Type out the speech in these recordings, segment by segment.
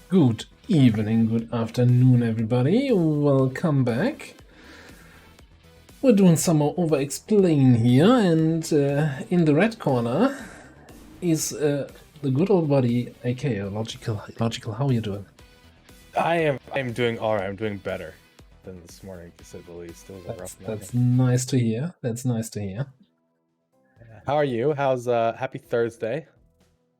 Good evening, good afternoon, everybody. Welcome back. We're doing some more Overexplain here, and in the red corner is the good old buddy, aka Logical. How are you doing? I'm doing alright. I'm doing better than this morning, to say the least. It was a rough morning. That's nice to hear. That's nice to hear. How are you? How's happy Thursday?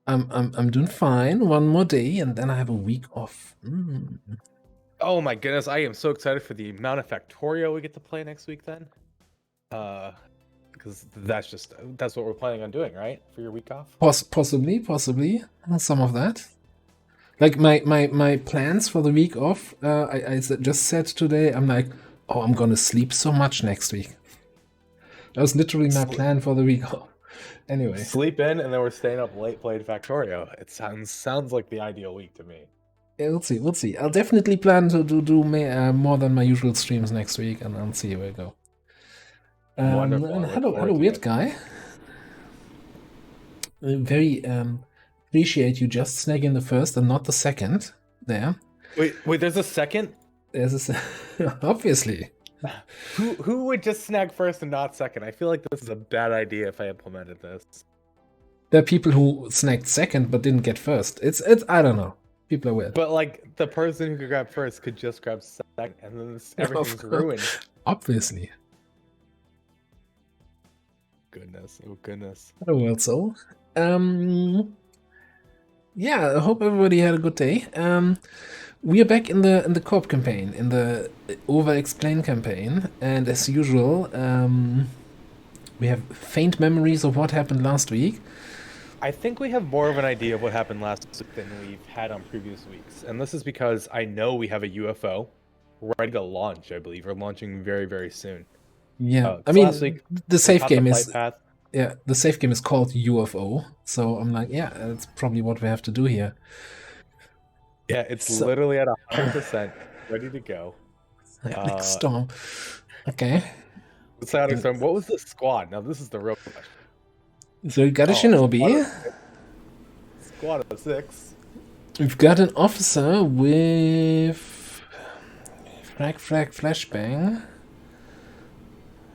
I'm doing fine. One more day, and then I have a week off. Oh my goodness, I am so excited for the amount of Factorio we get to play next week then. Because that's what we're planning on doing, right? For your week off? Possibly some of that. Like my plans for the week off, I just said today, I'm like, oh, I'm gonna sleep so much next week. That was literally my plan for the week off. Anyway. Sleep in, and then we're staying up late playing Factorio. It sounds like the ideal week to me. Yeah, we'll see. I'll definitely plan to do more than my usual streams next week, and I'll see where I go. Wonderful. And hello, weird guy. Very appreciate you just snagging the first and not the second there. Wait, there's a second? There's obviously. Who would just snag first and not second? I feel like this is a bad idea if I implemented this. There are people who snagged second but didn't get first. It's I don't know. People are weird. But like the person who could grab first could just grab second, and then everything's ruined. Obviously. Oh goodness. Oh well, so yeah, I hope everybody had a good day. We are back in the co-op campaign, in the Overexplained campaign, and as usual, we have faint memories of what happened last week. I think we have more of an idea of what happened last week than we've had on previous weeks, and this is because I know we have a UFO ready to launch. I believe we're launching very, very soon. Yeah, I mean, last week, the safe game is path. Yeah, the safe game is called UFO, so I'm like, yeah, that's probably what we have to do here. Yeah, it's literally at 100%, ready to go. Psionic Storm. Okay. Psionic Storm. What was the squad? Now this is the real question. So we got a Shinobi. Squad of 6. We've got an officer with flashbang.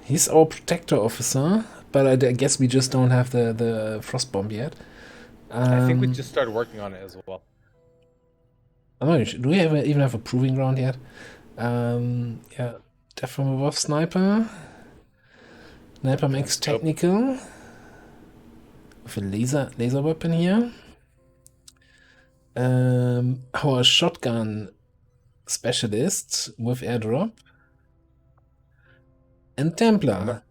He's our protector officer, but I guess we just don't have the frost bomb yet. I think we just started working on it as well. I'm not sure. Do we even have a proving ground yet? Yeah, Death from Above Sniper. Sniper Max Technical. With a laser weapon here. Our shotgun specialist with airdrop. And Templar.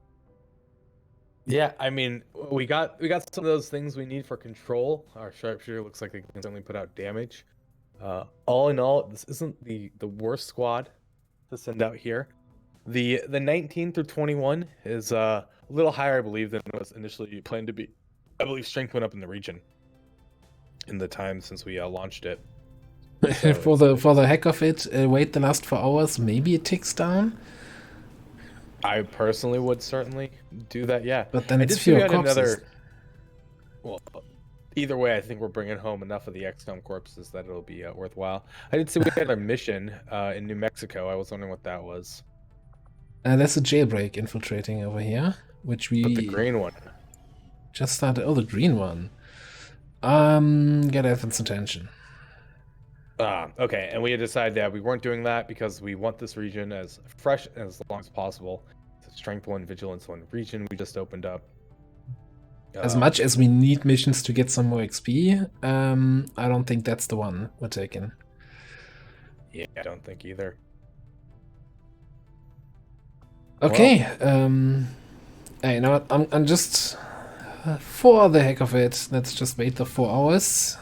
Yeah, I mean, we got some of those things we need for control. Our sharpshooter looks like they can certainly put out damage. All in all, this isn't the worst squad to send out here. The 19 through 21 is a little higher, I believe, than it was initially planned to be. I believe strength went up in the region in the time since we launched it. So for the heck of it, wait the last 4 hours, maybe it ticks down. I personally would certainly do that, yeah. But then it's fewer corpses. Well, either way, I think we're bringing home enough of the XCOM corpses that it'll be worthwhile. I did see we had a mission in New Mexico. I was wondering what that was. That's a jailbreak infiltrating over here, which we... But the green one. Just started... Oh, the green one. Get Ethan's attention. Okay, and we had decided that we weren't doing that because we want this region as fresh and as long as possible. It's Strength 1, Vigilance 1 region we just opened up. As much as we need missions to get some more XP, I don't think that's the one we're taking. Yeah, I don't think either. Okay, hey, you know what? I'm just... for the heck of it, let's just wait the 4 hours.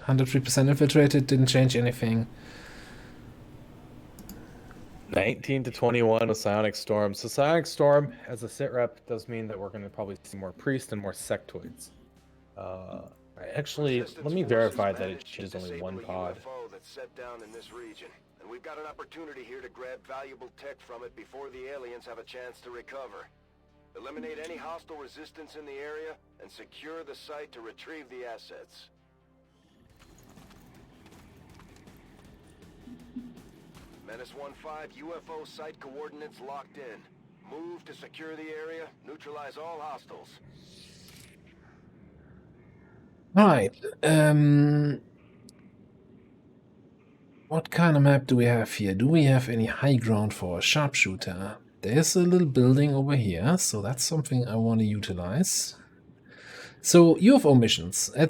103% infiltrated, didn't change anything. 19 to 21 with Psionic Storm. So Psionic Storm, as a sit rep, does mean that we're going to probably see more priests and more sectoids. Actually, let me verify that it is only one pod. That's set down in this region, and we've got an opportunity here to grab valuable tech from it before the aliens have a chance to recover. Eliminate any hostile resistance in the area and secure the site to retrieve the assets. Menace 1-5, UFO site coordinates locked in. Move to secure the area, neutralize all hostiles. Right. What kind of map do we have here? Do we have any high ground for a sharpshooter? There's a little building over here, so that's something I want to utilize. So, UFO missions. I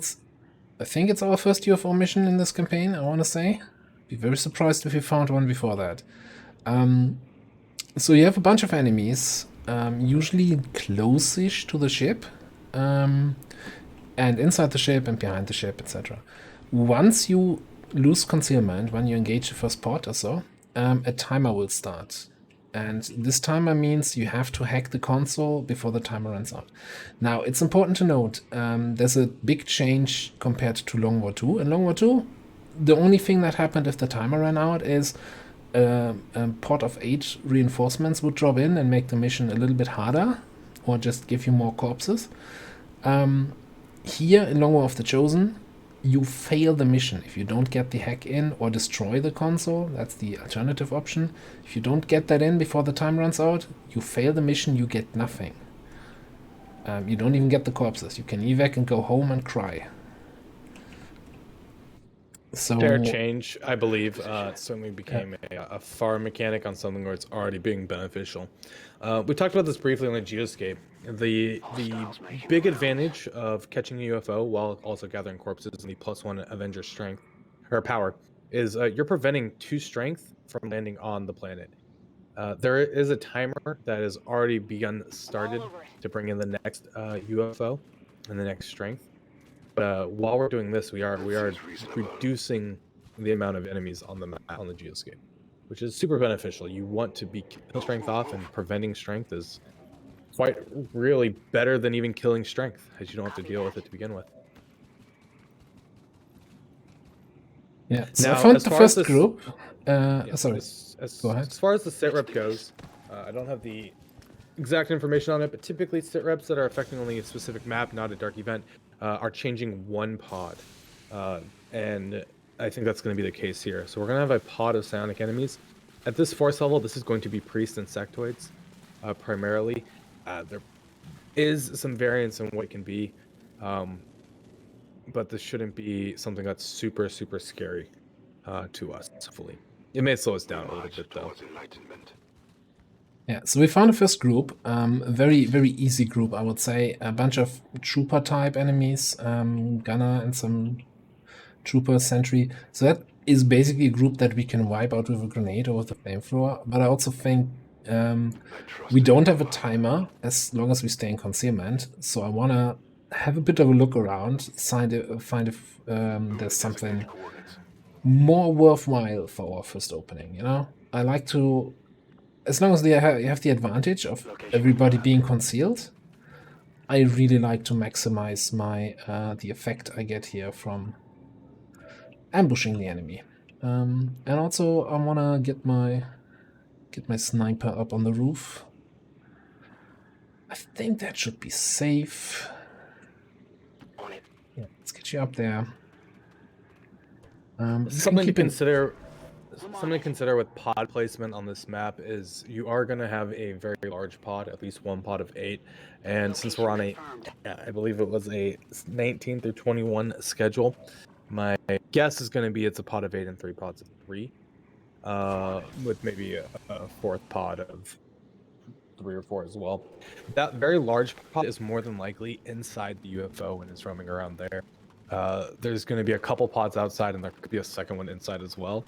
think it's our first UFO mission in this campaign, I want to say. Be very surprised if we found one before that. So you have a bunch of enemies, usually close-ish to the ship, and inside the ship and behind the ship, etc. Once you lose concealment, when you engage the first pod or so, a timer will start. And this timer means you have to hack the console before the timer runs out. Now, it's important to note, there's a big change compared to LWotC. In LWotC, the only thing that happened if the timer ran out is a pod of 8 reinforcements would drop in and make the mission a little bit harder, or just give you more corpses. Here in Longwar of the Chosen, you fail the mission if you don't get the hack in or destroy the console. That's the alternative option. If you don't get that in before the time runs out, you fail the mission, you get nothing. You don't even get the corpses. You can evac and go home and cry. So Fair change, I believe, certainly became a farm mechanic on something where it's already being beneficial. We talked about this briefly on the Geoscape. The big advantage of catching a UFO while also gathering corpses and the +1 Avenger strength or power is you're preventing 2 strength from landing on the planet. There is a timer that has already started to bring in the next UFO and the next strength. But while we're doing this, we are reducing the amount of enemies on the map, on the Geoscape, which is super beneficial. You want to be killing strength off, and preventing strength is quite really better than even killing strength, as you don't have to deal with it to begin with. yeah, so Now, I found as the far first as this- group. Yeah, Sorry, go ahead. As far as the sitrep goes, I don't have the exact information on it, but typically sitreps that are affecting only a specific map, not a dark event, are changing 1 pod. And I think that's going to be the case here. So we're going to have a pod of psionic enemies. At this force level, this is going to be priests and sectoids, primarily. There is some variance in what it can be, but this shouldn't be something that's super, super scary to us, hopefully. It may slow us down a little bit, though. Yeah, so we found a first group, a very, very easy group, I would say. A bunch of trooper-type enemies, gunner and some trooper sentry. So that is basically a group that we can wipe out with a grenade or with a flamethrower. But I also think we don't have a timer as long as we stay in concealment. So I want to have a bit of a look around, find if there's something more worthwhile for our first opening, you know? I like to... As long as you have the advantage of everybody being concealed, I really like to maximize my the effect I get here from ambushing the enemy. And also I wanna get my sniper up on the roof. I think that should be safe. Yeah, let's get you up there. Something to consider. Something to consider with pod placement on this map is you are going to have a very large pod, at least 1 pod of 8. And since we're on I believe it was a 19 through 21 schedule, my guess is going to be it's a pod of 8 and 3 pods of 3, with maybe a 4th pod of 3 or 4 as well. That very large pod is more than likely inside the UFO when it's roaming around there. There's going to be a couple pods outside, and there could be a second one inside as well.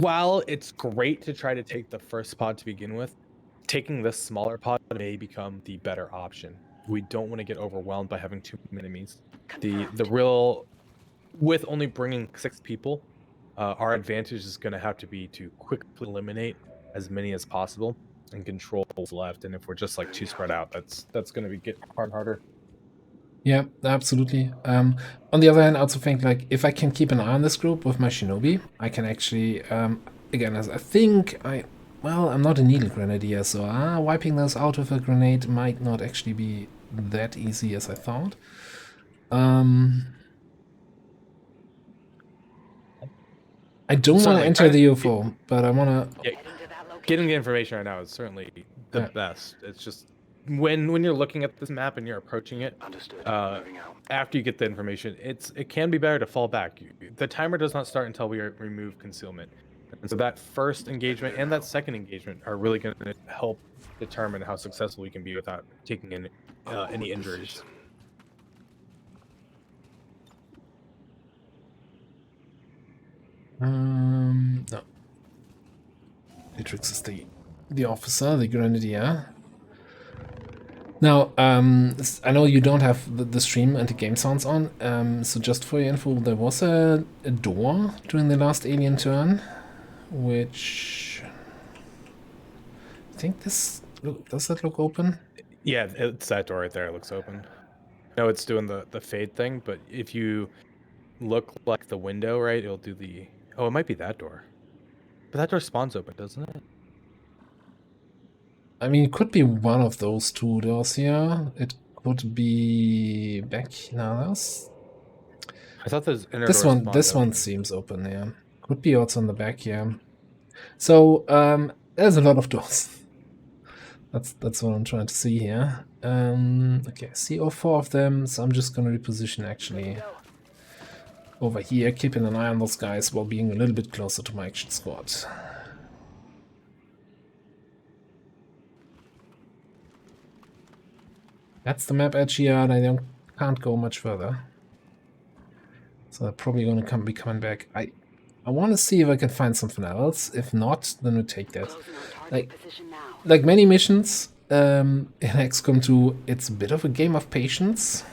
While it's great to try to take the first pod to begin with, taking this smaller pod may become the better option. We don't want to get overwhelmed by having too many enemies. The real, with only bringing 6 people, our advantage is going to have to be to quickly eliminate as many as possible and control what's left. And if we're just like too spread out, that's going to get harder. Yeah, absolutely. On the other hand, I also think, like, if I can keep an eye on this group with my Shinobi, I can actually, again, as I think I'm not a needle grenadier, so wiping those out with a grenade might not actually be that easy as I thought. I don't want to Certainly, enter the UFO, but I want to... Yeah, getting the information right now is certainly the Yeah. best. It's just when you're looking at this map and you're approaching it, Understood. Moving out. after you get the information, it can be better to fall back. The timer does not start until we remove concealment, and so that first engagement and that second engagement are really going to help determine how successful we can be without taking in any injuries. No. Matrix is the officer, the grenadier. Now, I know you don't have the stream and the game sounds on, so just for your info, there was a door during the last alien turn, which... I think this... Does that look open? Yeah, it's that door right there. It looks open. No, it's doing the fade thing, but if you look like the window, right, it'll do the... Oh, it might be that door. But that door spawns open, doesn't it? I mean, it could be one of those two doors here. It could be back. No, that's... I thought this inner This door one, spawned this one open. seems open, yeah. Could be also on the back, yeah. So, there's a lot of doors. That's what I'm trying to see here. Okay, I see all 4 of them, so I'm just gonna reposition actually over here, keeping an eye on those guys while being a little bit closer to my action squad. That's the map edge here, and I can't go much further. So they're probably going to be coming back. I want to see if I can find something else. If not, then we take that. Like many missions in XCOM 2, it's a bit of a game of patience.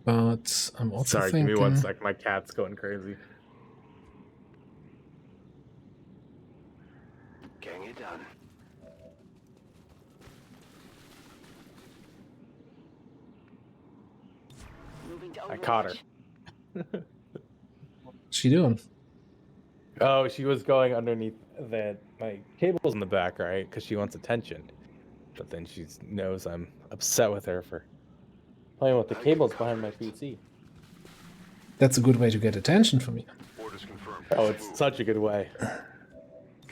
But I'm also Sorry, thinking... give me 1 sec. My cat's going crazy. Getting it done. I caught her. What's she doing? Oh, she was going underneath my cable's in the back, right? Because she wants attention. But then she knows I'm upset with her for playing with the cables behind my PC. That's a good way to get attention from you. Orders confirmed. Oh, it's such a good way.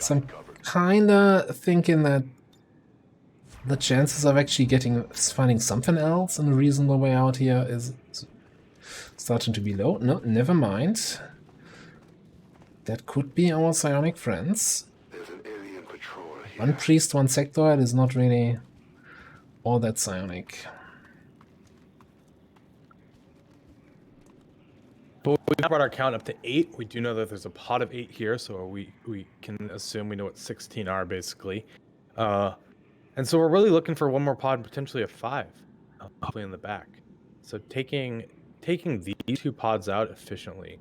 So I'm kinda thinking that the chances of actually finding something else in a reasonable way out here is starting to be low. No, never mind. That could be our psionic friends. There's an alien patrol here. One priest, one sectoid is not really all that psionic. But we brought our count up to 8. We do know that there's a pod of 8 here, so we can assume we know what 16 are, basically. And so we're really looking for one more pod and potentially a 5, hopefully in the back. So taking these 2 pods out efficiently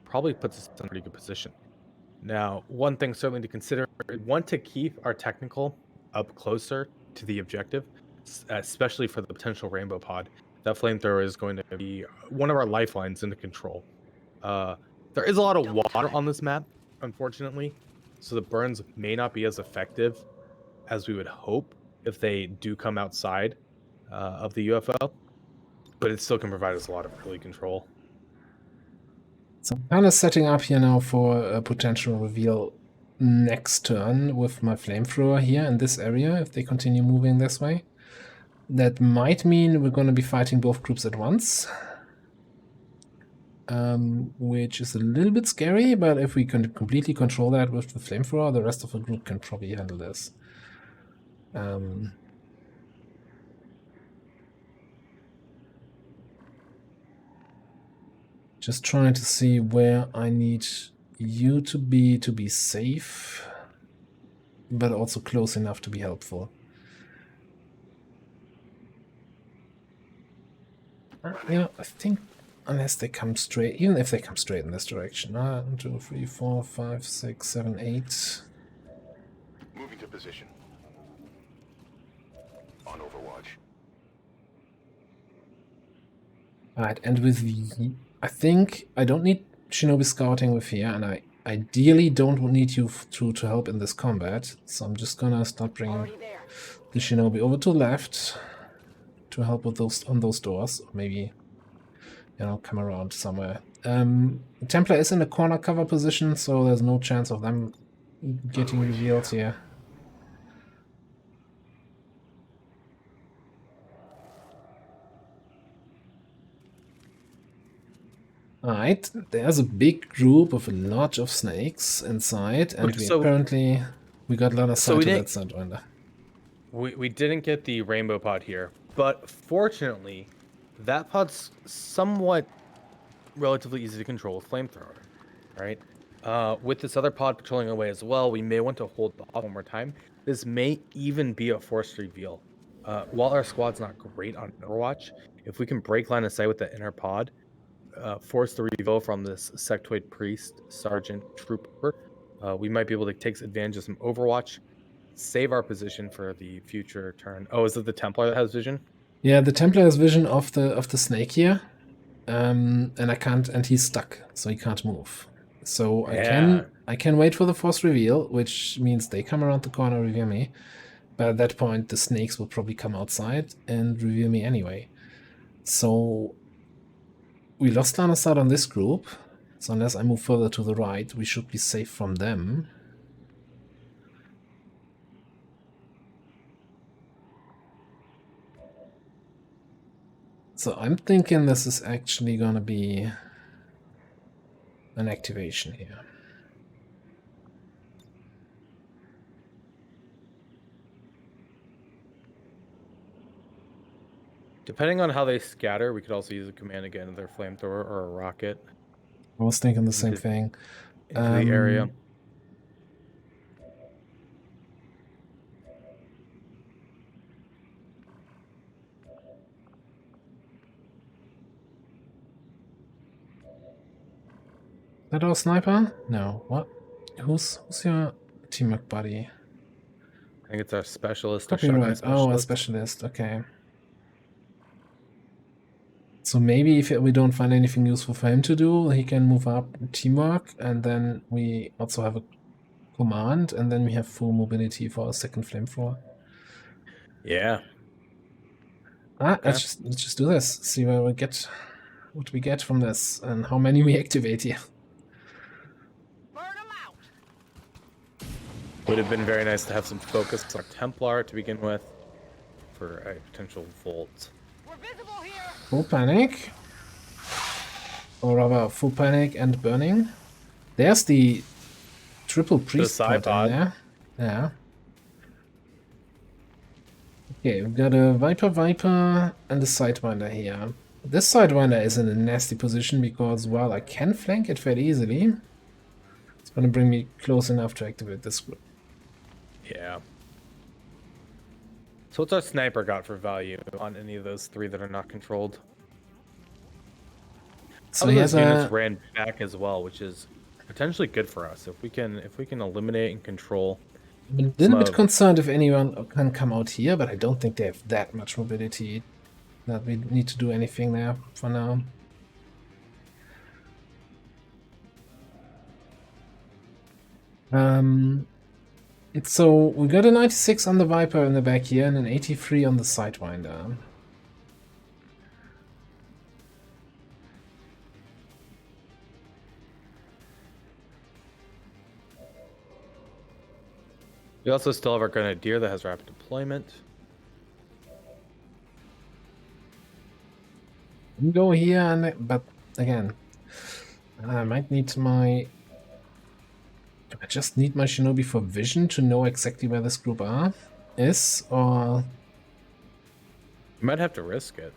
probably puts us in a pretty good position. Now, one thing certainly to consider, we want to keep our technical up closer to the objective, especially for the potential rainbow pod. That flamethrower is going to be one of our lifelines into control. There is a lot of water on this map, unfortunately, so the burns may not be as effective as we would hope if they do come outside of the UFO, but it still can provide us a lot of early control. So I'm kind of setting up here now for a potential reveal next turn with my flamethrower here in this area, if they continue moving this way. That might mean we're going to be fighting both groups at once, which is a little bit scary, but if we can completely control that with the flamethrower, the rest of the group can probably handle this. Just trying to see where I need you to be safe, but also close enough to be helpful. You know, I think unless they come straight, even if they come straight in this direction. 1, 2, 3, 4, 5, 6, 7, 8. Moving to position. On Overwatch. Alright, and with the... I think I don't need Shinobi scouting with here, and I ideally don't need you to help in this combat. So I'm just gonna start bringing the Shinobi over to the left. to help with those on those doors. Or maybe, you know, come around somewhere. Templar is in a corner cover position, so there's no chance of them getting revealed here. Alright, there's a big group of a lot of snakes inside, and we got line of sight to that Sidewinder. We didn't get the rainbow pod here, but fortunately, that pod's somewhat relatively easy to control with flamethrower, right? With this other pod patrolling away as well, we may want to hold the off one more time. This may even be a forced reveal. While our squad's not great on Overwatch, if we can break line of sight with the inner pod, force the reveal from this sectoid priest, sergeant, trooper, we might be able to take advantage of some Overwatch, save our position for the future turn. Oh, is it the Templar that has vision? Yeah, the Templar has vision of the snake here, and he's stuck, so he can't move. So I can wait for the force reveal, which means they come around the corner, reveal me. But at that point, the snakes will probably come outside and reveal me anyway. So we lost line of sight on this group, so unless I move further to the right, we should be safe from them. So I'm thinking this is actually gonna be an activation here. Depending on how they scatter, we could also use a command again, their flamethrower or a rocket. I was thinking the same thing. Into the area. That our sniper? No. What? Who's your teamwork buddy? I think it's our specialist. Copyright. Oh, a specialist. Okay. So maybe if we don't find anything useful for him to do, he can move up teamwork, and then we also have a command, and then we have full mobility for a second flamethrower. Yeah. Okay. Let's just do this. See where we get, what we get from this, and how many we activate here. Would have been very nice to have some focus on Templar to begin with for a potential Volt. We're visible here. Full panic. Or rather, full panic and burning. There's the triple priest pod in there. Yeah. Okay, we've got a Viper and a Sidewinder here. This Sidewinder is in a nasty position because, well, I can flank it fairly easily. It's gonna bring me close enough to activate this group. Yeah. So what's our sniper got for value on any of those three that are not controlled? So he has units ran back as well, which is potentially good for us if we can eliminate and control. I'm a little bit concerned if anyone can come out here, but I don't think they have that much mobility that we need to do anything there for now. So we got a 96 on the Viper in the back here and an 83 on the Sidewinder. We also still have our Grenadier that has rapid deployment. We go here, but again, I might need my... Do I just need my Shinobi for vision to know exactly where this group is, or... You might have to risk it.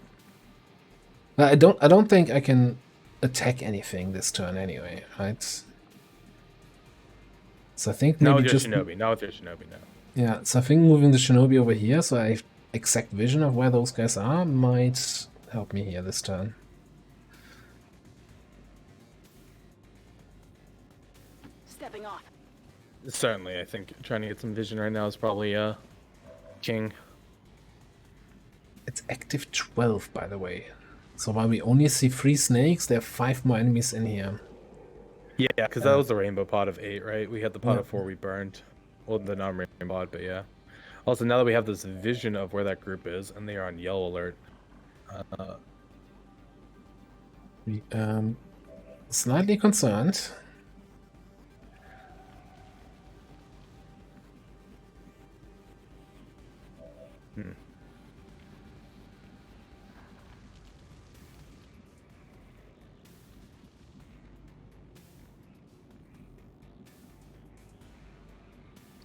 I don't think I can attack anything this turn anyway, right? So I think maybe just... Not with your Shinobi, no. Yeah, so I think moving the Shinobi over here so I have exact vision of where those guys are might help me here this turn. Stepping off. Certainly, I think trying to get some vision right now is probably king. It's active 12, by the way. So while we only see 3 snakes, there are 5 more enemies in here. Yeah, because that was the rainbow pod of 8, right? We had the pod of 4 we burned. Well, the non-rainbow pod, but yeah. Also, now that we have this vision of where that group is, and they are on yellow alert. Slightly concerned.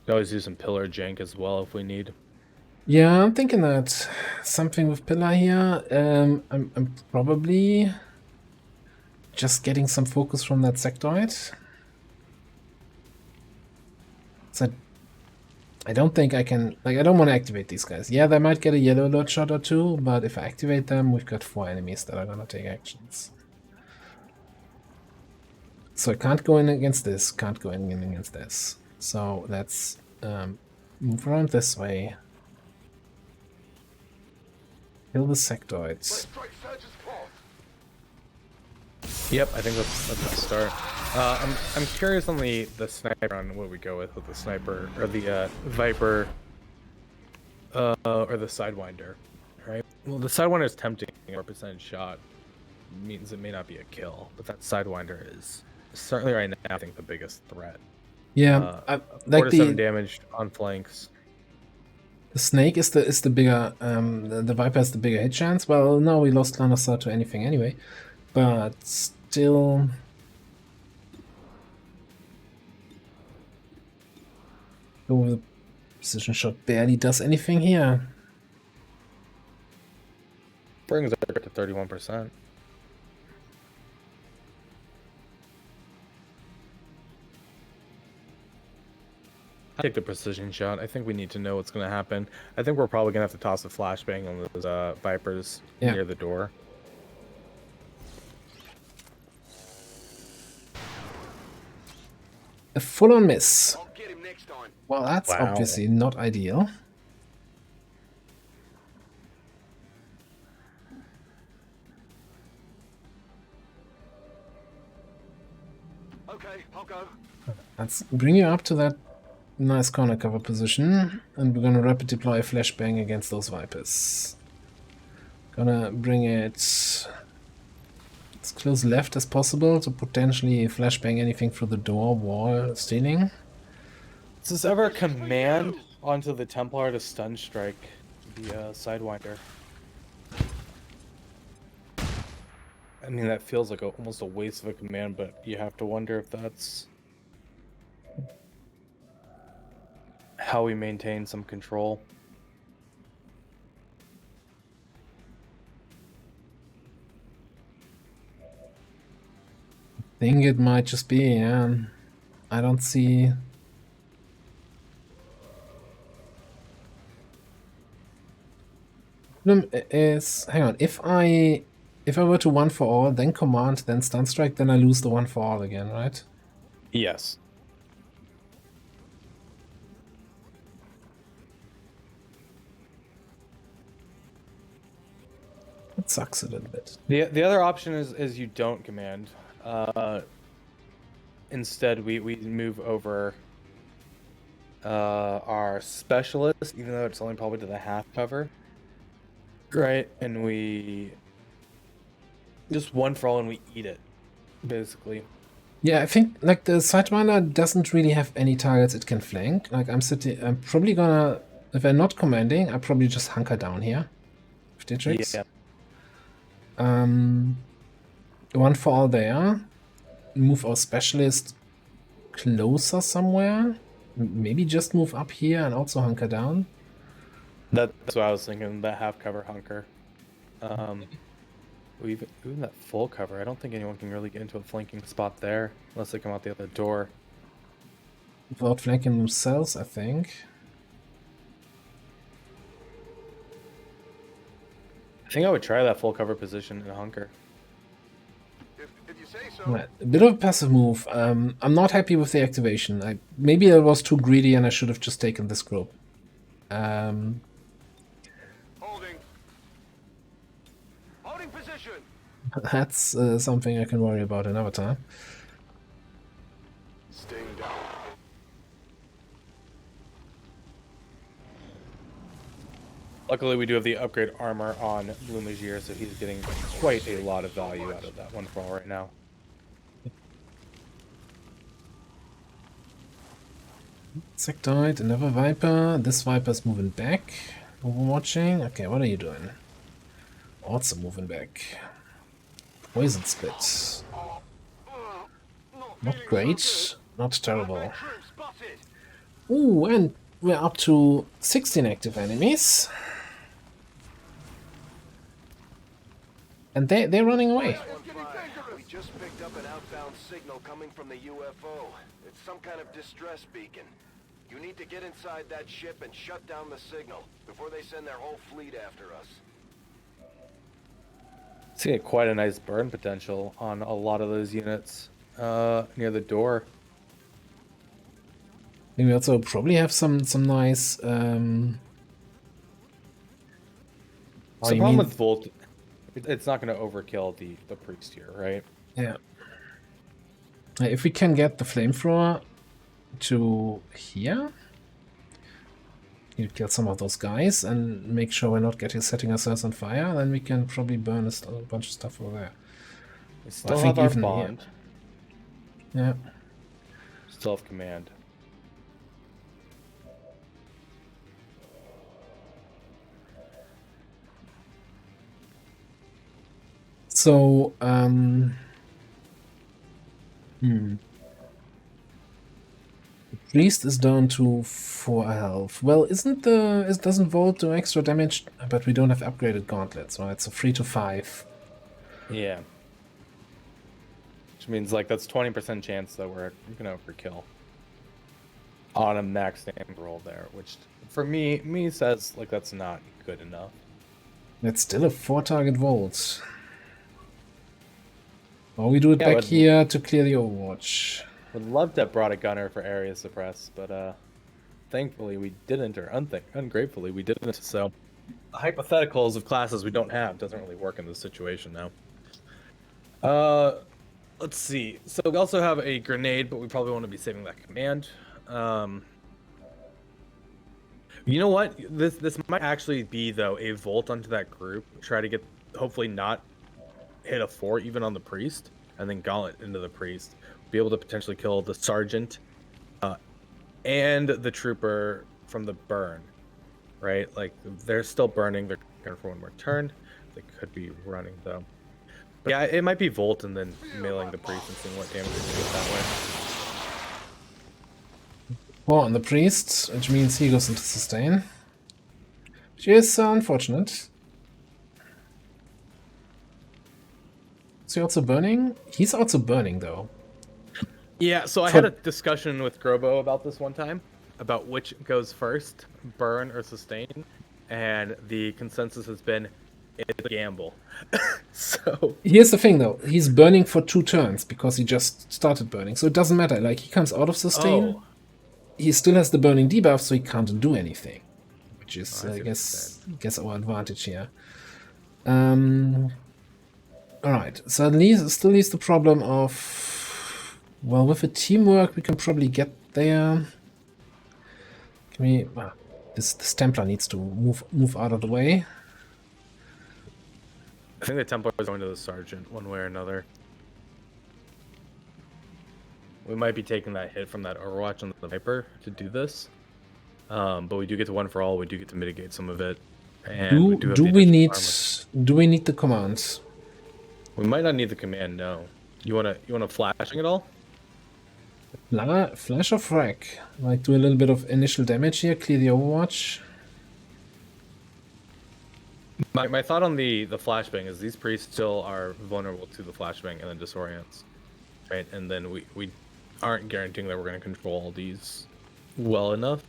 Could always do some pillar jank as well if we need. Yeah, I'm thinking that something with pillar here. I'm probably just getting some focus from that sectoid. So I don't think I can, like, I don't want to activate these guys. Yeah, they might get a yellow alert shot or two, but if I activate them, we've got 4 enemies that are gonna take actions. So I can't go in against this, can't go in against this. So let's move around this way. Kill the sectoids. Yep, I think that's a start. I'm curious on the sniper, on what we go with the sniper or the Viper or the Sidewinder, right? Well, the Sidewinder is tempting. 4% shot means it may not be a kill, but that Sidewinder is certainly right now, I think, the biggest threat. Yeah, 4 like to 7 damage on flanks. the snake is the bigger, the Viper has the bigger hit chance. Well, now we lost line of sight to anything anyway, but still. Oh, the precision shot barely does anything here. Brings it to 31%. I take the precision shot. I think we need to know what's going to happen. I think we're probably going to have to toss a flashbang on those Vipers near the door. A full-on miss. I'll get him next time. Well, that's Wow. obviously not ideal. Okay, I'll go. Let's bring you up to that nice corner cover position, and we're gonna rapid deploy a flashbang against those Vipers. Gonna bring it as close left as possible to potentially flashbang anything through the door, wall, ceiling. Is this ever a command onto the Templar to stun strike the Sidewinder? I mean, that feels like almost a waste of a command, but you have to wonder if that's how we maintain some control. I think it might just be, yeah. I don't see. Problem is, hang on, if I were to 1 for all, then command, then stun strike, then I lose the 1 for all again, right? Yes. It sucks a little bit. The other option is you don't command. Instead, we move over our specialist, even though it's only probably to the half cover. Right, and we just 1 for all and we eat it, basically. Yeah, I think like the Sidewinder doesn't really have any targets it can flank. Like I'm probably gonna, if I'm not commanding, I probably just hunker down here with Dietrich's. Yeah. 1 for all there. Move our specialist closer somewhere. Maybe just move up here and also hunker down. That's what I was thinking, that half cover hunker. Even that full cover, I don't think anyone can really get into a flanking spot there unless they come out the other door. Without flanking themselves, I think. I think I would try that full cover position in hunker. If you say so. Right, a bit of a passive move. I'm not happy with the activation. Maybe I was too greedy and I should have just taken this group. Holding position. That's something I can worry about another time. Staying down. Luckily, we do have the upgrade armor on Blue Magier, so he's getting quite a lot of value out of that one for all right now. Insectoid, another Viper. This Viper's moving back. Overwatching. Okay, what are you doing? Also moving back. Poison split. Not great. Not terrible. Ooh, and we're up to 16 active enemies. And they're running away. We just picked up an outbound signal coming from the UFO. It's some kind of distress beacon. You need to get inside that ship and shut down the signal before they send their whole fleet after us. See quite a nice burn potential on a lot of those units near the door. I think we also probably have some nice. The problem with Volt, it's not going to overkill the priest here, right? Yeah. If we can get the flamethrower to here, you kill some of those guys and make sure we're not setting ourselves on fire, then we can probably burn a bunch of stuff over there. We still have our bond. Yeah. Still have command. So, Priest is down to 4 health. Well, doesn't Volt do extra damage? But we don't have upgraded gauntlets, right? So 3 to 5. Yeah. Which means like that's 20% chance that we're gonna overkill on a max damage roll there, which for me says like that's not good enough. That's still a 4-target Volt. Or we do it back here to clear the Overwatch. Would love to have brought a gunner for area suppress, but thankfully we didn't, or ungratefully we didn't. So hypotheticals of classes we don't have doesn't really work in this situation now. Let's see. So we also have a grenade, but we probably want to be saving that command. You know what? This might actually be though a Volt onto that group. Try to get hopefully not hit a 4 even on the priest, and then gauntlet into the priest. Be able to potentially kill the sergeant and the trooper from the burn, right? Like they're still burning. They're going for one more turn. They could be running though. But yeah, it might be Volt and then mailing the priest and seeing what damage we can get that way. 4 on the priest, which means he goes into sustain. Which is unfortunate. Is he also burning? He's also burning though. Yeah, so I had a discussion with Grobo about this one time, about which goes first, burn or sustain, and the consensus has been it's a gamble. So here's the thing though, he's burning for 2 turns because he just started burning, so it doesn't matter. Like he comes out of sustain, he still has the burning debuff, so he can't do anything, which is I guess our advantage here. All right, so still leaves the problem of. Well, with the teamwork, we can probably get there. Can we? Well, this Templar needs to move out of the way. I think the Templar is going to the Sergeant one way or another. We might be taking that hit from that Overwatch on the Viper to do this, but we do get to 1 for all. We do get to mitigate some of it. And do we need the commands? We might not need the command. No. You wanna flashing it all? Flash or frag? Like do a little bit of initial damage here, clear the Overwatch. My thought on the flashbang is these priests still are vulnerable to the flashbang and then disorients, right? And then we aren't guaranteeing that we're going to control these well enough.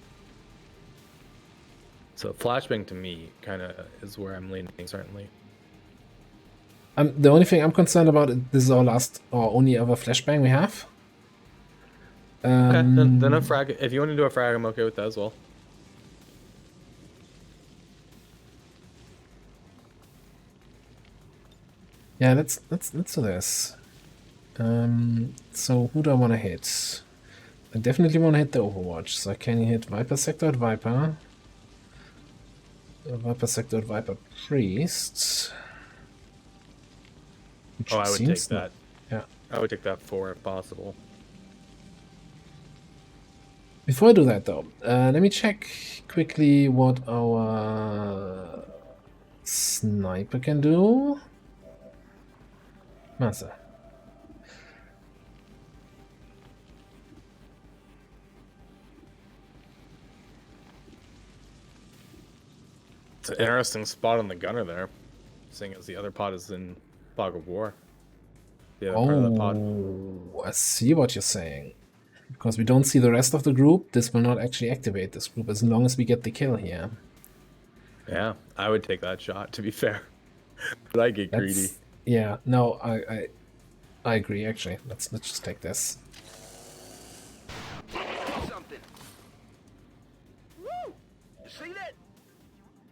So flashbang to me kind of is where I'm leaning, certainly. The only thing I'm concerned about is this is our last or only other flashbang we have. Okay, then a frag. If you want to do a frag, I'm okay with that as well. Yeah, let's do this. So who do I want to hit? I definitely want to hit the Overwatch. So can you hit Viper Sector at Viper? Viper Sector, Viper Priest. Which Oh, I would take seems that. Yeah. I would take that 4 if possible. Before I do that, though, let me check quickly what our sniper can do. Master. It's an interesting spot on the gunner there, seeing as the other pod is in Fog of War. The other part of the pod. Oh, I see what you're saying. Because we don't see the rest of the group, this will not actually activate this group as long as we get the kill here. Yeah, I would take that shot, to be fair. But I get greedy. Yeah, no, I agree, actually. Let's just take this. Something. Woo! You see that?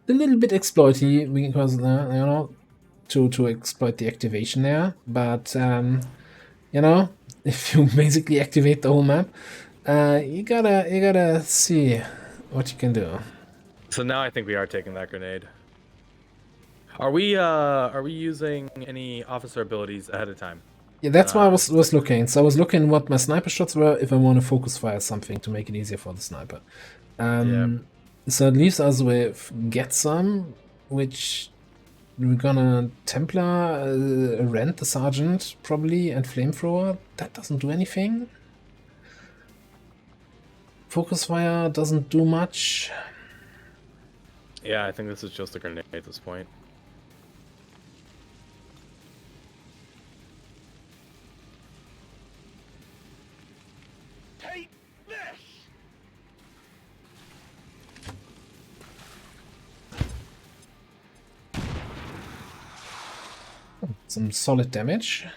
A little bit exploity because, to exploit the activation there. But, if you basically activate the whole map, you gotta see what you can do. So now I think we are taking that grenade. Are we using any officer abilities ahead of time? Yeah, that's why I was looking. So I was looking what my sniper shots were if I want to focus fire something to make it easier for the sniper. So it leaves us with Get Some, which we're gonna Templar, Rent the Sergeant probably, and Flamethrower. That doesn't do anything. Focus fire doesn't do much. Yeah, I think this is just a grenade at this point. Take this! Some solid damage.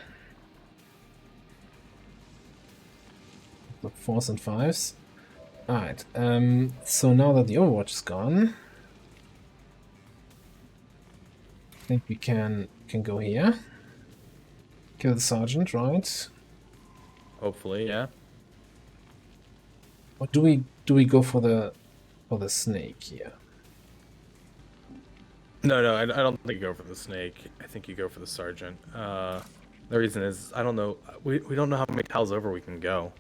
The 4s and 5s. Alright, so now that the Overwatch is gone, I think we can go here. Kill the sergeant, right? Hopefully, yeah. Or do we go for the snake here? No, I don't think you go for the snake. I think you go for the sergeant. The reason is, I don't know. We don't know how many tiles over we can go.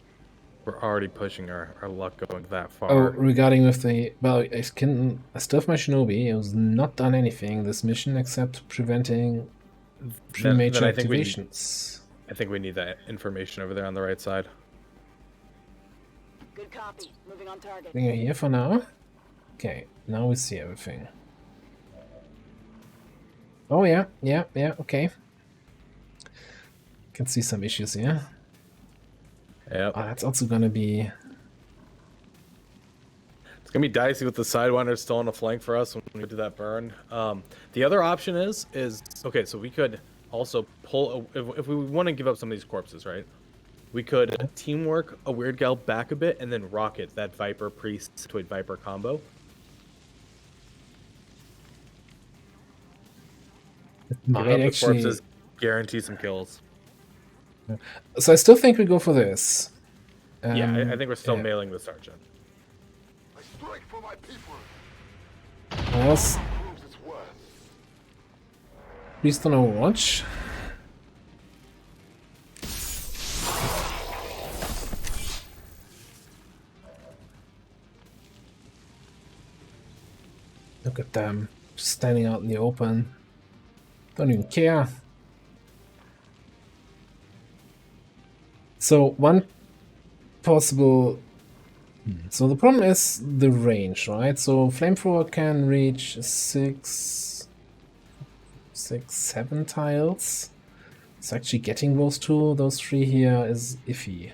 We're already pushing our luck going that far. Oh, regarding with the... Well, I still have my Shinobi. It was not done anything this mission except preventing premature then I think activations. I think we need that information over there on the right side. Good copy. Moving on target. Bring her here for now. Okay, now we see everything. Oh yeah, okay. Can see some issues here. Yep. Oh, that's also gonna be... It's gonna be dicey with the Sidewinder still on the flank for us when we do that burn. The other option is okay. So we could also pull if we want to give up some of these corpses, right? We could teamwork a Weird Gal back a bit and then rocket that Viper Priest to a Viper combo. Might actually... Corpses, guarantee some kills. So I still think we go for this. Yeah, I think we're still mailing the sergeant. I strike for my people. What else? Proves its worth. Priest on Overwatch. Look at them standing out in the open. Don't even care. So one possible... So the problem is the range, right? So Flamethrower can reach 6, 7 tiles. So actually getting those 3 here is iffy.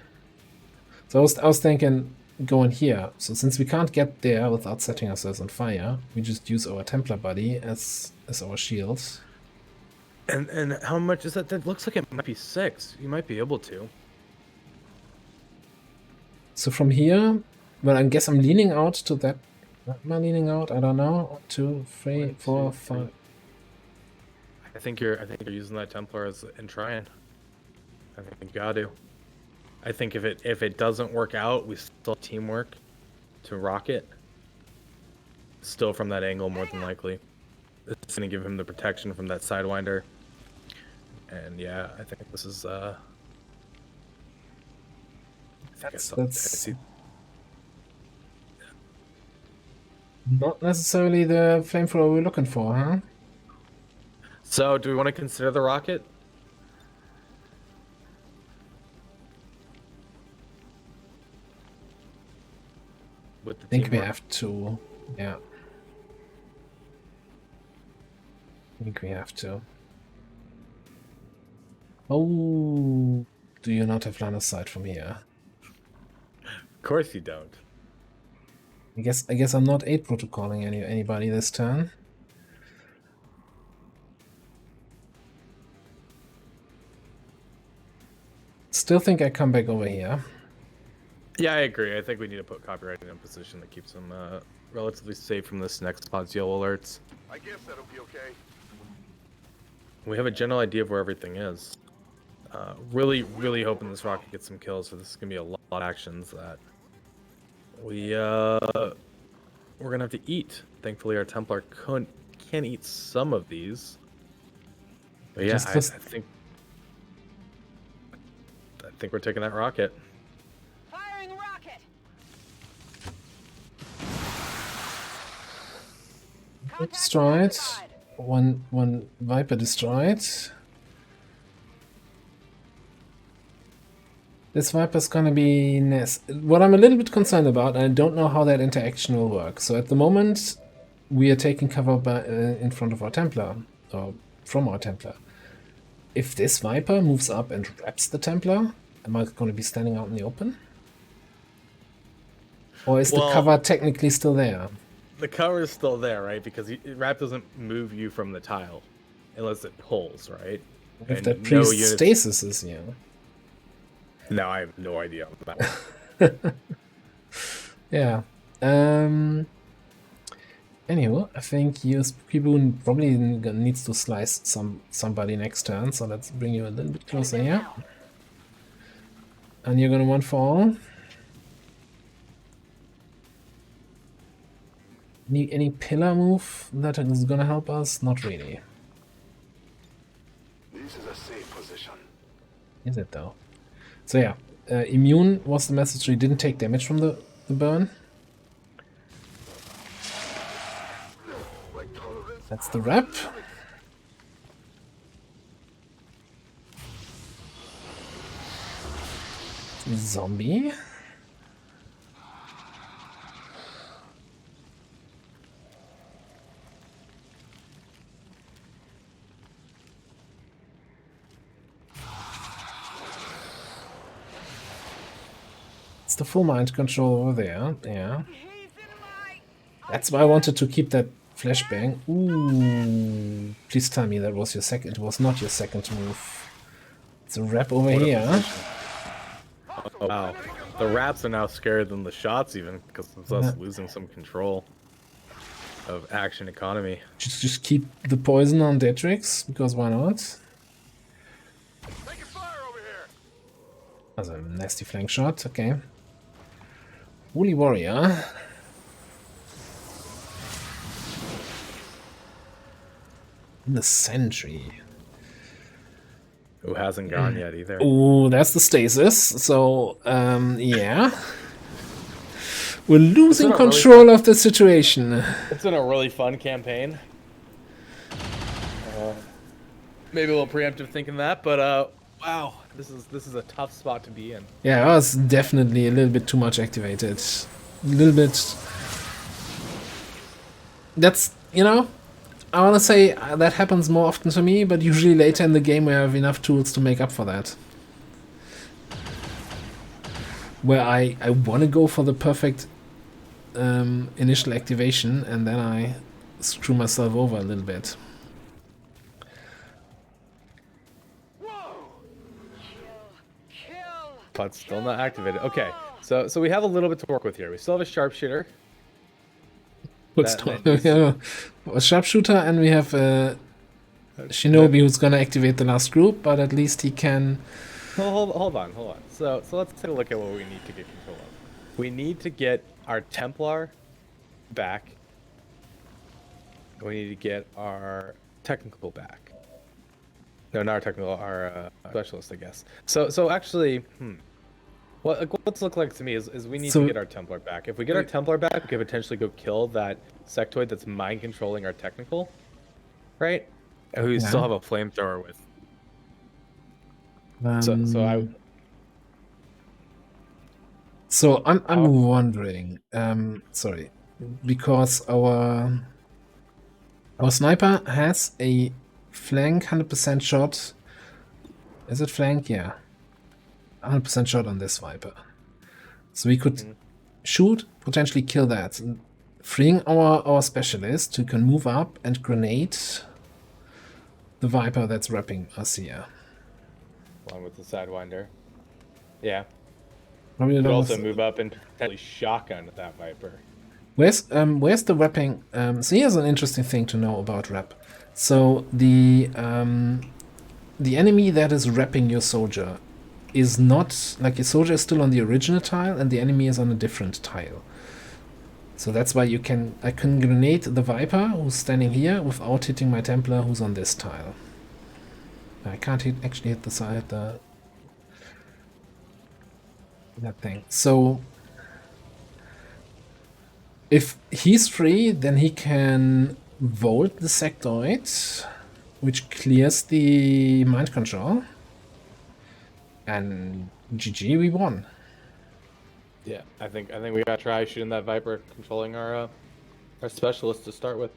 So I was thinking going here. So since we can't get there without setting ourselves on fire, we just use our Templar buddy as our shield. And how much is that? That looks like it might be 6. You might be able to. So from here, well, I guess I'm leaning out to that. Am I leaning out? I don't know. 1, 2, 3, 4, 5. I think you're using that Templar as and trying. I think you got to. I think if it doesn't work out, we still have teamwork to rocket. still from that angle more than likely. It's gonna give him the protection from that sidewinder. And yeah, I think this is I think I see. Not necessarily the flamethrower we're looking for, huh? So, do we want to consider the rocket? With the I think we teamwork? have to. Yeah. I think we have to. Oh, do you not have line of sight from here? Of course you don't. I guess I'm not 8 protocoling anybody this turn. Still think I come back over here. Yeah, I agree. I think we need to put copyright in a position that keeps them relatively safe from this next spot's yellow alerts. I guess that'll be okay. We have a general idea of where everything is. Really hoping this rocket gets some kills, so this is gonna be a lot of actions that we're gonna have to eat. Thankfully, our Templar can eat some of these. But yeah, I think we're taking that rocket. Firing rocket. Destroyed. One Viper destroyed. This Viper's gonna be what I'm a little bit concerned about, I don't know how that interaction will work. So at the moment, we are taking cover in front of our Templar, or from our Templar. If this Viper moves up and wraps the Templar, am I going to be standing out in the open? Or is the cover technically still there? The cover is still there, right? Because Wrap doesn't move you from the tile unless it pulls, right? If that priest stasis is, yeah. No, I have no idea on that one. Yeah. Anyway, I think people probably needs to slice somebody next turn, so let's bring you a little bit closer here. And you're gonna want fall. Any pillar move that is gonna help us? Not really. This is a safe position. Is it though? So yeah, immune was the message. We didn't take damage from the burn. That's the wrap. Zombie. It's the full mind control over there. Yeah. That's why I wanted to keep that flashbang. Ooh. Please tell me that was your second. It was not your second move. It's a wrap over here. Oh, wow. The wraps are now scarier than the shots even, because of us losing some control of action economy. Just keep the poison on Detrix, because why not? Taking fire over here. That's a nasty flank shot, okay. Woolly Warrior. The Sentry. Who hasn't gone yet either. Oh, that's the stasis. So, yeah. We're losing control of the situation. It's been a really fun campaign. Maybe a little preemptive thinking that, but wow, this is a tough spot to be in. Yeah, I was definitely a little bit too much activated. A little bit. That's, you know, I want to say that happens more often to me, but usually later in the game we have enough tools to make up for that. Where I want to go for the perfect initial activation, and then I screw myself over a little bit. But still not activated. Okay, so we have a little bit to work with here. We still have a sharpshooter. Yeah, a sharpshooter, and we have a Shinobi who's gonna activate the last group, but at least he can. Hold on. So let's take a look at what we need to get control of. We need to get our Templar back we need to get our technical back. No, not our technical, our specialist, I guess. So actually, what's look like to me is we need to get our Templar back. If we get our Templar back, we could potentially go kill that sectoid that's mind controlling our technical, right? And we still have a flamethrower with. So I'm wondering, sorry, because our sniper has a flank 100% shot. Is it flank? Yeah, 100% shot on this Viper. So we could shoot, potentially kill that, freeing our specialist who can move up and grenade the Viper that's wrapping us here. Along with the Sidewinder. Yeah. Probably could also move up and potentially shotgun that Viper. Where's the wrapping? So here's an interesting thing to know about wrap. So the enemy that is wrapping your soldier is not, like, your soldier is still on the original tile and the enemy is on a different tile. So that's why I can grenade the Viper who's standing here without hitting my Templar who's on this tile. I can't actually hit the side, that thing. So if he's free, then he can volt the sectoid, which clears the mind control. And GG, we won. Yeah, I think we gotta try shooting that Viper controlling our specialist to start with.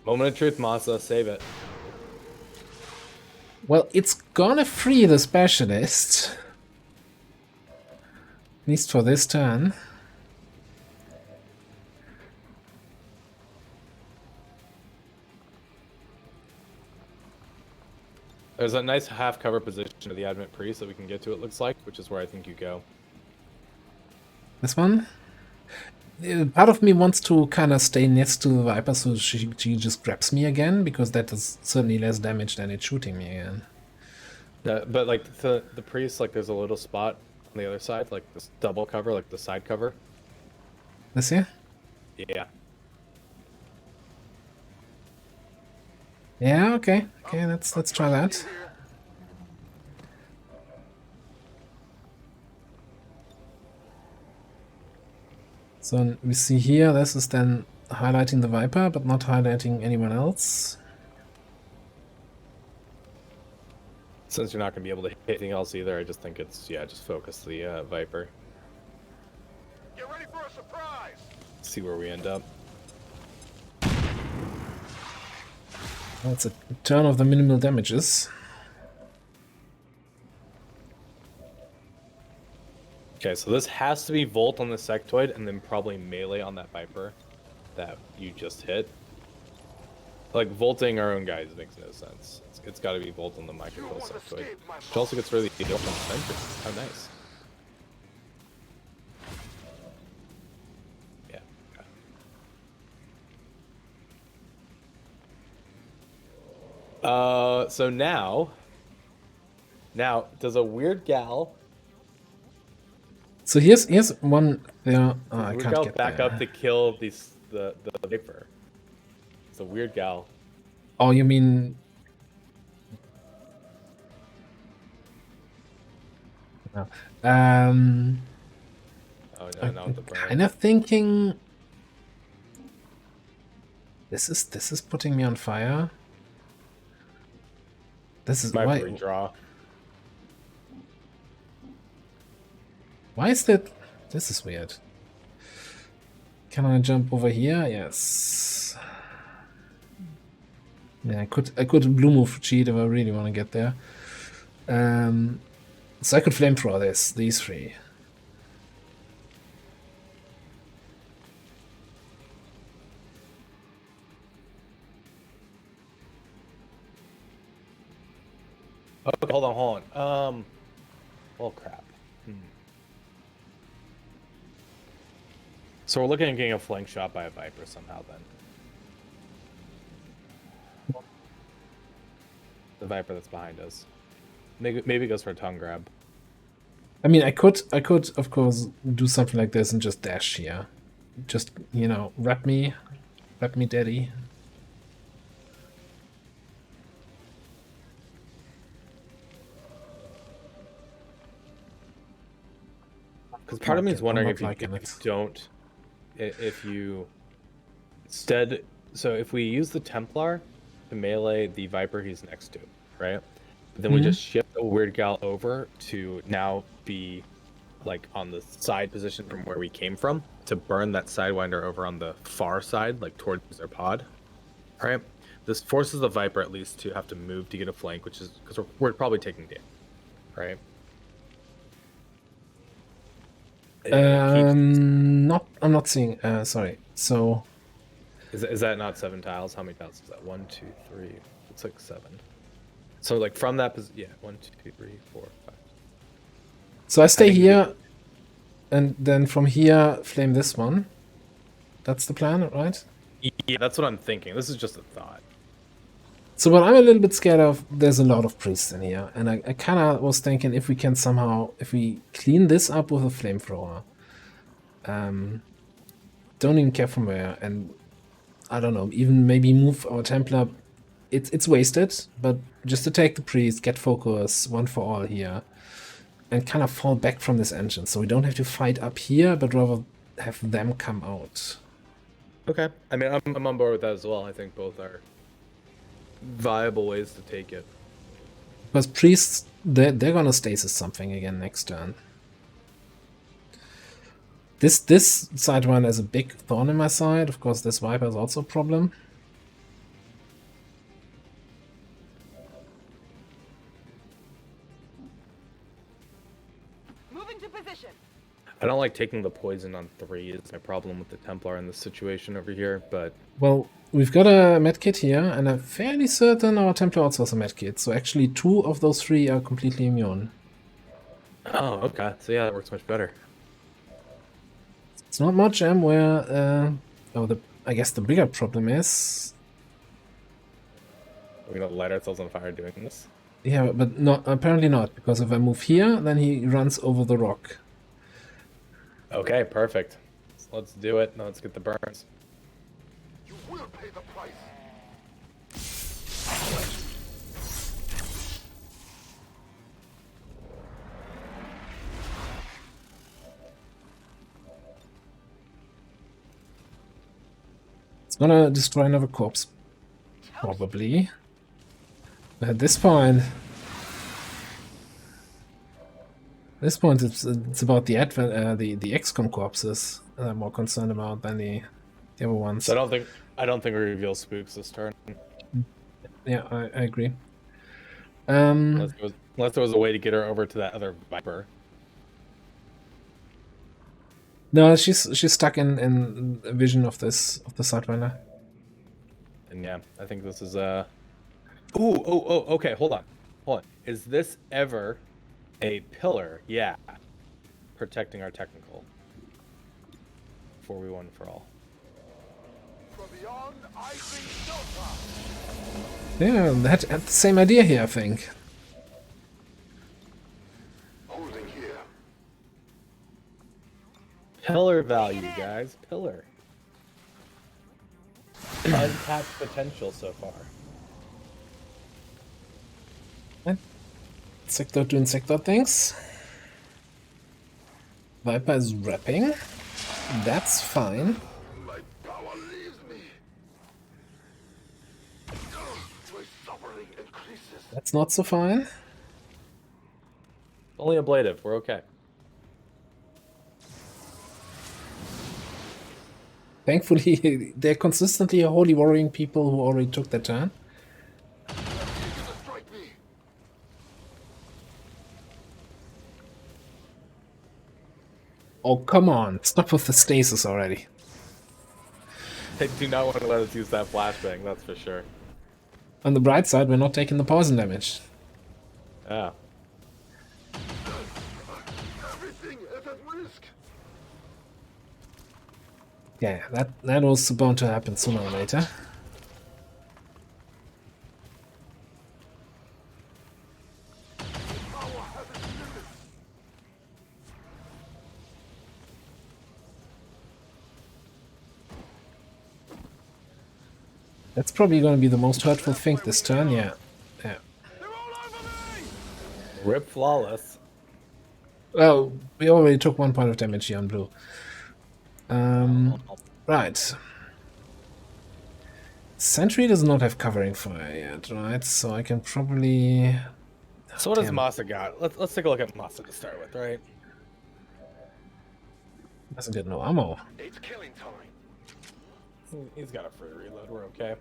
Moment of truth, Masa, save it. Well, it's gonna free the specialist. At least for this turn. There's a nice half cover position of the Advent Priest that we can get to, it looks like, which is where I think you go. This one? Part of me wants to kind of stay next to the Viper so she just grabs me again, because that is certainly less damage than it shooting me again. But like the Priest, like there's a little spot on the other side, like this double cover, like the side cover. This here? Yeah. Yeah, okay. Okay, let's try that. So we see here, this is then highlighting the Viper, but not highlighting anyone else. Since you're not going to be able to hit anything else either, I just think it's, yeah, just focus the Viper. Get ready for a surprise! See where we end up. That's a turn of the minimal damages. Okay, so this has to be Volt on the Sectoid and then probably melee on that Viper that you just hit. Like, Volting our own guys makes no sense. It's got to be Volt on the Microcontrol Sectoid. Which also gets rid of the heal from the Sentry. How nice. Yeah. Okay. So now, does a weird gal... So here's one there. Oh, I weird can't gal get back there. up to kill the Viper. It's a weird gal. Oh, you mean? No. Oh no, not with the burn. Kind of thinking. This is putting me on fire. This is Might why. redraw. Why is that? This is weird. Can I jump over here? Yes. Yeah, I could blue move cheat if I really want to get there. So I could flamethrower these three. Okay, hold on. Oh crap. So we're looking at getting a flank shot by a Viper somehow then. The Viper that's behind us. Maybe it goes for a tongue grab. I mean, I could, of course, do something like this and just dash here. Just, you know, wrap me, daddy. Because part of me is wondering if you, liking if it. you don't, if you instead, so if we use the Templar to melee the Viper he's next to, right? But then we just shift the Weird Gal over to now be like on the side position from where we came from to burn that Sidewinder over on the far side, like towards their pod, right? This forces the Viper at least to have to move to get a flank, which is because we're probably taking damage, right? I'm not seeing. Sorry. So. Is that not 7 tiles? How many tiles is that? 1, 2, 3. It's like 7. So like from that position, yeah, 1, 2, 3, 4, 5. So I stay here, and then from here flame this one. That's the plan, right? Yeah, that's what I'm thinking. This is just a thought. So what I'm a little bit scared of, there's a lot of priests in here, and I kind of was thinking if we can somehow, if we clean this up with a flamethrower, don't even care from where, and I don't know, even maybe move our Templar. It's wasted, but just to take the priest, get focus, one for all here, and kind of fall back from this engine, so we don't have to fight up here, but rather have them come out. Okay. I mean, I'm on board with that as well. I think both are viable ways to take it. Because priests, they're gonna stasis something again next turn. This Sidewinder is a big thorn in my side. Of course, this Viper is also a problem. Moving to position. I don't like taking the poison on 3. It's my problem with the Templar in this situation over here, but... Well, we've got a medkit here, and I'm fairly certain our Templar also has a medkit. So actually 2 of those 3 are completely immune. Oh, okay. So yeah, that works much better. It's not much, where... I guess the bigger problem is... We're gonna light ourselves on fire doing this? Yeah, but not apparently not, because if I move here, then he runs over the rock. Okay, perfect. So let's do it. Now let's get the burns. You will pay the price. It's gonna destroy another corpse. Probably. But at this point... it's about the the XCOM corpses that I'm more concerned about than the other ones. So I don't think we reveal spooks this turn. Yeah, I agree. Unless there was a way to get her over to that other Viper. No, she's stuck in a vision of the Sidewinder. And yeah, I think this is okay, hold on. Is this ever a pillar? Yeah. Protecting our technical. 4v1 for all. From beyond, I bring Delta. Yeah, that had the same idea here, I think. Holding here. Pillar value, guys. Pillar. Untapped potential so far. Sector doing sector things. Viper is wrapping. That's fine. My power leaves me. My suffering increases. That's not so fine. Only ablative. We're okay. Thankfully, they're consistently holy warring people who already took their turn. Strike me. Oh, come on. Stop with the stasis already. They do not want to let us use that flashbang, that's for sure. On the bright side, we're not taking the poison damage. Yeah. Everything is at risk. Yeah, that was bound to happen sooner or later. That's probably going to be the most hurtful thing this turn, yeah. Yeah. They're all over me! Rip flawless. Well, we already took 1 point of damage here on blue. Right. Sentry does not have covering fire yet, right? So I can probably... So what does Damn. Masa got? Let's take a look at Masa to start with, right? Doesn't get no ammo. It's killing time. He's got a free reload. We're okay.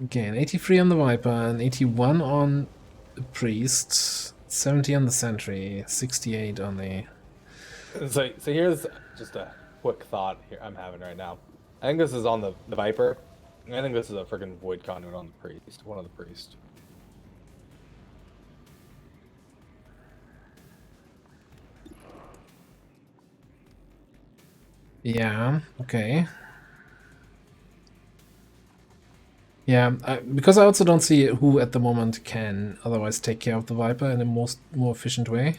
Okay, an 83 on the Viper, an 81 on the Priest, 70 on the Sentry, 68 on the... So here's just a quick thought here I'm having right now. I think this is on the Viper. I think this is a freaking Void Conduit on the Priest. One of the Priest. Yeah, okay. Yeah, because I also don't see who at the moment can otherwise take care of the Viper in a more efficient way.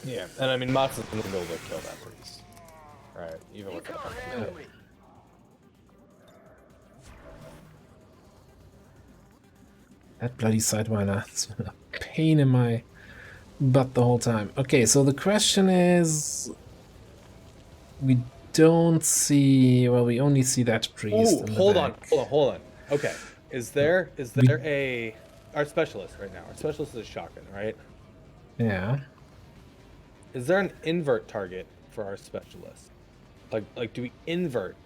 Yeah, and I mean Masa's gonna be able to kill that Priest. Right, even He with can't that. handle me. That bloody Sidewinder. It's been a pain in my butt the whole time. Okay, so the question is... We don't see... Well, we only see that Priest in the hold on. back. Okay, is there our specialist right now? Our specialist is a shotgun, right? Yeah. Is there an invert target for our specialist? Like do we invert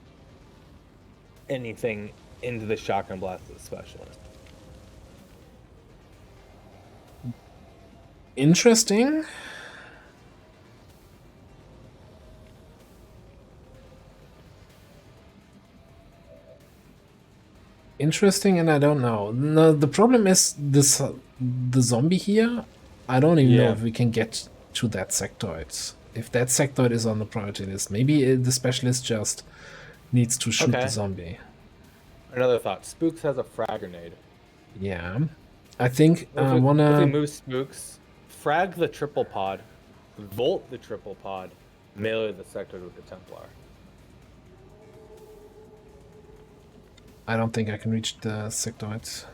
anything into the shotgun blast of the specialist? Interesting. Interesting, and I don't know. No, the problem is this the zombie here. I don't even know if we can get to that sectoid. If that sectoid is on the priority list, maybe the specialist just needs to shoot the zombie. Another thought: Spooks has a frag grenade. Yeah, I think I If wanna we move Spooks, frag the triple pod, volt the triple pod, melee the sectoid with the Templar. I don't think I can reach the sectoids.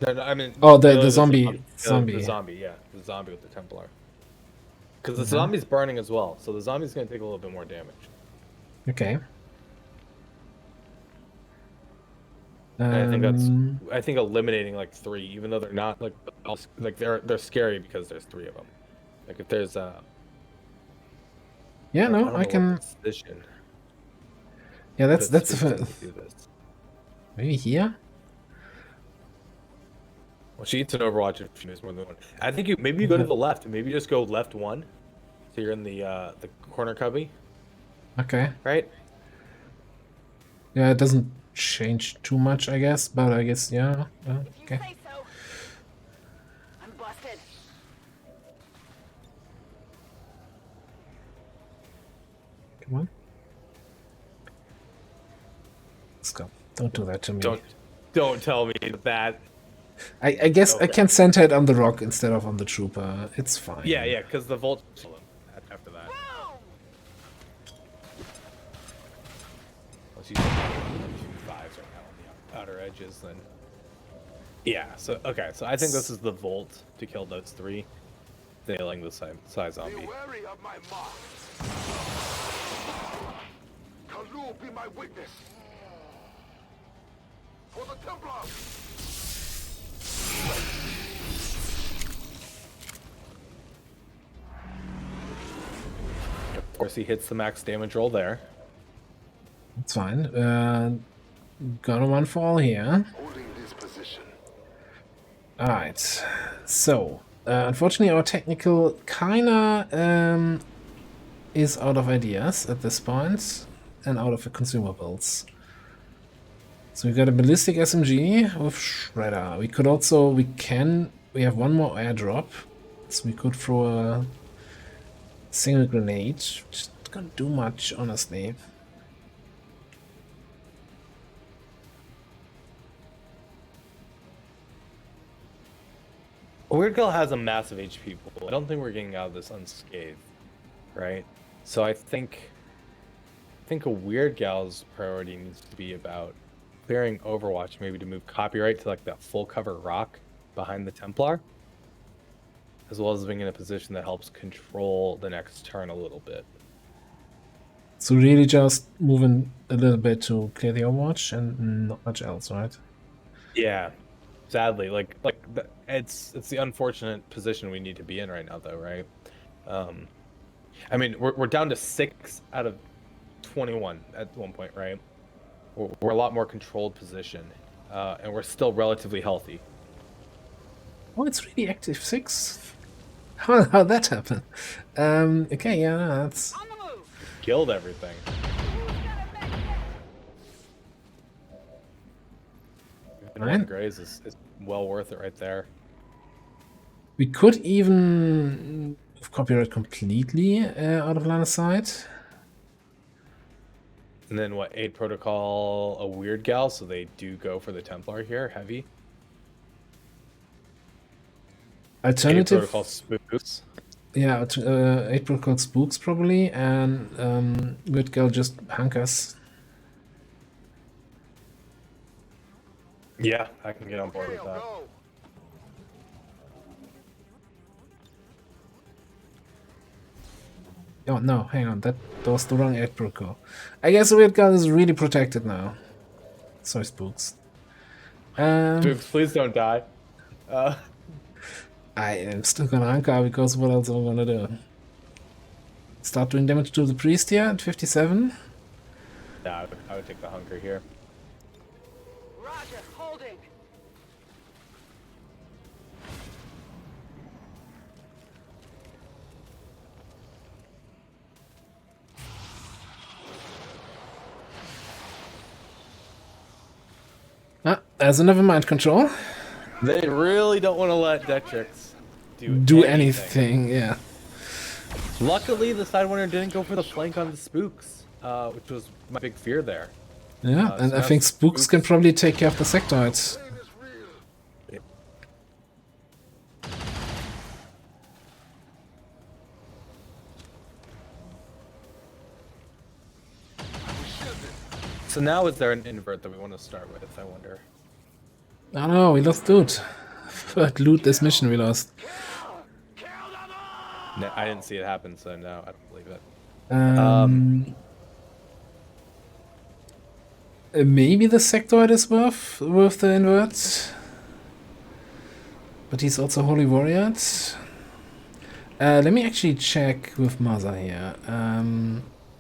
No, I mean. Oh, the melee zombie. The zombie, yeah, the zombie with the Templar. Because the zombie's burning as well, so the zombie's gonna take a little bit more damage. Okay. And I think eliminating like 3, even though they're not like they're scary because there's 3 of them. Like if there's Yeah, don't no, know I what can. position Yeah, that's Spooks has to do this. maybe here. Well, she eats an Overwatch if she knows more than one. I think maybe you go to the left. Maybe you just go left 1, so you're in the corner cubby, Okay. right? Yeah, it doesn't change too much, I guess, but I guess yeah. If you Okay. say so. I'm busted. Come on. Let's go. Don't do that to me. Don't tell me that. I guess I can center it on the rock instead of on the trooper. It's fine. Yeah, because the Volt after that. Unless you 2 5s right now on the outer edges, then. Yeah. So okay. So I think this is the Volt to kill those 3, nailing the side zombie. Be wary of my mark. Kalu be my witness. For the Templar. Of course, he hits the max damage roll there. It's fine. Gonna one fall here. Holding this position. Alright. So, unfortunately our technical kinda is out of ideas at this point and out of the consumables. So we got a ballistic SMG with Shredder. We could also, we have 1 more airdrop. So we could throw a single grenade, which is not gonna do much, honestly. Weird Girl has a massive HP pool. I don't think we're getting out of this unscathed, right? So I think think a Weird Gal's priority needs to be about clearing Overwatch, maybe to move copyright to like that full cover rock behind the Templar, as well as being in a position that helps control the next turn a little bit. So really just moving a little bit to clear the Overwatch and not much else, right? Yeah, sadly, it's the unfortunate position we need to be in right now, though, right? I mean, we're down to 6 out of 21 at one point, right? We're a lot more controlled position, and we're still relatively healthy. Oh, it's really active 6. How'd that happen? Okay, yeah, that's... On the move. Killed everything. And Right. one graze is well worth it right there. We could even copyright completely out of line of sight. And then what, 8 protocol, a Weird Gal, so they do go for the Templar here, heavy. 8 Alternative... protocol spooks. Yeah, 8 protocol spooks probably, and Weird Girl just hunkers. Yeah, I can get on board with that. Go. Oh no, hang on, that was the wrong 8 protocol. I guess Weird Girl is really protected now. Sorry, spooks. Spooks, please don't die. I am still gonna hunker because what else am I gonna do? Start doing damage to the priest here at 57. Nah, I would take the hunker here. Roger, holding. Ah, there's another mind control. They really don't want to let Detrix Do anything, yeah. Luckily, the Sidewinder didn't go for the flank on the spooks, which was my big fear there. Yeah, and so I now think spooks can probably take care of the sectoids. Pain is real. So now is there an invert that we want to start with, I wonder? Oh no, we lost loot. Third loot this mission we lost. No, I didn't see it happen, so no, I don't believe it. Maybe the sectoid is worth the invert. But he's also Holy Warrior. Let me actually check with Maza here.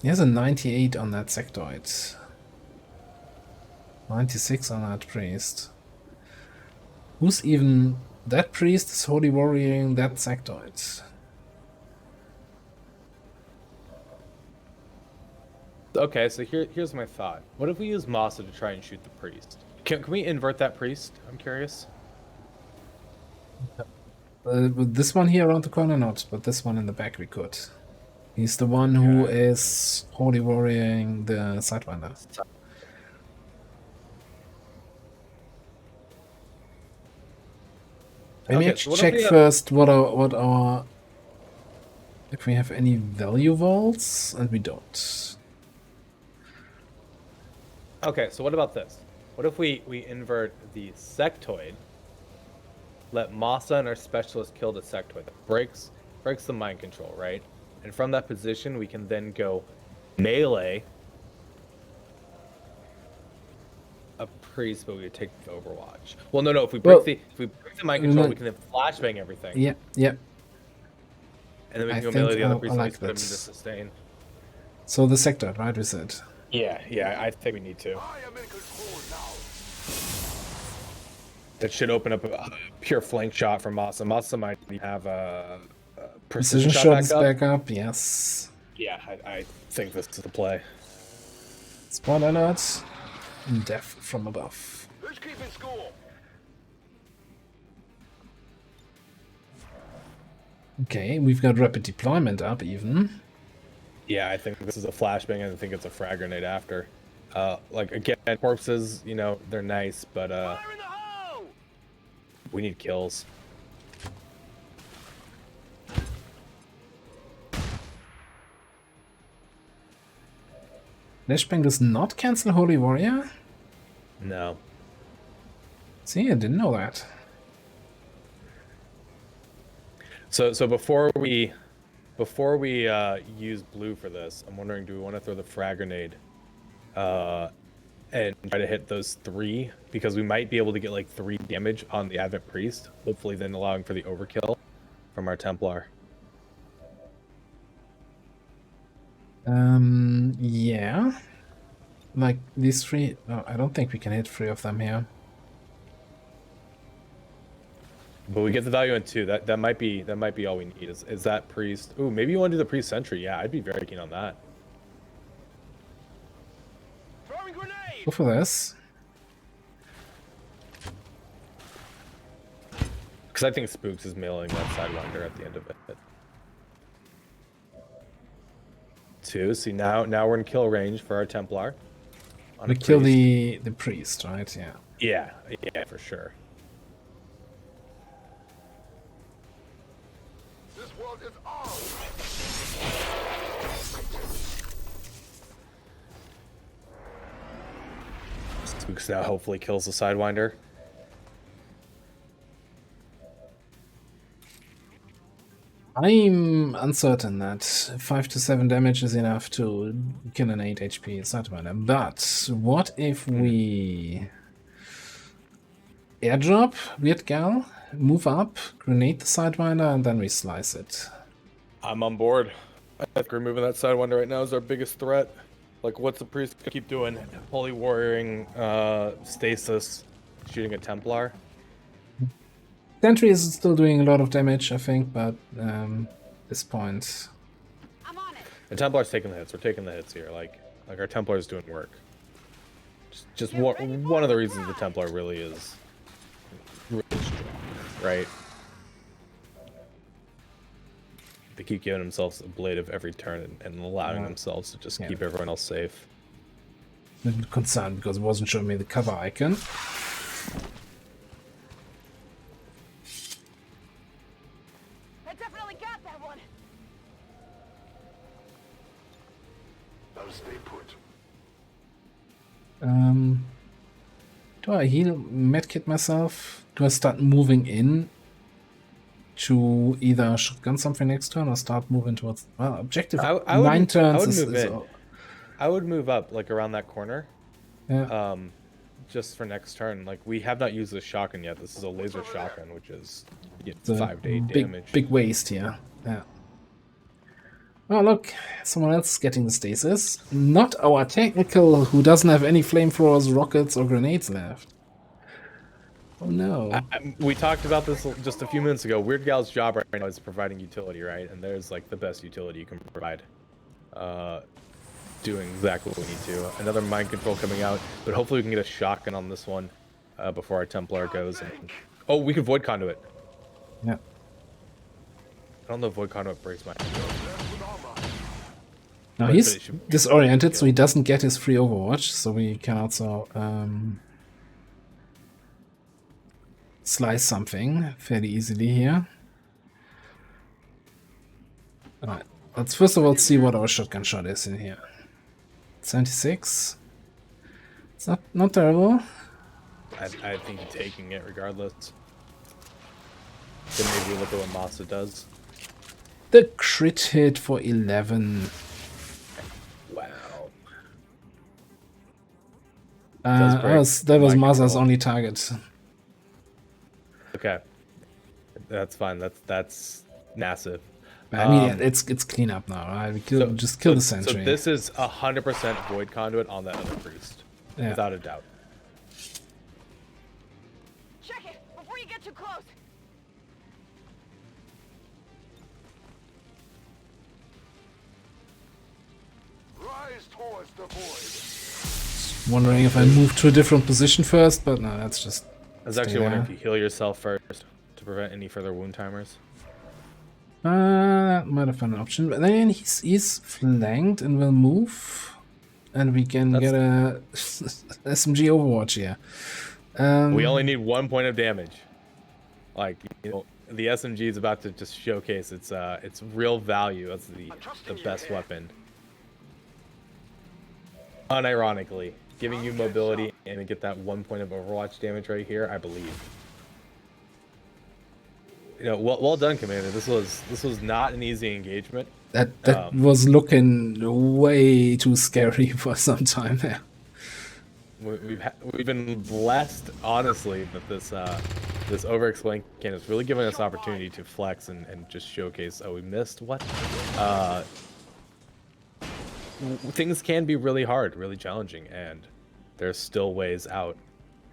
He has a 98 on that sectoid. 96 on that priest. Who's even... That priest is Holy Warrioring that sectoid. Okay, so here's my thought. What if we use Masa to try and shoot the priest? Can we invert that priest? I'm curious. With this one here around the corner not, but this one in the back we could. He's the one who is Holy Warrioring the Sidewinder. Let me Okay, actually so what if check we have- first what our if we have any value vaults, and we don't. Okay, so what about this? What if we invert the sectoid, let Masa and our specialist kill the sectoid? That breaks the mind control, right? And from that position, we can then go melee a priest, but we would take the Overwatch. Well, no. If we break the mind control, we can then flashbang everything, Yeah, yeah. and then we I can go think melee the other I priest and like put him that. into sustain. So the sector, right? We said. Yeah, I think we need to. I am in control now. That should open up a pure flank shot from Masa. Masa might have a Precision shot shot is back up. back up. Yes. Yeah, I think this is the play. Spawn alert. Death from above. Who's keeping score? Okay, we've got rapid deployment up even. Yeah, I think this is a flashbang, and I think it's a frag grenade after. Like again, corpses, you know, they're nice, but Fire in the hole! we need kills. Flashbang does not cancel Holy Warrior? No. See, I didn't know that. So before we use blue for this, I'm wondering, do we want to throw the frag grenade and try to hit those 3? Because we might be able to get like 3 damage on the Advent Priest, hopefully then allowing for the overkill from our Templar. Yeah. Like these 3. Oh, I don't think we can hit 3 of them here. But we get the value in 2. That might be all we need. Is that priest? Ooh, maybe you want to do the priest sentry. Yeah, I'd be very keen on that. Throwing grenade! Go for this. Because I think Spooks is mailing that Sidewinder at the end of it. 2. See, now we're in kill range for our Templar. We kill the priest, right? Yeah. Yeah, for sure. This world is ours! Spooks now hopefully kills the Sidewinder. I'm uncertain that 5 to 7 damage is enough to kill an 8 HP Sidewinder. But what if we airdrop Weird Gal, move up, grenade the Sidewinder, and then we slice it? I'm on board. I think removing that Sidewinder right now is our biggest threat. Like, what's the priest gonna keep doing? Holy warrioring, stasis, shooting a Templar. Sentry is still doing a lot of damage, I think, but at this point... I'm on it. The Templar's taking the hits. We're taking the hits here. Like our Templar's doing work. Just one of the reasons the Templar really is really strong, right? They keep giving themselves a blade of every turn and allowing themselves to just keep everyone else safe. A little concerned because it wasn't showing me the cover icon. I definitely got that one. I'll stay put. Do I heal medkit myself? Do I start moving in to either shotgun something next turn or start moving towards... Well, objective I 9 turns I would is... move in. I would move up, like, around that corner. Yeah. Just for next turn. Like, we have not used this shotgun yet. This is a laser shotgun, which is It's a 5 to 8 big, damage. big waste here. Yeah. Oh, look. Someone else is getting the stasis. Not our technical, who doesn't have any flamethrowers, rockets, or grenades left. Oh, no. We talked about this just a few minutes ago. Weird Gal's job right now is providing utility, right? And there's, like, the best utility you can provide. Doing exactly what we need to. Another mind control coming out, but hopefully we can get a shotgun on this one before our Templar goes. And... Oh, we can Void Conduit. Yeah. I don't know if Void Conduit breaks my... Now But he's it should- disoriented, so he doesn't get his free Overwatch, so we can also slice something fairly easily here. Alright, let's first of all see what our shotgun shot is in here. 76. It's not terrible. I think you're taking it regardless. Then maybe look at what Masa does. The crit hit for 11. Wow. That was mind Masa's control. only target. Okay. That's fine. That's massive. I mean, it's clean up now, right? We just kill the sentry. So this is 100% Void Conduit on that other priest. Yeah. Without a doubt. Check it before you get too close. Rise towards the void. Wondering if I move to a different position first, but no, that's just... I was stay actually wondering if there. you heal yourself first to prevent any further wound timers. That might have been an option, but then he's flanked and will move, and we can get a SMG Overwatch here. We only need 1 point of damage. Like, you know, the SMG is about to just showcase its real value as the best weapon. unironically, giving you mobility and to get that 1 point of Overwatch damage right here, I believe. You know, well done, Commander. This was not an easy engagement. That was looking way too scary for some time there. We've been blessed, honestly, that this Overexplained can has really given us opportunity to flex and just showcase. Oh, we missed what? Things can be really hard, really challenging, and there's still ways out.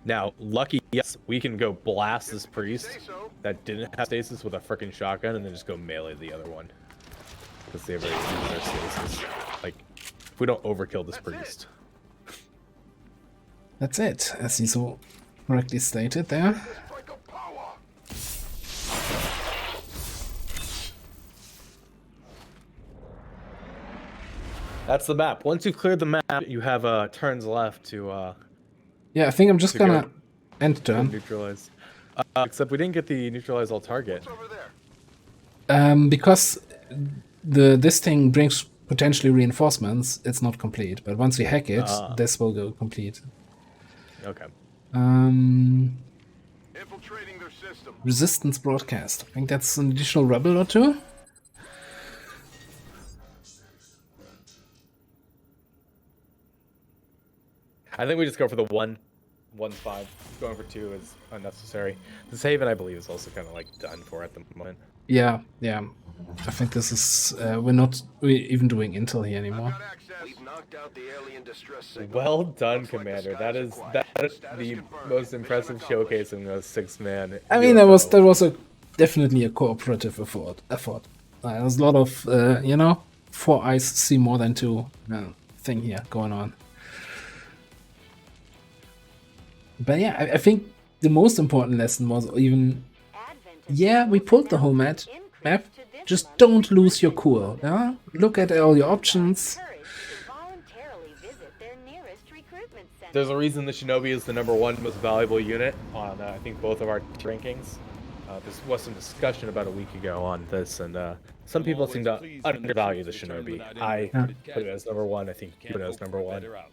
Now, lucky, yes, we can go blast this priest that didn't have stasis with a freaking shotgun and then just go melee the other one. Because they have already used their stasis. Like, if we don't overkill this priest. That's it, as he so correctly stated there. That's the map. Once you've cleared the map, you have turns left to Yeah, I think I'm just gonna end turn. Neutralize. Except we didn't get the neutralize all target. Because this thing brings potentially reinforcements, it's not complete. But once we hack it, this will go complete. Okay. Infiltrating their system. Resistance broadcast. I think that's an additional rebel or two. I think we just go for the 1-5. Going for 2 is unnecessary. This Haven, I believe, is also kind of like done for at the moment. Yeah. I think this is we're not even doing intel here anymore. We've knocked out the alien distress signal. Well done, Commander. That is the most impressive showcase in the 6-man. I mean, that was definitely a cooperative effort. There's a lot of you know, 4 eyes see more than 2 thing here going on. But yeah, I think the most important lesson was even, yeah, we pulled the whole map. Just don't lose your cool. Yeah? Look at all your options. There's a reason the Shinobi is the #1 most valuable unit on, I think, both of our rankings. There was some discussion about a week ago on this, and some people seem to undervalue the Shinobi. I put it as #1. I think you put it as #1.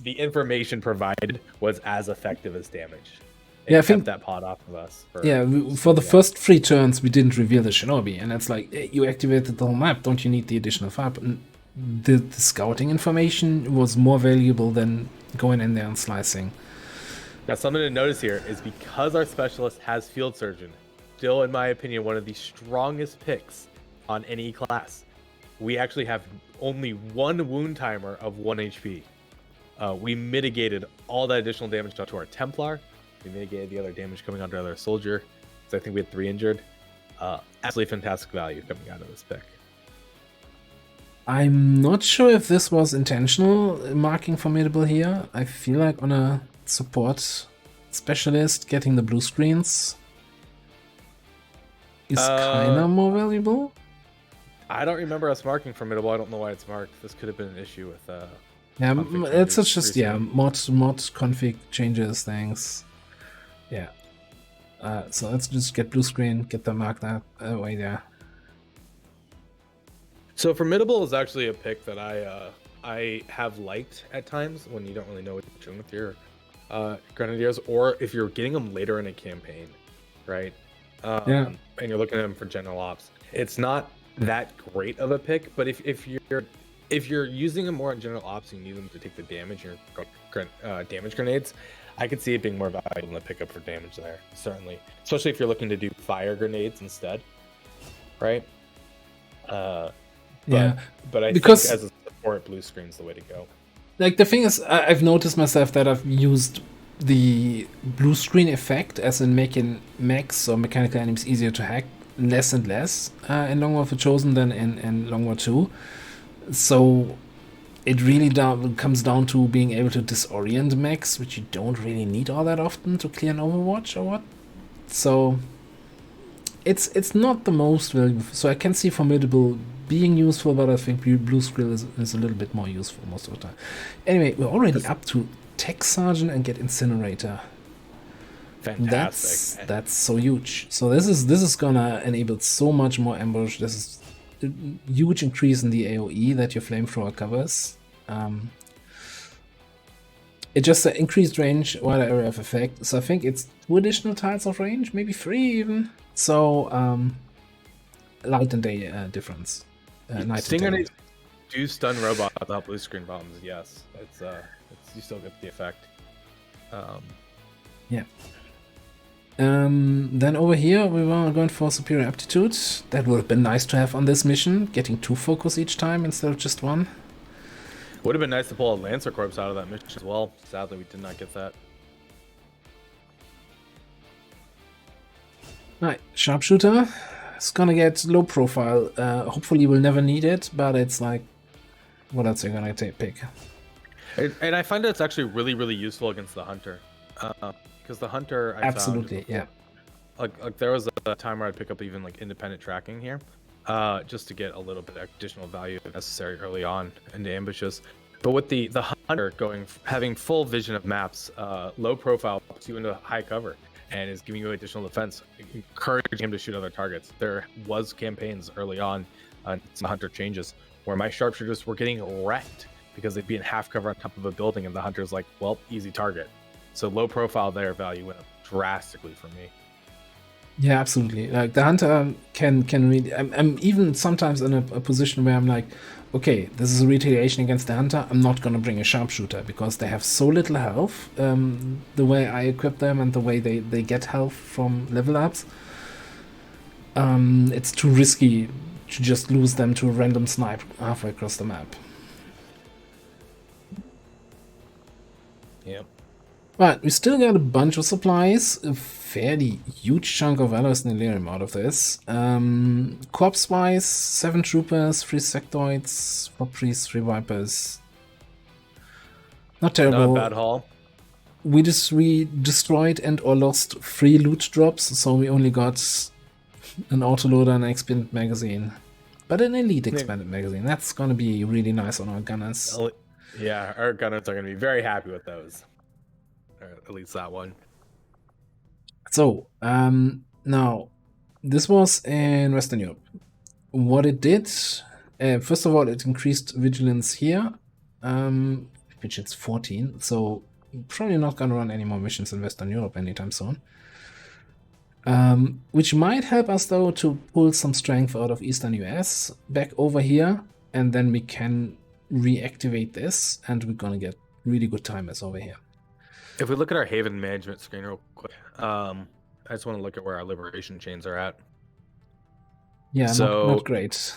The information provided was as effective as damage. It I kept think that pot off of us. For the first 3 turns, we didn't reveal the Shinobi, and it's like, you activated the whole map, don't you need the additional fab? And the scouting information was more valuable than going in there and slicing. Now, something to notice here is because our specialist has Field Surgeon, still, in my opinion, one of the strongest picks on any class. We actually have only 1 wound timer of 1 HP. We mitigated all that additional damage to our Templar. We mitigated the other damage coming onto our soldier. So I think we had 3 injured. Absolutely fantastic value coming out of this pick. I'm not sure if this was intentional marking formidable here. I feel like on a support specialist, getting the blue screens is kind of more valuable. I don't remember us marking formidable. I don't know why it's marked. This could have been an issue with yeah, it's just mod config changes things. Yeah. So let's just get blue screen, get them marked that way there. So formidable is actually a pick that I have liked at times when you don't really know what you're doing with your grenadiers, or if you're getting them later in a campaign, right? And you're looking at them for general ops. It's not that great of a pick, but if you're using them more in general ops and you need them to take the damage, your damage grenades, I could see it being more valuable than a pickup for damage there, certainly. Especially if you're looking to do fire grenades instead, right? But I think as a support, blue screen's the way to go. Like, the thing is, I've noticed myself that I've used the blue screen effect as in making mechs or mechanical enemies easier to hack less and less in Long War for Chosen than in Long War 2. So it really comes down to being able to disorient mechs, which you don't really need all that often to clear an Overwatch or what. So it's not the most valuable. So I can see formidable being useful, but I think blue screen is a little bit more useful most of the time. Anyway, we're already up to Tech Sergeant and get Incinerator. Fantastic. That's so huge. So this is gonna enable so much more ambush. This is a huge increase in the AoE that your flamethrower covers. It just increased range, wider area of effect. So I think it's 2 additional tiles of range, maybe 3 even. So light and day difference. Night Sting and day. grenades do stun robots without blue screen bombs. Yes, it's you still get the effect. Yeah. Then over here we were going for superior aptitude. That would have been nice to have on this mission, getting 2 focus each time instead of just 1. Would have been nice to pull a Lancer Corps out of that mission as well. Sadly, we did not get that. Right, sharpshooter. It's gonna get low profile. Hopefully we'll never need it, but it's like, what else are you gonna pick? And I find that it's actually really, really useful against the Hunter. Because the Hunter, I Absolutely, found, yeah. Like there was a time where I'd pick up even like independent tracking here, just to get a little bit of additional value if necessary early on into ambushes. But with the Hunter having full vision of maps, low profile puts you into high cover and is giving you additional defense, encouraging him to shoot other targets. There was campaigns early on, some Hunter changes, where my sharpshooters were getting wrecked because they'd be in half cover on top of a building, and the Hunter's like, well, easy target. So low profile there value went up drastically for me. Yeah, absolutely. Like the Hunter can really. I'm even sometimes in a position where I'm like, okay, this is a retaliation against the Hunter. I'm not gonna bring a sharpshooter because they have so little health. The way I equip them and the way they get health from level ups, it's too risky to just lose them to a random snipe halfway across the map. Yep. But we still got a bunch of supplies, a fairly huge chunk of Valorous Delirium out of this. Corpse-wise, 7 troopers, 3 sectoids, 4 priests, 3 vipers. Not terrible. Not a bad haul. We destroyed and or lost 3 loot drops, so we only got an autoloader and an expanded magazine. But an elite expanded magazine. That's gonna be really nice on our gunners. Yeah, our gunners are gonna be very happy with those. Or at least that one. So, now, this was in Western Europe. What it did, first of all, it increased vigilance here, which is 14, so probably not gonna run any more missions in Western Europe anytime soon. Which might help us, though, to pull some strength out of Eastern US back over here, and then we can reactivate this, and we're gonna get really good timers over here. If we look at our Haven management screen real quick, I just want to look at where our liberation chains are at. Yeah, so, not great.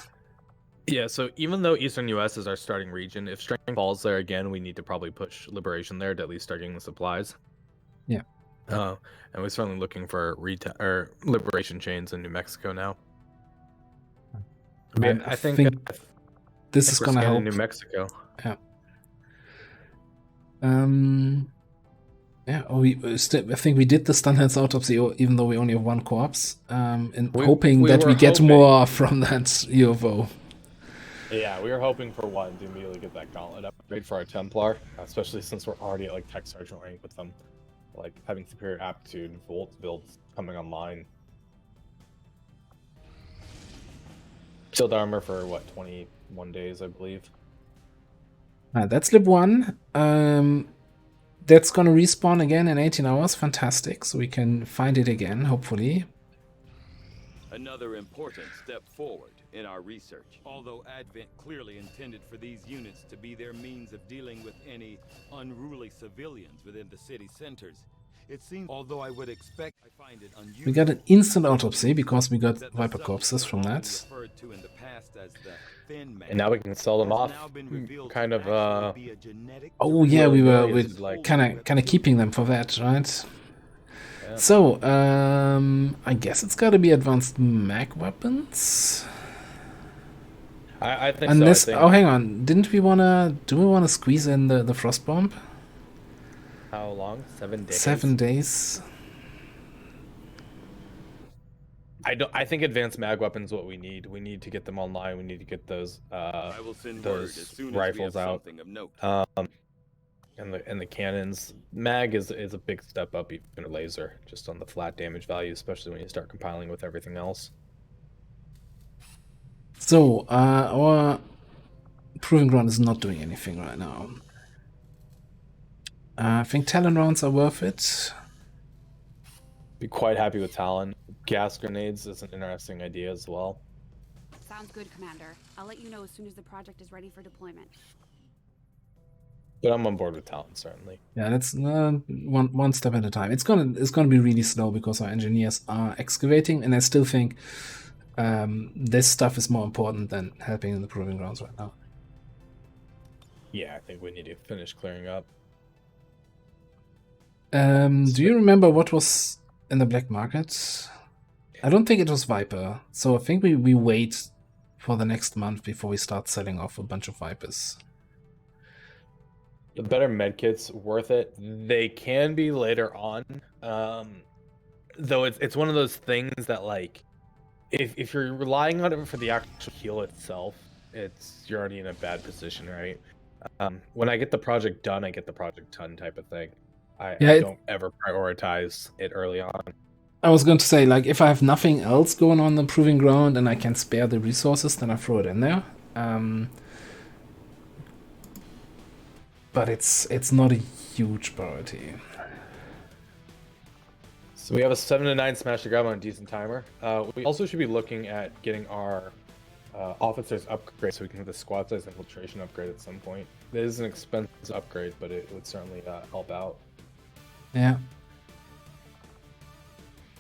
Yeah, so even though Eastern US is our starting region, if strength falls there again, we need to probably push liberation there to at least start getting the supplies. Yeah. And we're certainly looking for liberation chains in New Mexico now. I mean, I think this is gonna help. New Mexico. Yeah. Yeah, I think we did the Stunhead's autopsy, even though we only have 1 corpse, and hoping that we get more from that UFO. Yeah, we were hoping for 1 to immediately get that gauntlet upgrade for our Templar, especially since we're already at like Tech Sergeant rank with them, like having superior aptitude, Volt builds coming online. Shield armor for what, 21 days, I believe. That's Lib 1. That's gonna respawn again in 18 hours. Fantastic. So we can find it again, hopefully. Another important step forward in our research. Although Advent clearly intended for these units to be their means of dealing with any unruly civilians within the city centers, it seems, although I would expect, I find it unusual. We got an instant autopsy because we got Viper corpses from that. And now we can sell them off. Kind of, oh yeah, we were like kind of keeping them for that, right? Yeah. So, I guess it's got to be advanced mag weapons. I think unless, so. Oh, hang on. Do we wanna squeeze in the frost bomb? How long? 7 days. 7 days. I think advanced mag weapons what we need. We need to get them online. We need to get those I will send word as soon rifles as we have out. Something of note. And the cannons. Mag is a big step up even a laser, just on the flat damage value, especially when you start compiling with everything else. So our proving ground is not doing anything right now. I think Talon rounds are worth it. Be quite happy with Talon. Gas grenades is an interesting idea as well. Sounds good, Commander. I'll let you know as soon as the project is ready for deployment. But I'm on board with Talon, certainly. Yeah, that's one step at a time. It's gonna be really slow because our engineers are excavating, and I still think this stuff is more important than helping in the proving grounds right now. Yeah, I think we need to finish clearing up. Do you remember what was in the black market? I don't think it was Viper, so I think we wait for the next month before we start selling off a bunch of Vipers. The better medkits, worth it. They can be later on, though it's one of those things that, like, if you're relying on it for the actual heal itself, you're already in a bad position, right? When I get the project done, I get the project done type of thing. I don't ever prioritize it early on. I was going to say, like, if I have nothing else going on in the proving ground and I can spare the resources, then I throw it in there. But it's not a huge priority. So we have a 7 to 9 smash to grab on a decent timer. We also should be looking at getting our officers upgrade so we can have the squad size infiltration upgrade at some point. It is an expensive upgrade, but it would certainly help out. Yeah.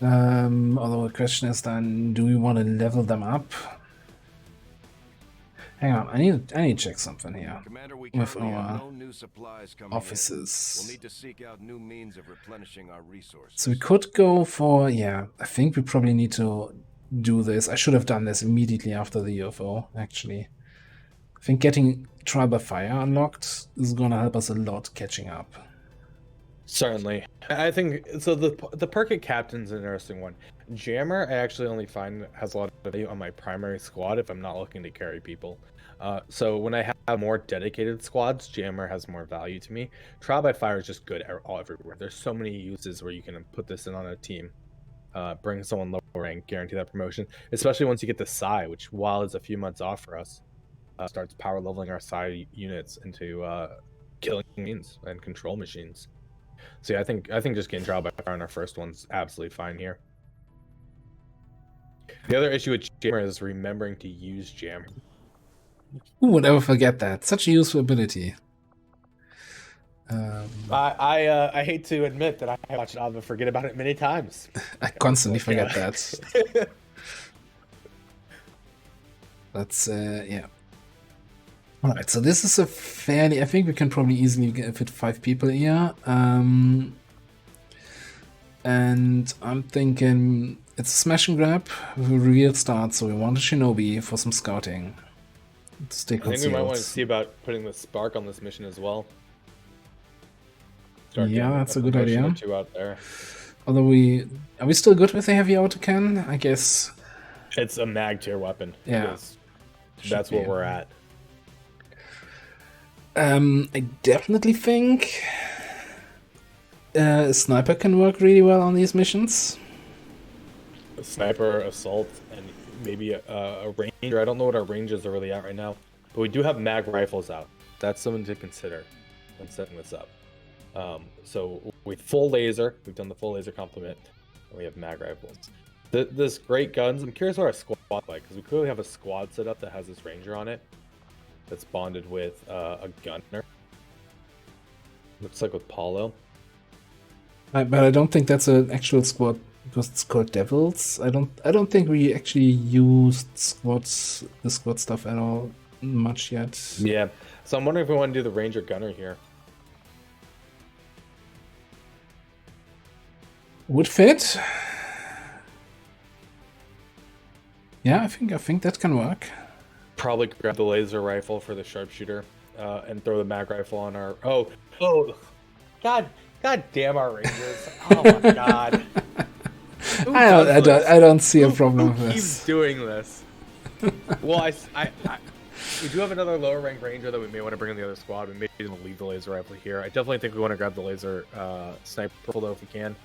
Although the question is then, do we want to level them up? Hang on, I need to check something here. Commander, we with currently have our no new supplies coming offices. in. We'll need to seek out new means of replenishing our resources. So we could go for, yeah, I think we probably need to do this. I should have done this immediately after the UFO, actually. I think getting Trial by Fire unlocked is going to help us a lot catching up. Certainly. I think, so the perk at Captain's an interesting one. Jammer, I actually only find has a lot of value on my primary squad if I'm not looking to carry people. So when I have more dedicated squads, Jammer has more value to me. Trial by Fire is just good everywhere. There's so many uses where you can put this in on a team. Bring someone lower rank, guarantee that promotion. Especially once you get the Psi, which, while it's a few months off for us, starts power leveling our Psi units into killing machines and control machines. So yeah, I think just getting Trial by Fire on our first one's absolutely fine here. The other issue with Jammer is remembering to use Jammer. Who would ever forget that? Such a useful ability. I hate to admit that I watched Ava forget about it many times. I constantly forget that. That's, yeah. Alright, so this is a fairly... I think we can probably easily fit 5 people here. And I'm thinking it's a smash and grab with a real start, so we want a Shinobi for some scouting. Stay concealed. I think we might want to see about putting the Spark on this mission as well. Yeah, that's a good idea. Two out there. Although are we still good with the heavy autocan? I guess it's a mag tier weapon. Yeah, that's what we're at. I definitely think a sniper can work really well on these missions. A sniper, assault, and maybe a ranger. I don't know what our rangers are really at right now, but we do have mag rifles out. That's something to consider when setting this up. So with full laser, we've done the full laser complement, and we have mag rifles. This great guns. I'm curious what our squad like, because we clearly have a squad set up that has this ranger on it. That's bonded with a gunner. Looks like with Paulo. But I don't think that's an actual squad because it's called Devils. I don't think we actually used the squad stuff at all much yet. Yeah. So I'm wondering if we want to do the Ranger Gunner here. Would fit. Yeah, I think that can work. Probably grab the laser rifle for the sharpshooter, and throw the mag rifle on our. Oh, God damn our Rangers! Oh my God! I don't see a problem with this. Keeps doing this. Well, we do have another lower rank Ranger that we may want to bring in the other squad. We may even leave the laser rifle here. I definitely think we want to grab the laser sniper though if we can.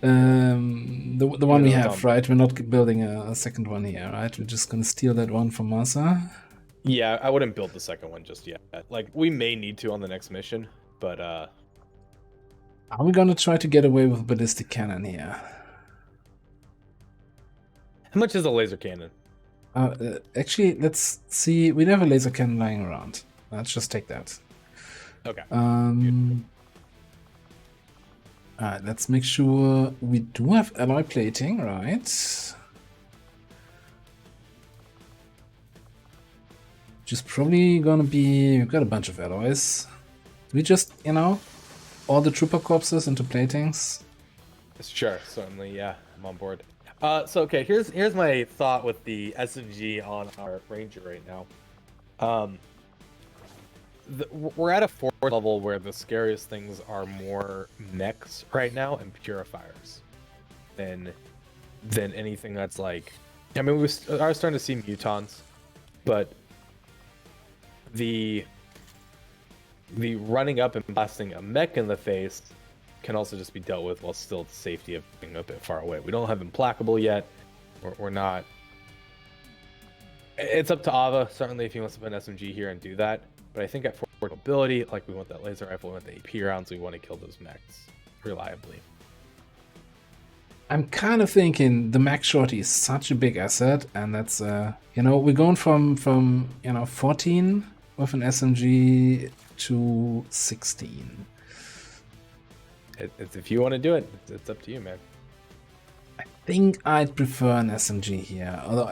The one we have, right? We're not building a second one here, right? We're just gonna steal that one from Masa. Yeah, I wouldn't build the second one just yet. Like, we may need to on the next mission, but Are we gonna try to get away with ballistic cannon here? how much is a laser cannon? Actually, let's see. We have a laser cannon lying around. Let's just take that. Okay. Alright, let's make sure we do have alloy plating, right? Which is probably gonna be... We've got a bunch of alloys. We just, you know, all the trooper corpses into platings. Sure, certainly, yeah, I'm on board. So okay, here's my thought with the SMG on our Ranger right now. We're at a 4th level where the scariest things are more mechs right now and purifiers than anything that's like. I mean, we are starting to see mutons, but the running up and blasting a mech in the face can also just be dealt with while still the safety of being a bit far away. We don't have implacable yet. We're not. It's up to Ava, certainly, if he wants to put an SMG here and do that. But I think at 4 mobility, like we want that laser rifle, we want the AP rounds, we want to kill those mechs reliably. I'm kind of thinking the Max Shorty is such a big asset, and that's, you know, we're going from you know, 14 with an SMG to 16. If you want to do it, it's up to you, man. I think I'd prefer an SMG here. Although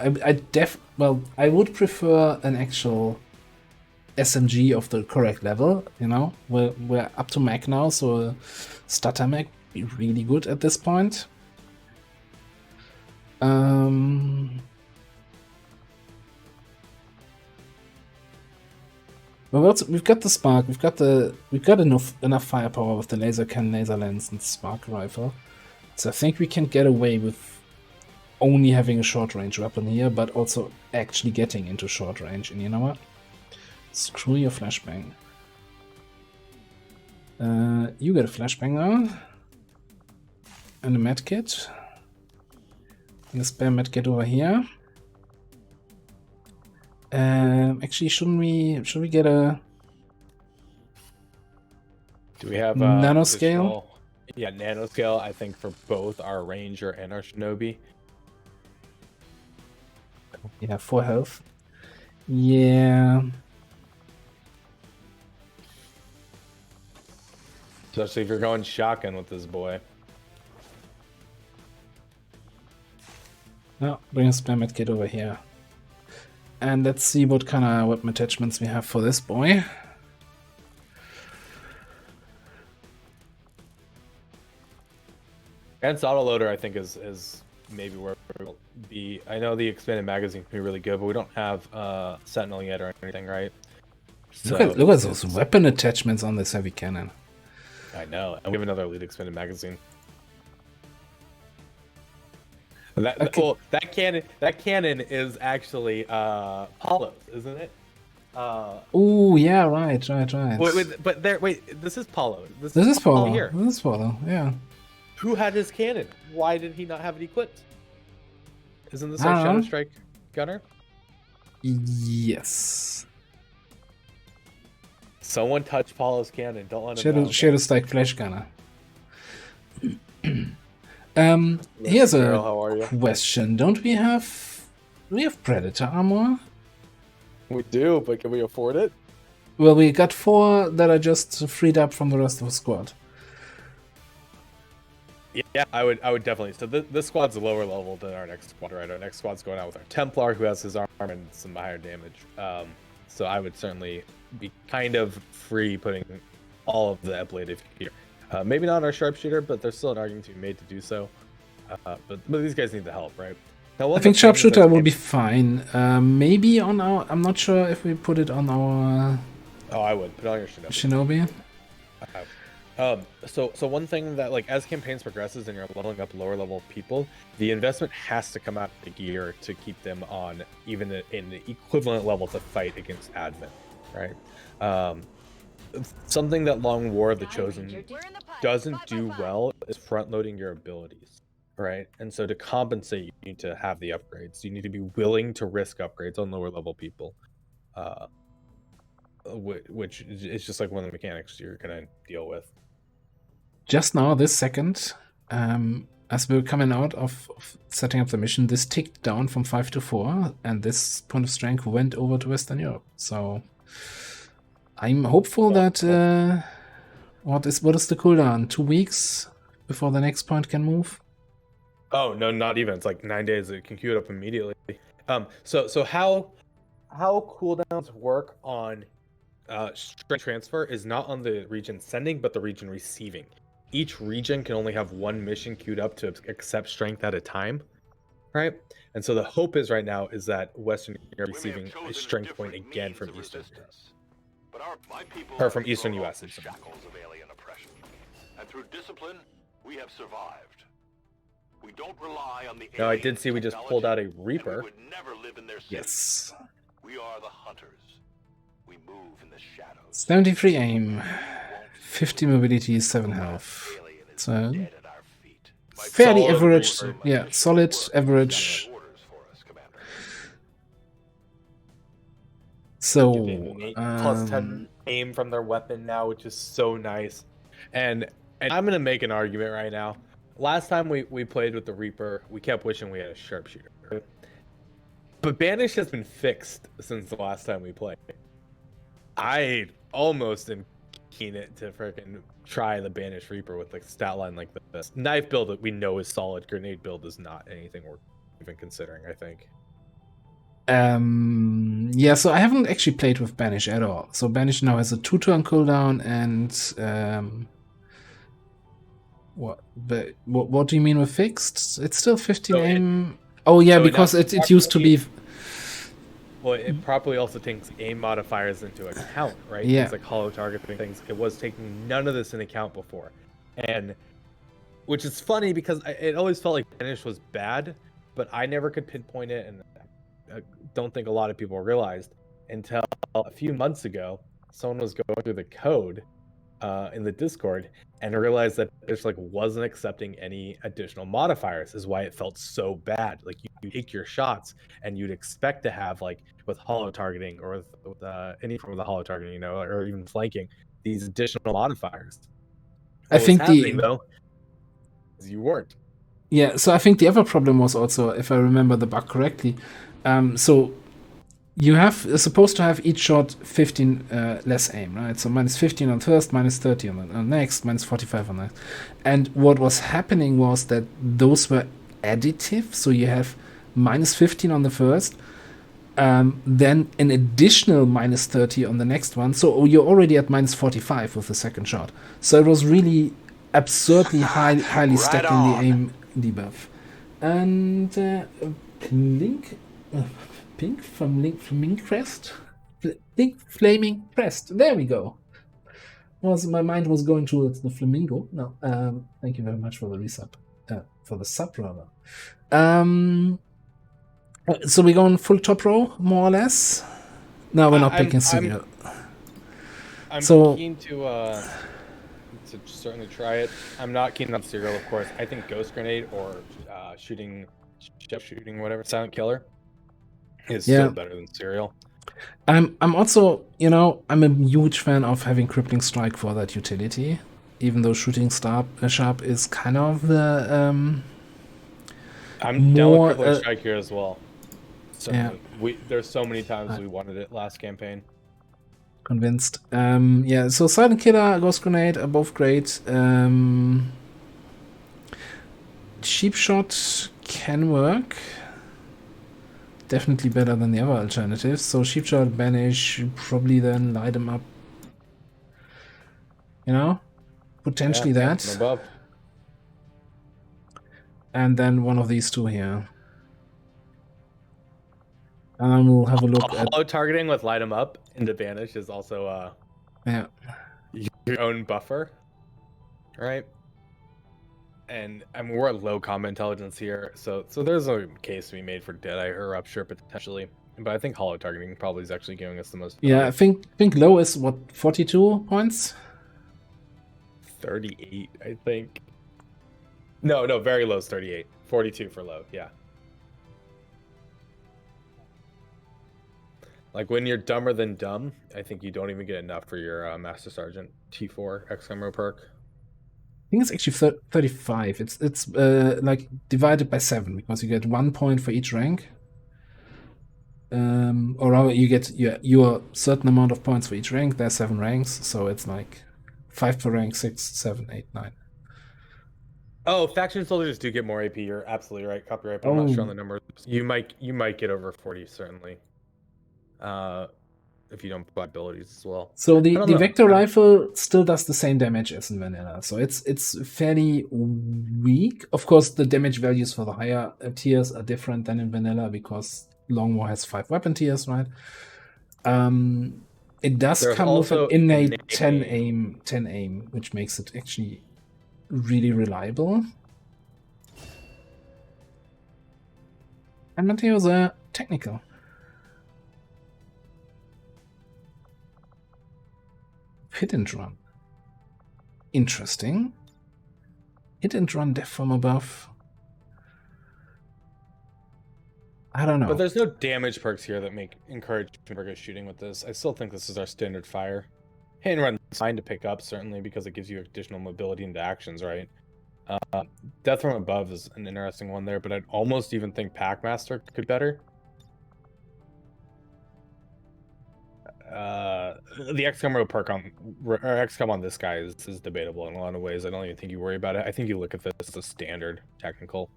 I would prefer an actual SMG of the correct level. You know, we're up to mech now, so a stutter mech be really good at this point. Well, we've got the spark. We've got enough firepower with the laser cannon, laser lens, and spark rifle. So I think we can get away with only having a short range weapon here, but also actually getting into short range. And you know what? Screw your flashbang. You get a flashbang now, and a medkit. And a spare medkit over here. Actually, should we get a... Do we have nanoscale? Yeah, nanoscale, I think, for both our Ranger and our Shinobi. Yeah, 4 health. Yeah. Especially if you're going shotgun with this boy. No, bring a spare medkit over here. And let's see what kind of weapon attachments we have for this boy. And autoloader, I think, is maybe where we'll be. I know the expanded magazine can be really good, but we don't have Sentinel yet or anything, right? So, look at those weapon attachments on this heavy cannon. I know, and we have another elite expanded magazine. Well, that cannon is actually Paulo's, isn't it? Oh yeah, right. Wait, this is Paulo. This is Paulo here. This is Paulo, yeah. Who had his cannon? Why did he not have it equipped? Isn't this our Shadow Strike gunner? Yes. Someone touch Paulo's cannon. Don't let him know. Shadow Strike flash gunner. Here's a question. Do we have Predator armor? We do, but can we afford it? Well, we got 4 that are just freed up from the rest of the squad. Yeah, I would definitely. So this squad's lower level than our next squad, right? Our next squad's going out with our Templar, who has his arm and some higher damage. So I would certainly be kind of free putting all of the ablative here. Maybe not our sharpshooter, but there's still an argument to be made to do so. But these guys need the help, right? Now, I think sharpshooter will be fine. Maybe on our... I'm not sure if we put it on our... Oh, I would. Put it on your Shinobi. So one thing that, like, as campaigns progresses and you're leveling up lower level people, the investment has to come out of the gear to keep them on even in the equivalent level to fight against Advent, right? Something that Long War of the Chosen doesn't do well is front loading your abilities, right? And so to compensate, you need to have the upgrades. You need to be willing to risk upgrades on lower level people. which is just like one of the mechanics you're gonna deal with. Just now, this second, as we were coming out of setting up the mission, this ticked down from 5 to 4, and this point of strength went over to Western Europe. So I'm hopeful that what is the cooldown? 2 weeks before the next point can move? Oh no, not even. It's like 9 days. It can queue it up immediately. So how cooldowns work on strength transfer is not on the region sending, but the region receiving. Each region can only have one mission queued up to accept strength at a time, right? And so the hope is right now is that Western Europe receiving a strength point again from Eastern US. Or from Eastern US. Shackles of alien oppression. And through discipline, we have survived. We don't rely on the Now I did see we just pulled out a Reaper. Would never live in their Yes. We are the hunters. We move in the shadows. 73 aim, 50 mobility, 7 health. So fairly Solid average. Reaper. Yeah, solid average. So Plus 10 aim from their weapon now, which is so nice. And I'm gonna make an argument right now. Last time we played with the Reaper, we kept wishing we had a sharpshooter. Right? But Banish has been fixed since the last time we played. I almost am keen it to freaking try the Banish Reaper with like stat line like this. Knife build that we know is solid. Grenade build is not anything worth even considering, I think. Yeah, so I haven't actually played with Banish at all. So Banish now has a 2-turn cooldown and what do you mean with fixed? It's still 15 So aim. Oh yeah, so because it used to be. Well, it probably also takes aim modifiers into account, right? Yeah. Things like hollow targeting things. It was taking none of this into account before, and which is funny because it always felt like Banish was bad, but I never could pinpoint it, and I don't think a lot of people realized until a few months ago. Someone was going through the code in the Discord and realized that it like wasn't accepting any additional modifiers. Is why it felt so bad. Like you take your shots and you'd expect to have like with hollow targeting or with any form of the hollow targeting, you know, or even flanking, these additional modifiers. I think though is you weren't. Yeah, so I think the other problem was also, if I remember the bug correctly, so you have supposed to have each shot 15 less aim, right? So minus 15 on first, minus 30 on the next, minus 45 on that. And what was happening was that those were additive. So you have minus 15 on the first, then an additional minus 30 on the next one. So you're already at minus 45 with the second shot. So it was really absurdly highly stacking the aim debuff. And Pink Flaming Crest? Pink Flaming Crest. There we go. My mind was going towards the flamingo. No, thank you very much for the resub. For the sub, rather. So we're going full top row, more or less? No, we're not picking serial. I'm keen to certainly try it. I'm not keen on serial, of course. I think Ghost Grenade or shooting, whatever, Silent Killer is still better than serial. I'm also, I'm a huge fan of having Crippling Strike for that utility, even though Shooting Sharp is kind of the I'm down with Crippling Strike here as well. So yeah. There's so many times we wanted it last campaign. Convinced. Yeah, so Silent Killer, Ghost Grenade are both great. Cheap Shot can work. Definitely better than the other alternatives. So Cheap Shot, Banish, probably then light them up. Potentially that. Above. And then one of these two here. And then we'll have a look at... Hollow targeting with light them up into Banish is also your own buffer, right? And we're at low combat intelligence here, so there's a case to be made for Deadeye or Rupture potentially, but I think hollow targeting probably is actually giving us the most. Yeah, I think low is what, 42 points? 38, I think. No, very low is 38. 42 for low, yeah. Like when you're dumber than dumb, I think you don't even get enough for your Master Sergeant T4 xcom perk. I think it's actually 35. It's like divided by 7 because you get 1 point for each rank. Or rather, you get your certain amount of points for each rank. There's 7 ranks, so it's like 5 per rank, 6, 7, 8, 9. Oh, faction soldiers do get more AP. You're absolutely right. Copyright, but I'm not sure on the numbers. You might get over 40 certainly. If you don't buy abilities as well. So the Vector Rifle still does the same damage as in vanilla. So it's fairly weak. Of course, the damage values for the higher tiers are different than in vanilla because Longbow has 5 weapon tiers, right? It does come with an innate 10 aim, which makes it actually really reliable. And Mateo's a technical. Hit and run. Interesting. Hit and run death from above. I don't know. But there's no damage perks here that encourage shooting with this. I still think this is our standard fire. Hit and run is fine to pick up, certainly, because it gives you additional mobility into actions, right? Death from above is an interesting one there, but I'd almost even think Packmaster could better. The XCOM perk XCOM on this guy is debatable in a lot of ways. I don't even think you worry about it. I think you look at this as a standard technical.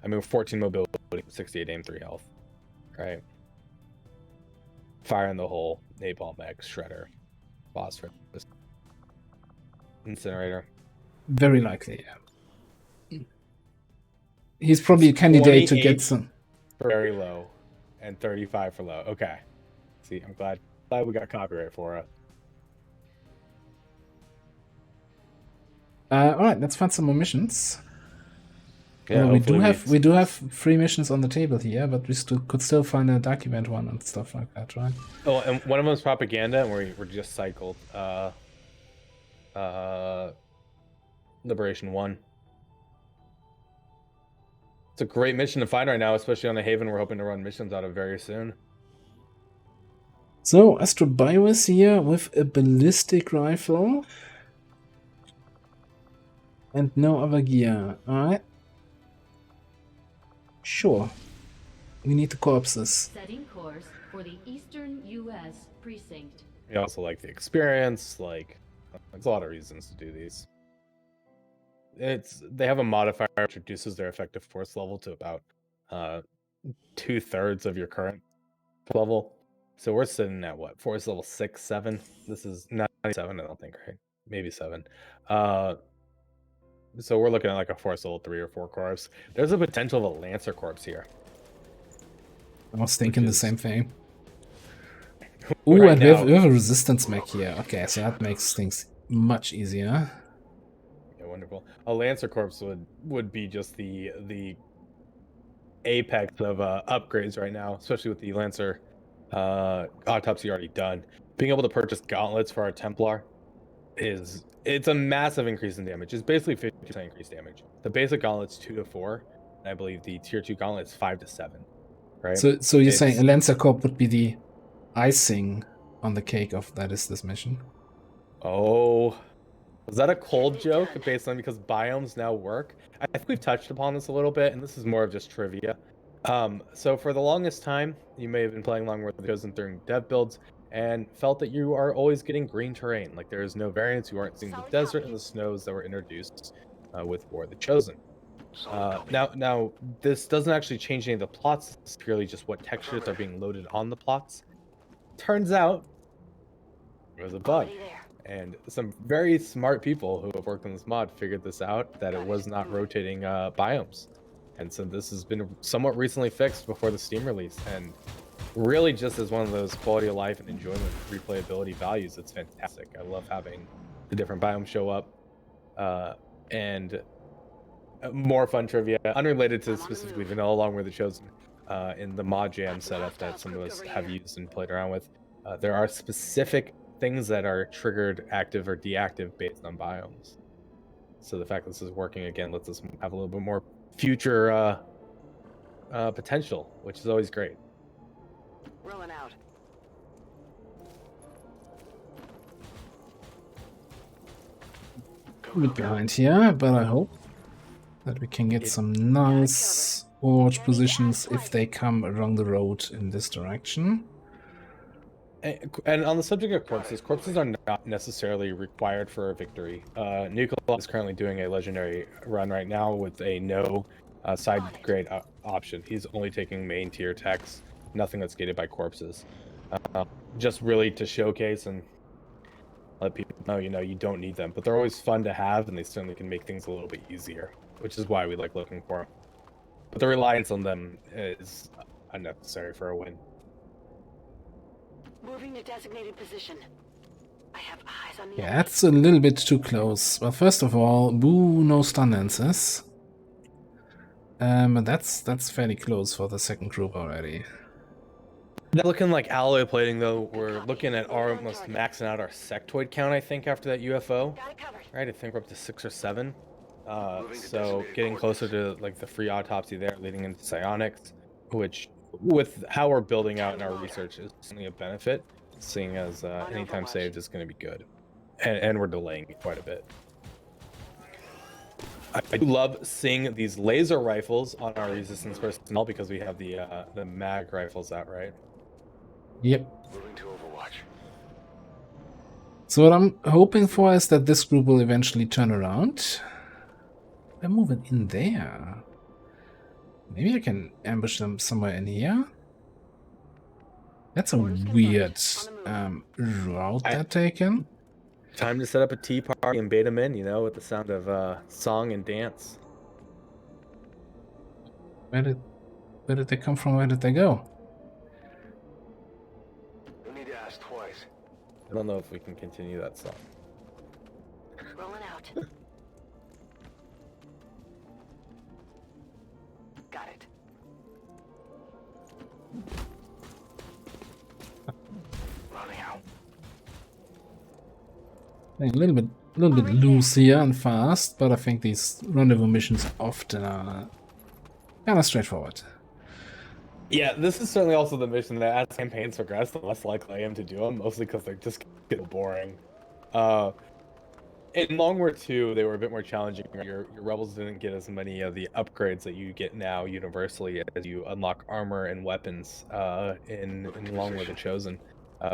I mean, 14 mobility, 68 aim, 3 health, right? Fire in the hole, napalm X, shredder, phosphorus, incinerator. Very likely, yeah. He's probably a candidate to get some. Very low, and 35 for low. Okay. See, I'm glad we got copyright for it. All right, let's find some more missions. Yeah, we do have 3 missions on the table here, but we could still find a dark event one and stuff like that, right? Oh, and one of them is propaganda, and we're just cycled Liberation 1. It's a great mission to find right now, especially on the Haven. We're hoping to run missions out of very soon. So, Astrobios here with a ballistic rifle. And no other gear. Alright. Sure. We need the corpses. Setting course for the Eastern U.S. precinct. We also like the experience, there's a lot of reasons to do these. They have a modifier which reduces their effective force level to about 2/3 of your current level. So we're sitting at what? Force level 6, 7? This is not 7, I don't think, right? Maybe 7. So we're looking at like a force level 3 or 4 corpse. There's a potential of a Lancer corpse here. I was thinking the same thing. Ooh, and we have a resistance mech here. Okay, so that makes things much easier. Yeah, wonderful. A Lancer corpse would be just the apex of upgrades right now, especially with the Lancer autopsy already done. Being able to purchase gauntlets for our Templar it's a massive increase in damage. It's basically 50% increased damage. The basic gauntlet's 2 to 4, and I believe the tier 2 gauntlet's 5 to 7. Right? So you're saying a Lancer Corp would be the icing on the cake of this mission? Oh, was that a cold joke based on because biomes now work? I think we've touched upon this a little bit, and this is more of just trivia. So for the longest time, you may have been playing along with the Chosen during dev builds and felt that you are always getting green terrain. Like there is no variance. You aren't seeing the desert and the snows that were introduced with War of the Chosen. Now this doesn't actually change any of the plots. It's purely just what textures are being loaded on the plots. Turns out it was a bug. And some very smart people who have worked on this mod figured this out, that it was not rotating biomes. And so this has been somewhat recently fixed before the Steam release. And really just as one of those quality of life and enjoyment replayability values, it's fantastic. I love having the different biomes show up. And more fun trivia, unrelated to specifically vanilla along with the Chosen, in the mod jam setup that some of us have used and played around with. There are specific things that are triggered active or deactive based on biomes. So the fact that this is working again lets us have a little bit more future potential, which is always great. Rolling out. a bit behind here, but I hope that we can get some nice Overwatch positions if they come along the road in this direction. And on the subject of corpses are not necessarily required for a victory. Nicola is currently doing a legendary run right now with a no side grade option. He's only taking main tier techs, nothing that's gated by corpses. Just really to showcase and let people know, you don't need them. But they're always fun to have, and they certainly can make things a little bit easier, which is why we like looking for them. But the reliance on them is unnecessary for a win. Moving to designated position. I have eyes on the Yeah, that's a little bit too close. Well, first of all, boo, no stun lances. But that's fairly close for the second group already. Not looking like alloy plating though. We're looking at almost maxing out our sectoid count, I think, after that UFO. Got it covered. Right, I think we're up to 6 or 7. So getting closer to like the free autopsy there, leading into psionics, which with how we're building out in our research is certainly a benefit, seeing as anytime saved is going to be good, and we're delaying it quite a bit. I do love seeing these laser rifles on our resistance personnel because we have the mag rifles out, right? Yep. Moving to Overwatch. So what I'm hoping for is that this group will eventually turn around. They're moving in there. Maybe I can ambush them somewhere in here. That's a weird route they're taking. Time to set up a tea party and bait them in, with the sound of song and dance. Where did they come from? Where did they go? No need to ask twice. I don't know if we can continue that song. Rolling out. Got it. Rolling out. A little bit loose here and fast, but I think these rendezvous missions often are kind of straightforward. Yeah, this is certainly also the mission that as campaigns progress, the less likely I am to do them, mostly because they just get boring. In Long War 2, they were a bit more challenging. Your rebels didn't get as many of the upgrades that you get now universally as you unlock armor and weapons in Long War the Chosen.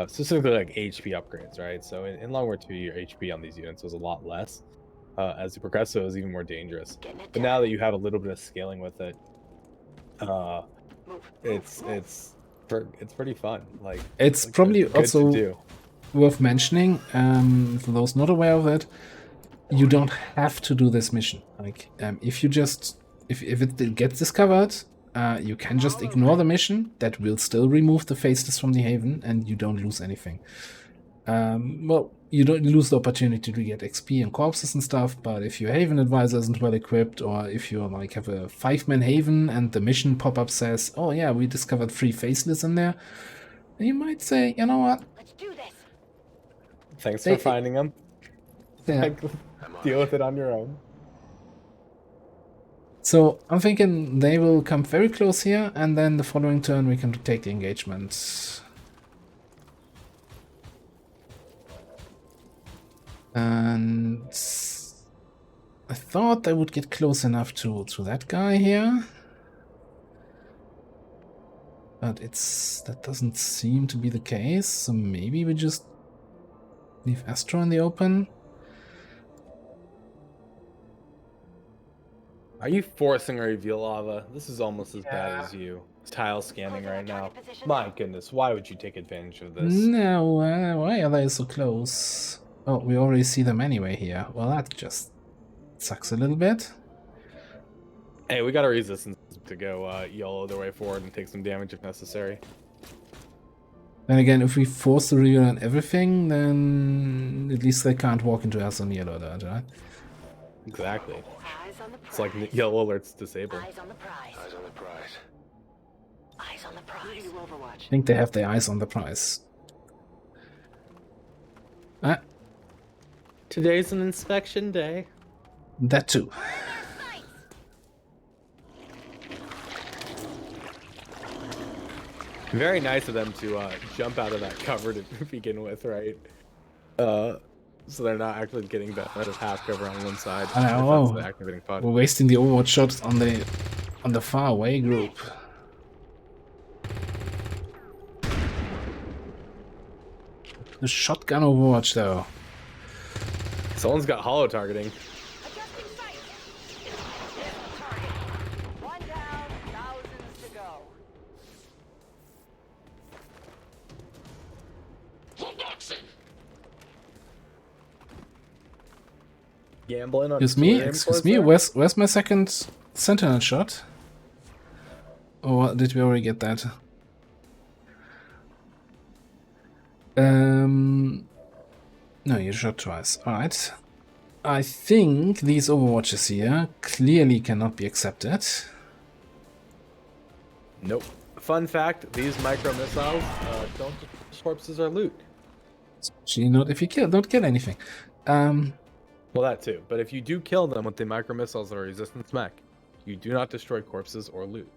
Specifically like HP upgrades, right? So in Long War 2, your HP on these units was a lot less. As you progress, so it was even more dangerous. But now that you have a little bit of scaling with it, it's pretty fun. Like it's like probably good also to do. worth mentioning, for those not aware of it, you don't have to do this mission. Like, if it gets discovered, you can just ignore the mission. That will still remove the faceless from the haven, and you don't lose anything. Well, you don't lose the opportunity to get XP and corpses and stuff, but if your haven advisor isn't well equipped, or if you like have a 5-man haven and the mission pop-up says, oh yeah, we discovered 3 faceless in there, you might say, you know what? Let's do this. Thanks for finding them. Yeah. Deal with it on your own. So I'm thinking they will come very close here, and then the following turn we can take the engagement. And I thought they would get close enough to that guy here. But that doesn't seem to be the case, so maybe we just leave Astro in the open. Are you forcing a reveal, Lava? This is almost as bad as you. Tile scanning right now. My goodness, why would you take advantage of this? No, why are they so close? Oh, we already see them anyway here. Well, that just sucks a little bit. Hey, we got a resistance to go YOLO their way forward and take some damage if necessary. Then again, if we force the reveal on everything, then at least they can't walk into us on yellow alert, right? Exactly. Eyes on the prize. It's like yellow alerts disabled. Eyes on the prize. Eyes on the prize. Eyes on the prize. Moving to Overwatch. I think they have their eyes on the prize. Today's an inspection day. That too. Very nice of them to jump out of that cover to begin with, right? so they're not actually getting that half cover on one side. I if that's know. the activating pod. We're wasting the Overwatch shots on the far away group. The shotgun Overwatch though. Someone's got hollow targeting. Adjusting sight. Target. One down, thousands to go. Gambling on Excuse me, where's my second sentinel shot? Or did we already get that? No, you shot twice. Alright. I think these Overwatches here clearly cannot be accepted. Nope. Fun fact, these micro missiles don't destroy corpses or loot. Especially not if you don't kill anything. Well, that too. But if you do kill them with the micro missiles or resistance mech, you do not destroy corpses or loot.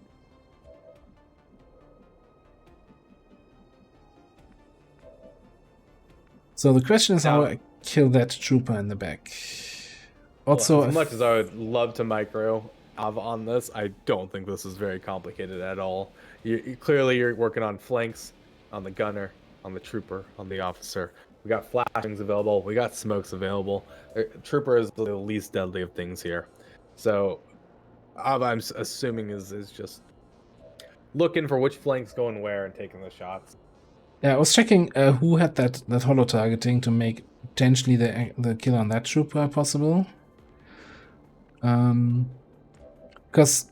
So the question is how I kill that trooper in the back. Also, well, as much as I would love to micro on this, I don't think this is very complicated at all. Clearly, you're working on flanks, on the gunner, on the trooper, on the officer. We got flashings available. We got smokes available. Trooper is the least deadly of things here. So, I'm assuming is just looking for which flank's going where and taking the shots. Yeah, I was checking who had that holo targeting to make potentially the kill on that trooper possible. Because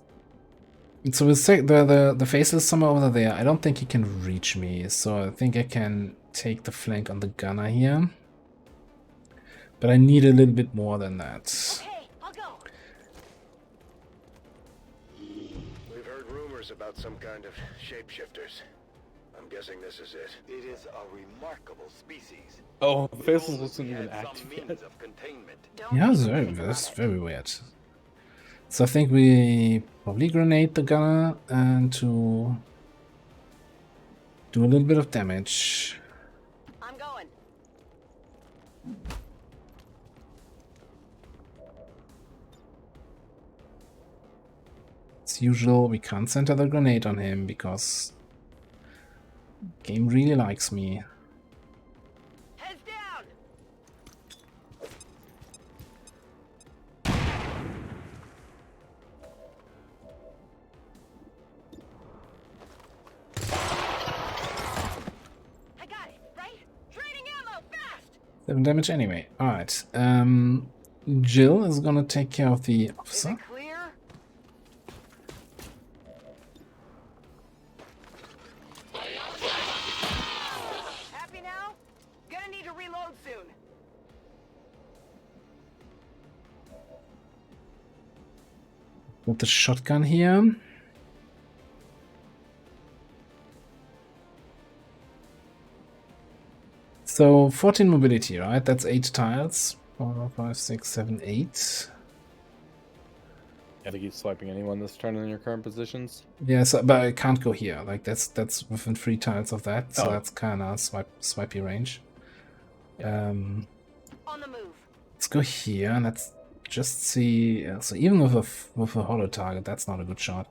so the face is somewhere over there. I don't think he can reach me, so I think I can take the flank on the gunner here. But I need a little bit more than that. Okay, I'll go. We've heard rumors about some kind of shapeshifters. I'm guessing this is it. It is a remarkable species. Oh, the face wasn't even Had active some yet. means of containment. Yeah, that's very weird. So I think we probably grenade the gunner and to do a little bit of damage. I'm going. As usual, we can't center the grenade on him because game really likes me. Heads down. I got it, right? Trading ammo, fast. 7 damage anyway. Alright. Jill is gonna take care of the Is officer. it clear? Happy now? Gonna need to reload soon. With the shotgun here. So 14 mobility, right? That's 8 tiles. 4, 5, 6, 7, 8. I think he's swiping anyone this turn in your current positions. Yeah, so, but I can't go here. Like that's within 3 tiles of that, so Oh. that's kind of swipey range. On the move. Let's go here and let's just see. So even with a holo target, that's not a good shot.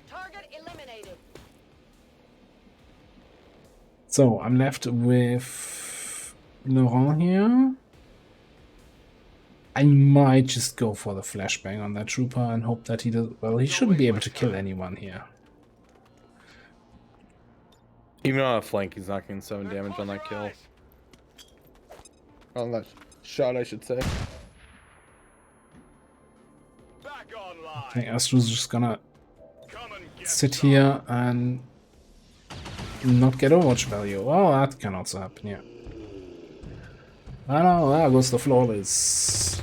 Target eliminated. So I'm left with Laurent here. I might just go for the flashbang on that trooper and hope that he does. Well, he shouldn't be able to kill anyone here. Even on a flank, he's not getting 7 damage on that kill. On that shot, I should say. Back I online. think Astru's just gonna Come and get sit some. here and not get Overwatch value. Well, that can also happen, yeah. I know, there goes the flawless.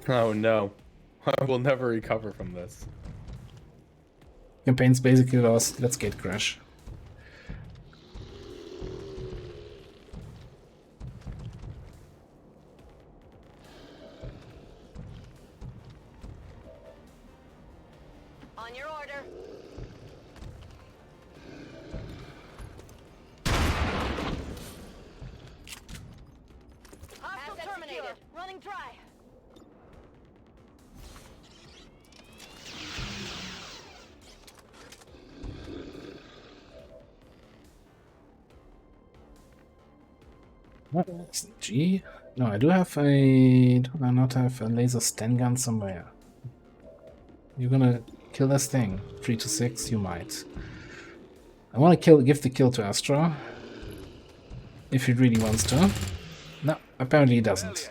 Oh no. I will never recover from this. Campaign's basically lost. Let's gate crash. On your order. activated. Running dry. G? No, I do have a... Do I not have a laser Sten gun somewhere? You're gonna kill this thing. 3 to 6, you might. I want to give the kill to Astra. If he really wants to. No, apparently he doesn't.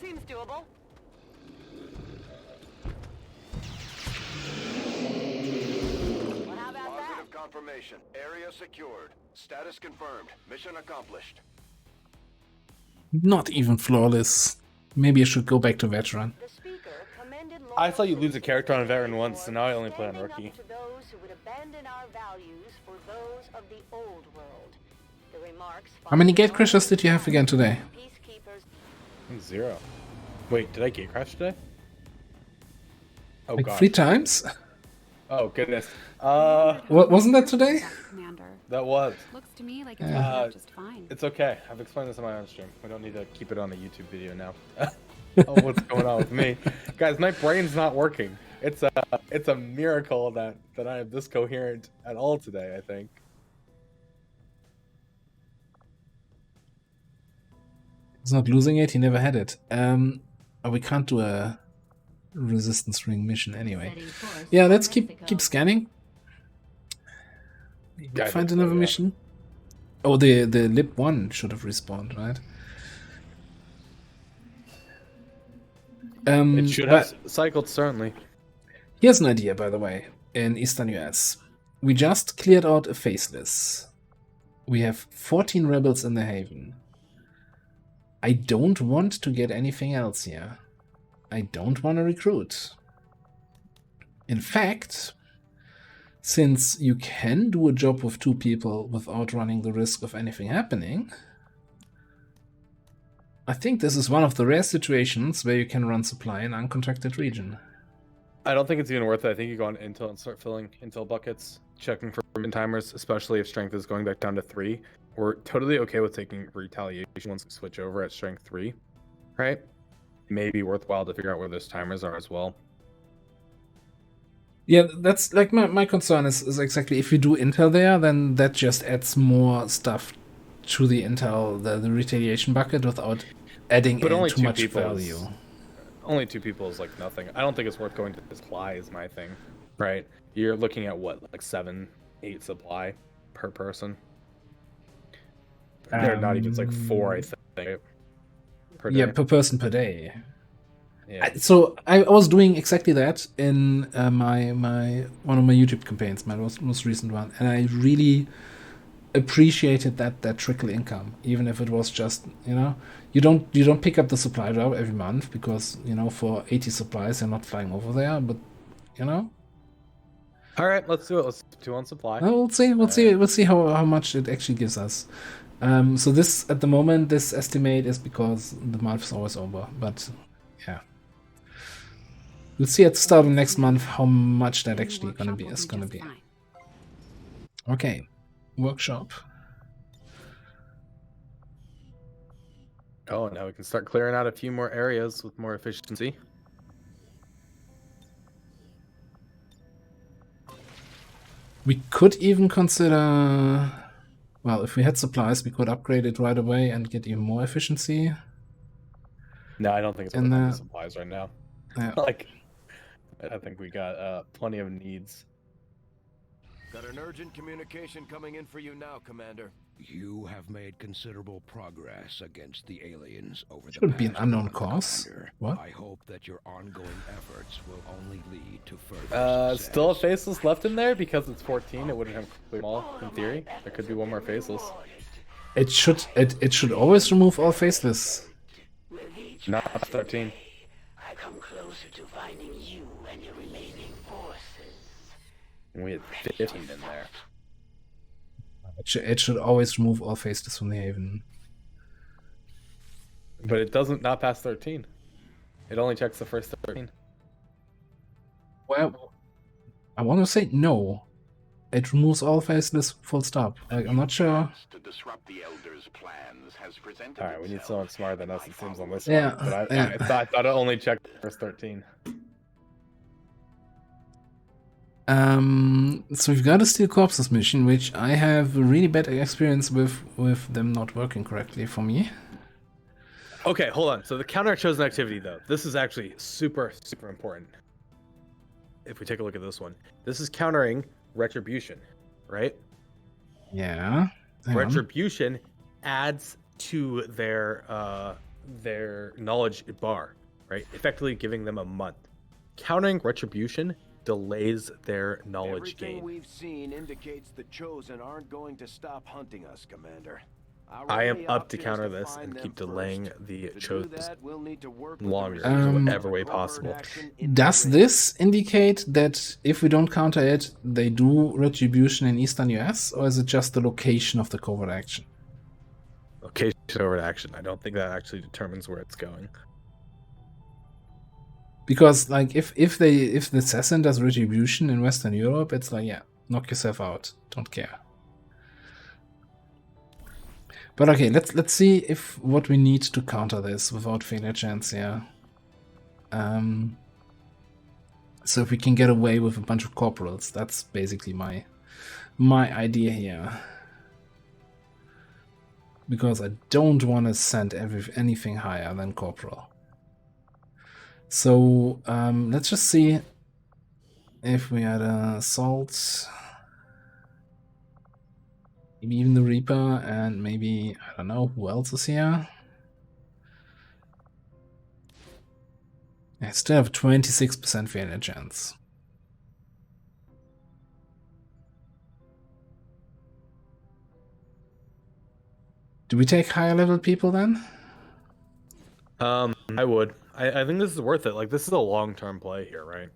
Seems doable. Well, how about that? Positive confirmation. Area secured. Status confirmed. Mission accomplished. Not even flawless. Maybe I should go back to veteran. The speaker commended I thought you'd lose a character on a veteran once, so now I only play on standing rookie. up to those who would abandon our values for those of the old world. The remarks How many gate crashes did you have again today? Peacekeepers 0. Wait, did I gate crash today? Oh Like god. 3 times? Oh goodness. Wasn't that today? Commander. That was. Looks to me like it's working out just fine. It's okay. I've explained this on my own stream. We don't need to keep it on a YouTube video now. Oh, what's going on with me, guys? My brain's not working. It's a miracle that I am this coherent at all today. I think. He's not losing it. He never had it. Oh, we can't do a resistance ring mission anyway. Yeah, let's keep scanning. Maybe I find think so, another yeah. mission. Oh, the Lib 1 should have respawned, right? It should have cycled, certainly. Here's an idea, by the way, in Eastern US. We just cleared out a faceless. We have 14 rebels in the Haven. I don't want to get anything else here. I don't want to recruit. In fact, since you can do a job with 2 people without running the risk of anything happening, I think this is one of the rare situations where you can run supply in an uncontracted region. I don't think it's even worth it. I think you go on Intel and start filling Intel buckets, checking for min timers, especially if strength is going back down to 3. We're totally okay with taking retaliation once we switch over at strength 3, right? It may be worthwhile to figure out where those timers are as well. Yeah, that's like my concern is exactly if you do Intel there, then that just adds more stuff to the Intel, the retaliation bucket without adding But in only too 2 much people value. Only 2 people is like nothing. I don't think it's worth going to supply is my thing, right? You're looking at what, like 7, 8 supply per person. They're not even, it's like 4, I think, per day. Yeah, per person per day. Yeah. So I was doing exactly that in my one of my YouTube campaigns, my most recent one, and I really appreciated that trickle income, even if it was just, you don't pick up the supply job every month because for 80 supplies you're not flying over there, but All right, let's do it. Let's do 2 on supply. we'll see how much it actually gives us. So this at the moment, this estimate is because the month is always over, but yeah. We'll see at the start of next month how much that actually is gonna be. Okay, workshop. Oh, now we can start clearing out a few more areas with more efficiency. We could even consider, well, if we had supplies, we could upgrade it right away and get even more efficiency. No, I don't think it's And, worth the supplies right now. Yeah. Like, I think we got plenty of needs. Got an urgent communication coming in for you now, Commander. You have made considerable progress against the aliens over the Should be an past unknown month, cause. Commander. What? I hope that your ongoing efforts will only lead to further Still a success. faceless left in there because it's 14. It wouldn't have cleared them all in theory. There could be one more faceless. It should always remove all faceless. Not 13. I come closer to finding you and your remaining forces. We had 15 in there. It should always remove all faceless from the Haven. But it doesn't not pass 13. It only checks the first 13. Well, I want to say no. It removes all faceless, full stop. Like, I'm not sure. To disrupt the Elders' plans has presented All right, we need someone smarter than us, it seems, on this Yeah, one. But yeah. I thought it only checked first 13. So we've got a Steel Corpses mission, which I have a really bad experience with them not working correctly for me. Okay, hold on. So the counter chosen activity, though, this is actually super, super important. If we take a look at this one, this is countering retribution, right? Yeah. Hang on. Retribution adds to their knowledge bar, right? Effectively giving them a month. Countering retribution delays their knowledge Everything gain. we've seen indicates the Chosen aren't going to stop hunting us, Commander. Our I am only up to option is counter this find and them keep delaying first. the To do chosen that, we'll need to work with the longer resistance in of whatever way covert possible. action in the Does ring. this indicate that if we don't counter it, they do retribution in Eastern US, or is it just the location of the covert action? Location over action. I don't think that actually determines where it's going. Because like if the assassin does retribution in Western Europe, it's like, yeah, knock yourself out. Don't care. But okay, let's see if what we need to counter this without failure chance here. So if we can get away with a bunch of corporals, that's basically my idea here. Because I don't want to send anything higher than corporal. So let's just see if we had assault, maybe even the Reaper, and maybe, I don't know, who else is here? I still have a 26% failure chance. Do we take higher level people then? I would. I think this is worth it. Like, this is a long-term play here, right?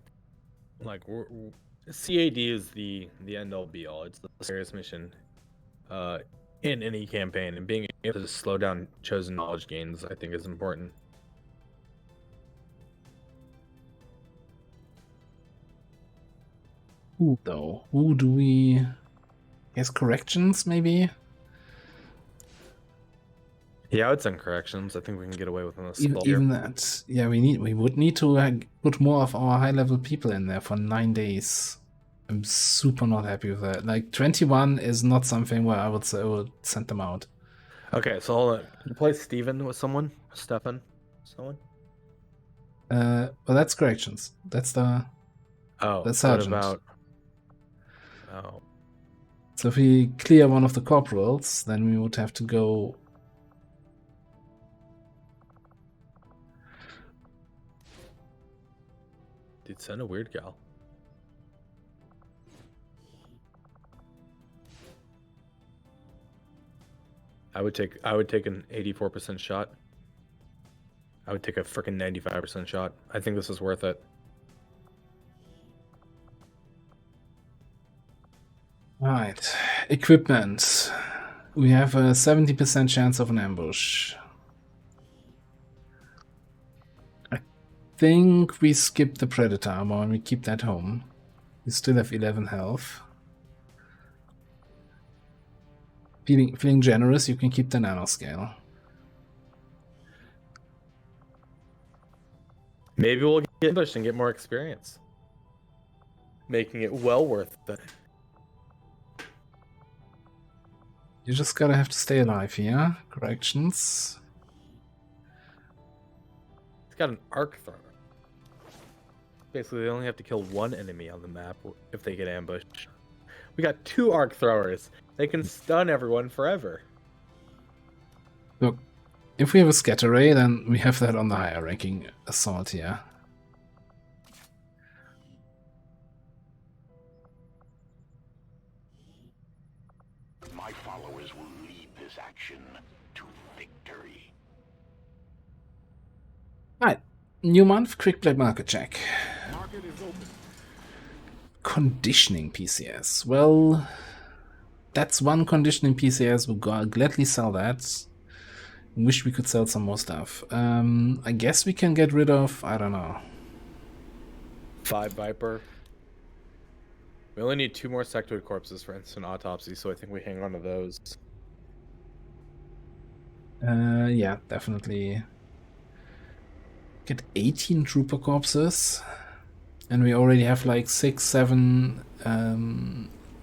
Like, CAD is the end all be all. It's the serious mission in any campaign, and being able to slow down chosen knowledge gains, I think, is important. Who though? Who do we? Guess corrections maybe. Yeah, I would send corrections. I think we can get away with an assault Even here. that, yeah, we would need to put more of our high level people in there for 9 days. I'm super not happy with that. Like 21 is not something where I would say I would send them out. Okay, so hold on. Can you play Steven with someone? Stefan? Someone? Well, that's corrections. That's the Oh, sergeant. what about... Oh. So if we clear one of the corporals, then we would have to go. Dude, send a weird gal. I would take an 84% shot. I would take a freaking 95% shot. I think this is worth it. Right, equipment. We have a 70% chance of an ambush. I think we skip the Predator armor and we keep that home. We still have 11 health. Feeling generous, you can keep the nanoscale. Maybe we'll get ambushed and get more experience. Making it well worth it. You just gotta have to stay alive here. Corrections. It's got an arc thrower. Basically, they only have to kill one enemy on the map if they get ambushed. We got 2 arc throwers. They can stun everyone forever. Look, if we have a scatter ray, then we have that on the higher ranking assault here. My followers will lead this action to victory. Right, new month, quick black market check. Market is open. Conditioning PCS. Well, that's one conditioning PCS. We'll gladly sell that. Wish we could sell some more stuff. I guess we can get rid of, I don't know. 5 Viper. We only need 2 more sectoid corpses for instant autopsy, so I think we hang on to those. Yeah, definitely. Get 18 trooper corpses. And we already have like 6, 7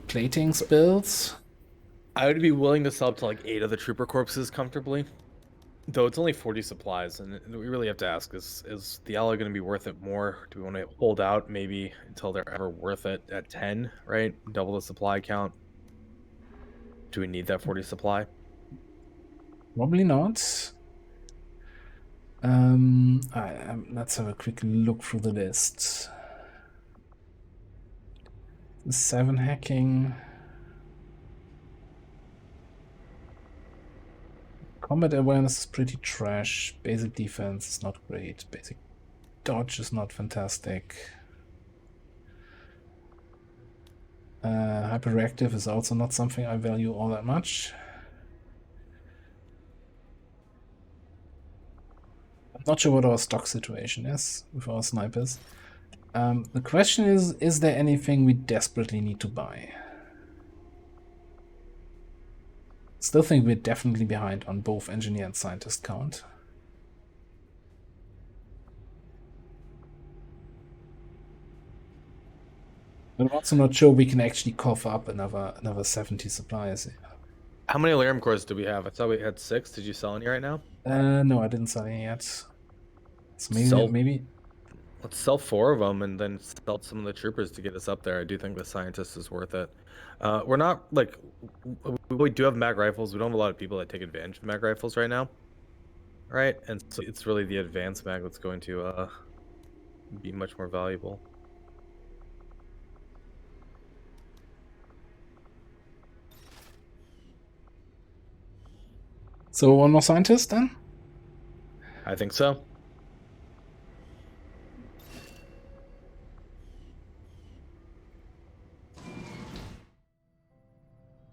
platings built. I would be willing to sell up to like 8 of the trooper corpses comfortably. Though it's only 40 supplies, and we really have to ask, is the ally going to be worth it more? Do we want to hold out maybe until they're ever worth it at 10, right? Double the supply count. Do we need that 40 supply? Probably not. Let's have a quick look through the list. 7 hacking. Combat awareness is pretty trash. Basic defense is not great. Basic dodge is not fantastic. Hyperreactive is also not something I value all that much. I'm not sure what our stock situation is with our snipers. The question is there anything we desperately need to buy? Still think we're definitely behind on both engineer and scientist count. But I'm also not sure we can actually cough up another 70 supplies. How many Lyrium cores do we have? I thought we had 6. Did you sell any right now? No, I didn't sell any yet. So maybe. Let's sell 4 of them and then sell some of the troopers to get us up there. I do think the scientist is worth it. We're not like we do have mag rifles. We don't have a lot of people that take advantage of mag rifles right now, right? And so it's really the advanced mag that's going to be much more valuable. So one more scientist then? I think so.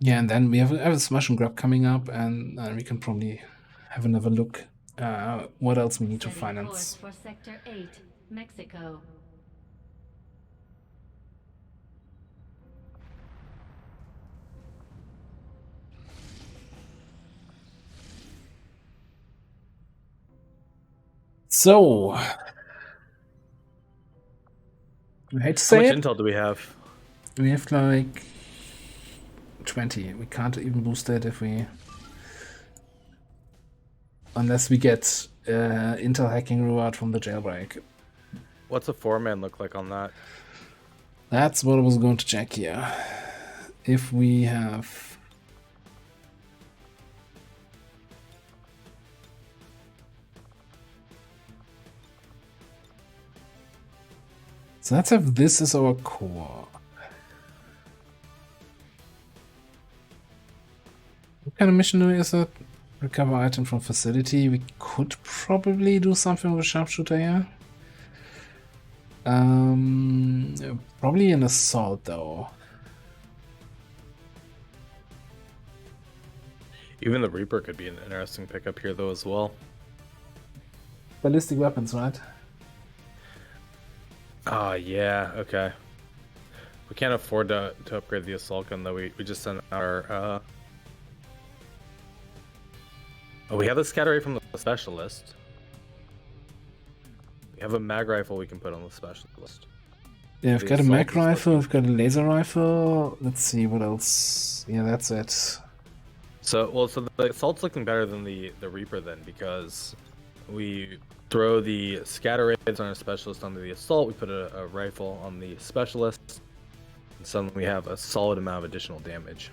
Yeah, and then we have a smash and grab coming up, and we can probably have another look what else we need to finance. For Sector 8, Mexico. So, I hate to say How much it. intel do we have? We have like 20. We can't even boost it if we... Unless we get intel hacking reward from the jailbreak. What's a 4-man look like on that? That's what I was going to check here. If we have... So let's have this as our core. What kind of mission is it? Recover item from facility. We could probably do something with a sharpshooter here. Probably an assault though. Even the Reaper could be an interesting pickup here though as well. Ballistic weapons, right? Yeah, okay. We can't afford to upgrade the assault gun though. We just sent our Oh, we have the scatter ray from the specialist. We have a mag rifle we can put on the specialist. Yeah, I've got a mag rifle, I've got a laser rifle. Let's see what else. Yeah, that's it. So the assault's looking better than the Reaper then, because we throw the scatter rays on our specialist onto the assault, we put a rifle on the specialist, and suddenly we have a solid amount of additional damage.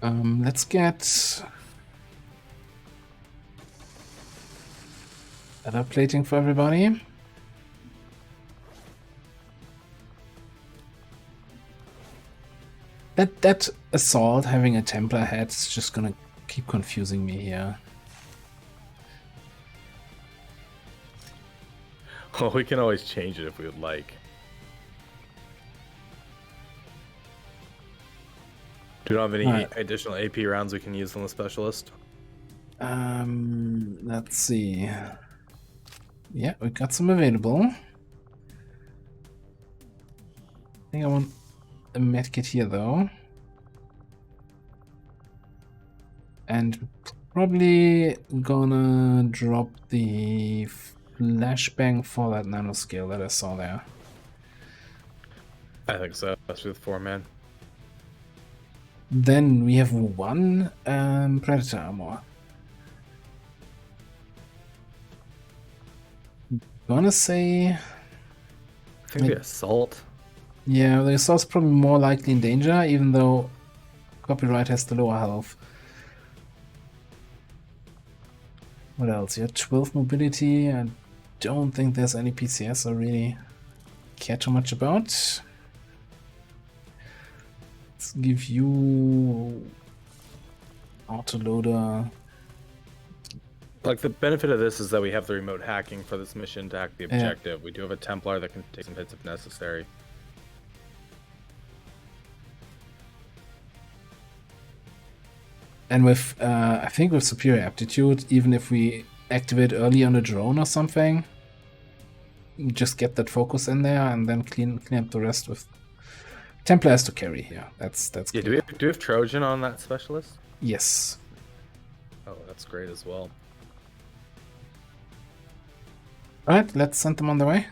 Let's get better plating for everybody. That assault having a Templar head is just gonna keep confusing me here. Well, we can always change it if we would like. Do you have any additional AP rounds we can use on the specialist? Let's see. Yeah, we got some available. I think I want a medkit here though. And probably gonna drop the flashbang for that nanoscale that I saw there. I think so. That's with 4-man. Then we have one Predator armor. Gonna say... I think the assault. Yeah, the assault's probably more likely in danger, even though copyright has the lower health. What else? You have 12 mobility. I don't think there's any PCS I really care too much about. Let's give you autoloader. Like, the benefit of this is that we have the remote hacking for this mission to hack the objective. We do have a Templar that can take some hits if necessary. And with, I think with superior aptitude, even if we activate early on a drone or something, just get that focus in there and then clean up the rest with Templar has to carry here. That's yeah. Do we have Trojan on that specialist? Yes. Oh, that's great as well. Alright, let's send them on the way.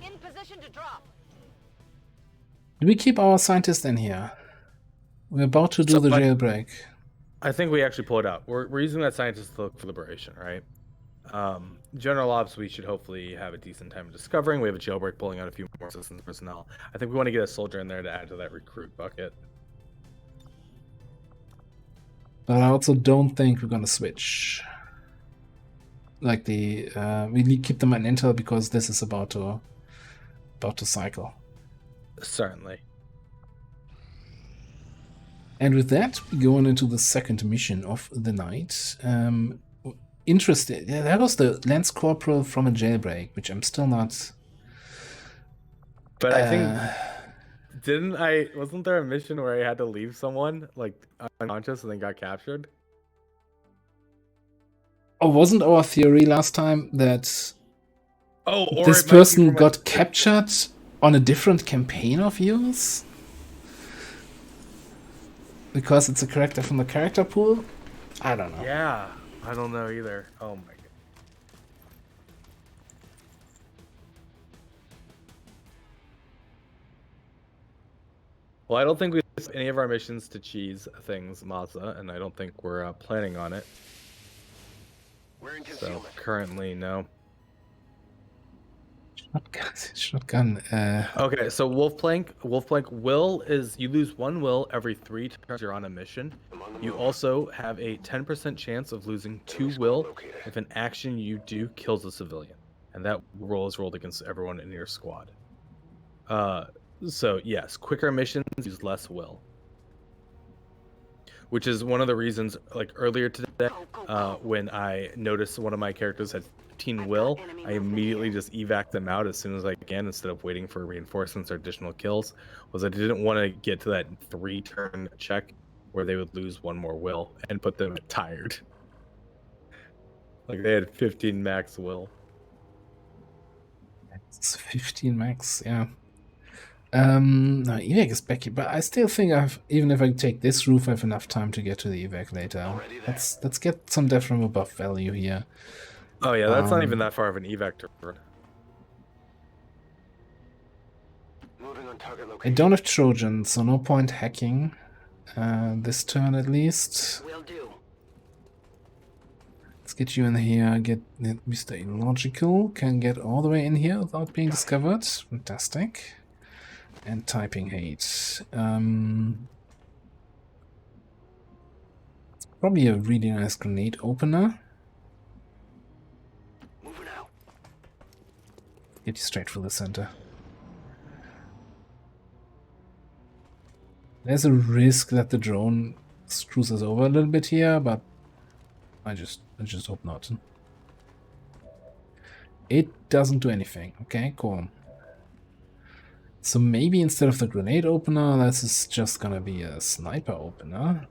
In position to drop. Do we keep our scientist in here? We're about to do the jailbreak. I think we actually pull it out. We're using that scientist to look for liberation, right? General ops, we should hopefully have a decent time of discovering. We have a jailbreak pulling out a few more systems personnel. I think we want to get a soldier in there to add to that recruit bucket. But I also don't think we're gonna switch. Like we keep them on intel because this is about to cycle. Certainly. And with that, we go on into the second mission of the night. Interesting. Yeah, that was the Lance Corporal from a jailbreak, which I'm still not. But I think wasn't there a mission where I had to leave someone like unconscious and then got captured? Oh, wasn't our theory last time that or this person got captured on a different campaign of yours? Because it's a character from the character pool? I don't know. Yeah, I don't know either. Oh my god. Well, I don't think we have any of our missions to cheese things, Mazda, and I don't think we're planning on it. We're in So concealment. currently, no. Shotgun. Okay, so Wolfplank will is you lose 1 will every 3 times you're on a mission. You also have a 10% chance of losing 2 will if an action you do kills a civilian, and that roll is rolled against everyone in your squad. So yes, quicker missions use less will, which is one of the reasons. Like earlier today, when I noticed one of my characters had 15 will, I immediately just evac them out as soon as I can instead of waiting for reinforcements or additional kills. Was I didn't want to get to that 3-turn check where they would lose 1 more will and put them tired. Like they had 15 max will. It's 15 max, yeah. No, evac is back here, but I still think even if I take this roof, I have enough time to get to the evac later. Let's get some death from above value here. Oh yeah, that's not even that far of an evac to run. Moving on target I location. don't have Trojan, so no point hacking this turn at least. Will do. Let's get you in here. Get Mr. Illogical. Can get all the way in here without being discovered. Fantastic. And typing hate. Probably a really nice grenade opener. Moving out. Get you straight for the center. There's a risk that the drone screws us over a little bit here, but I just hope not. It doesn't do anything. Okay, cool. So maybe instead of the grenade opener, this is just gonna be a sniper opener.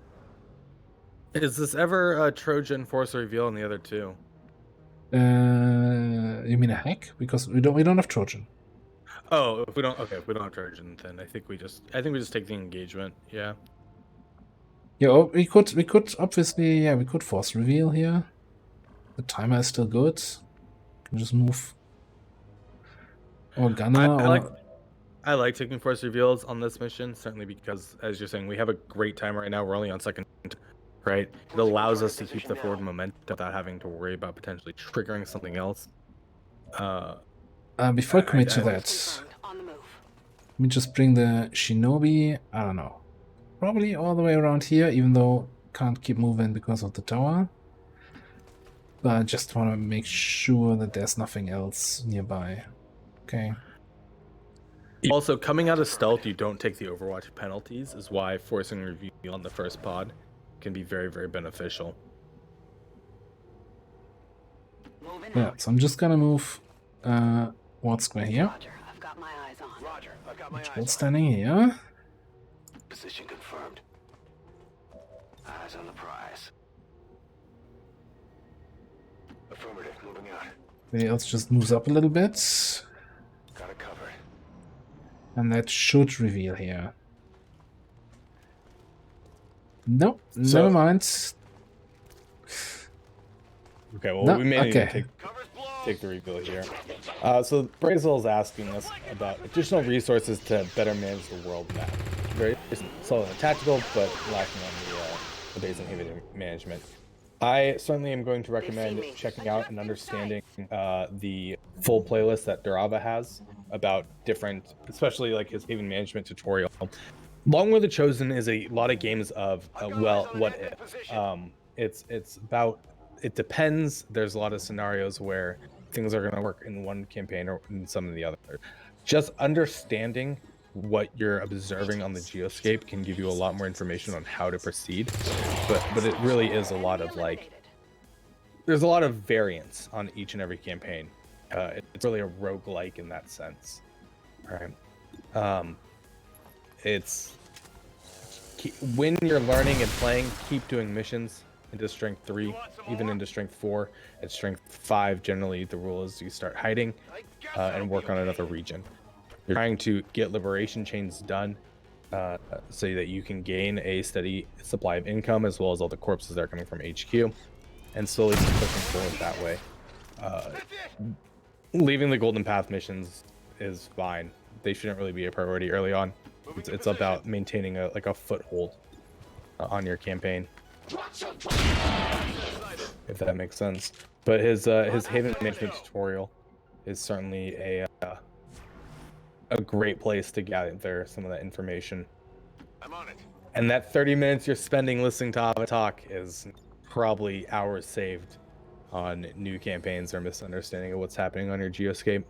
Is this ever a Trojan Force reveal in the other two? You mean a hack? Because we don't have Trojan. Oh, if we don't have Trojan, then I think we just take the engagement. Yeah. Yeah, oh, we could obviously, yeah, we could force reveal here. The timer is still good. Can just move or gunner. I like taking force reveals on this mission, certainly because, as you're saying, we have a great timer right now. We're only on second, right? It allows us to keep the forward momentum without having to worry about potentially triggering something else. Before I commit to that, let me just bring the Shinobi, I don't know, probably all the way around here, even though can't keep moving because of the tower. But I just want to make sure that there's nothing else nearby. Okay. Also, coming out of stealth, you don't take the Overwatch penalties, is why forcing reveal on the first pod can be very, very beneficial. Yeah, so I'm just gonna move Ward Square here. Roger, I've got my eyes on. Roger, I've got my eyes Ward on. standing here. Position confirmed. Eyes on the prize. Affirmative, moving out. Everybody else just moves up a little bit. Got it covered. And that should reveal here. Nope, So- never mind. Okay, well, No, we may need okay. to take the reveal here. So Brazel is asking us about additional resources to better manage the world map. Very solid and tactical, but lacking on the base inhibitor management. I certainly am going to recommend checking out and understanding the full playlist that DerAva has about different, especially like his haven management tutorial. Long War the Chosen is a lot of games of well, what if? It's about, it depends. There's a lot of scenarios where things are going to work in one campaign or in some of the other. Just understanding what you're observing on the Geoscape can give you a lot more information on how to proceed. But it really is a lot of like, there's a lot of variance on each and every campaign. It's really a roguelike in that sense. All right. It's when you're learning and playing, keep doing missions into strength 3, even into strength 4. At strength 5, generally the rule is you start hiding and work on another region. You're trying to get liberation chains done so that you can gain a steady supply of income, as well as all the corpses that are coming from HQ, and slowly keep pushing forward that way. Leaving the Golden Path missions is fine. They shouldn't really be a priority early on. It's about maintaining a foothold on your campaign, if that makes sense. But his haven management tutorial is certainly a great place to gather some of that information. I'm on it. And that 30 minutes you're spending listening to Ava talk is probably hours saved on new campaigns or misunderstanding of what's happening on your Geoscape.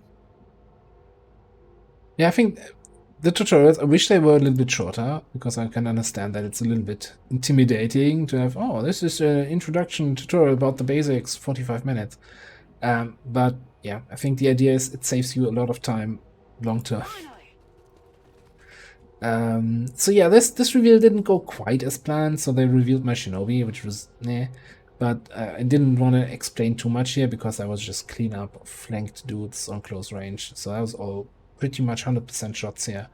Yeah, I think the tutorials, I wish they were a little bit shorter, because I can understand that it's a little bit intimidating to have, oh, this is an introduction tutorial about the basics, 45 minutes. But yeah, I think the idea is it saves you a lot of time long term. So yeah, this reveal didn't go quite as planned, so they revealed my Shinobi, which was nah. But I didn't want to explain too much here, because I was just clean up of flanked dudes on close range. So that was all pretty much 100% shots here.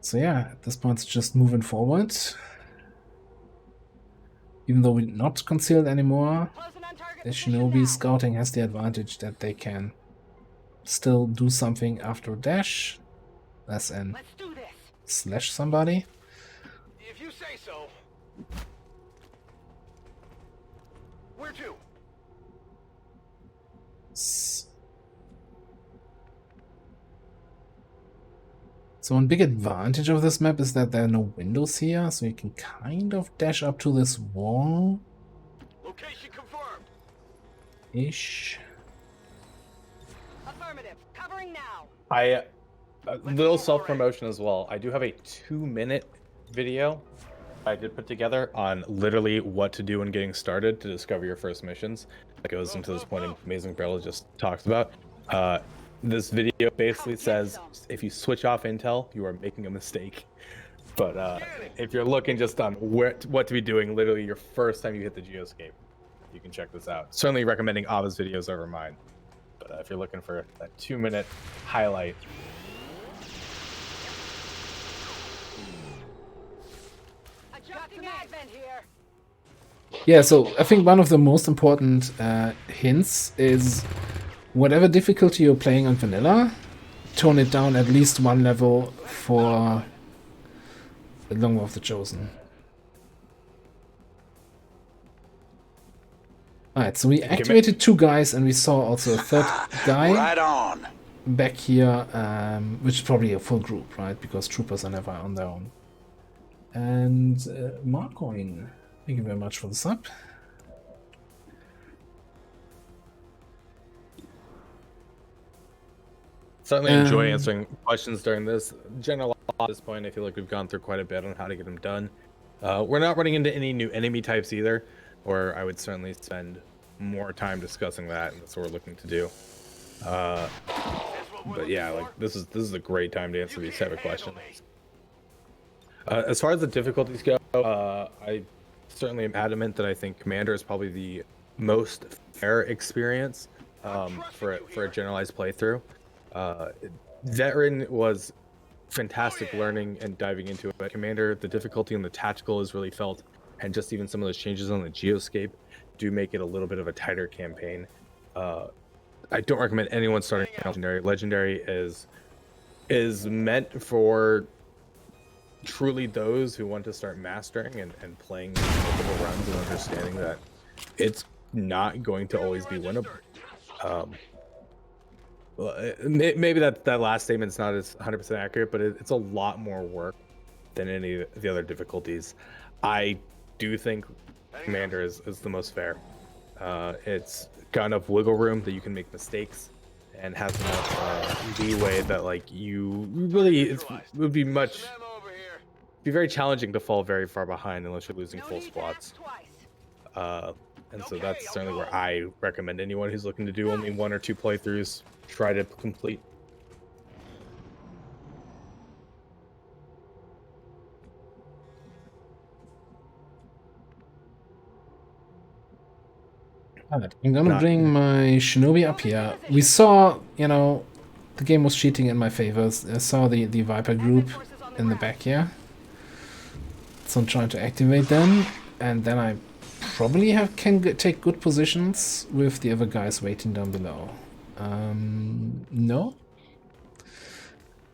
So yeah, at this point it's just moving forward. Even though we're not concealed anymore, the Shinobi scouting has the advantage that they can still do something after a dash, as in slash somebody. If you say so. Where to? So one big advantage of this map is that there are no windows here, so you can kind of dash up to this wall. Location confirmed. Ish. Affirmative. Covering now. A little self-promotion as well. I do have a 2-minute video I did put together on literally what to do when getting started to discover your first missions. That goes into this point Amazing Barrel just talks about. This video basically says if you switch off intel, you are making a mistake. But if you're looking just on what to be doing, literally your first time you hit the Geoscape, you can check this out. Certainly recommending Ava's videos over mine. But if you're looking for a 2-minute highlight. Yeah, so I think one of the most important hints is whatever difficulty you're playing on vanilla, tone it down at least one level for the Long War of the Chosen. Alright, so we activated 2 guys and we saw also a 3rd guy Right on. back here, which is probably a full group, right? Because troopers are never on their own. And Marcoin, thank you very much for the sub. Certainly enjoy answering questions during this. General at this point, I feel like we've gone through quite a bit on how to get them done. We're not running into any new enemy types either, or I would certainly spend more time discussing that, and that's what we're looking to do. But yeah, like this is a great time to answer these type of questions. As far as the difficulties go, I certainly am adamant that I think Commander is probably the most fair experience for a generalized playthrough. Veteran was fantastic learning and diving into it. Commander, the difficulty in the tactical is really felt, and just even some of those changes on the Geoscape do make it a little bit of a tighter campaign. I don't recommend anyone starting Legendary. Legendary is meant for truly those who want to start mastering and playing multiple runs and understanding that it's not going to always be winnable. Maybe that last statement's not as 100% accurate, but it's a lot more work than any of the other difficulties. I do think Commander is the most fair. It's got enough wiggle room that you can make mistakes, and has enough leeway that like you really it would be very challenging to fall very far behind unless you're losing full squads. And so that's certainly where I recommend anyone who's looking to do only 1 or 2 playthroughs try to complete. Alright, I'm gonna bring my Shinobi up here. We saw, you know, the game was cheating in my favor. I saw the Viper group in the back here. So I'm trying to activate them, and then I probably can take good positions with the other guys waiting down below. No.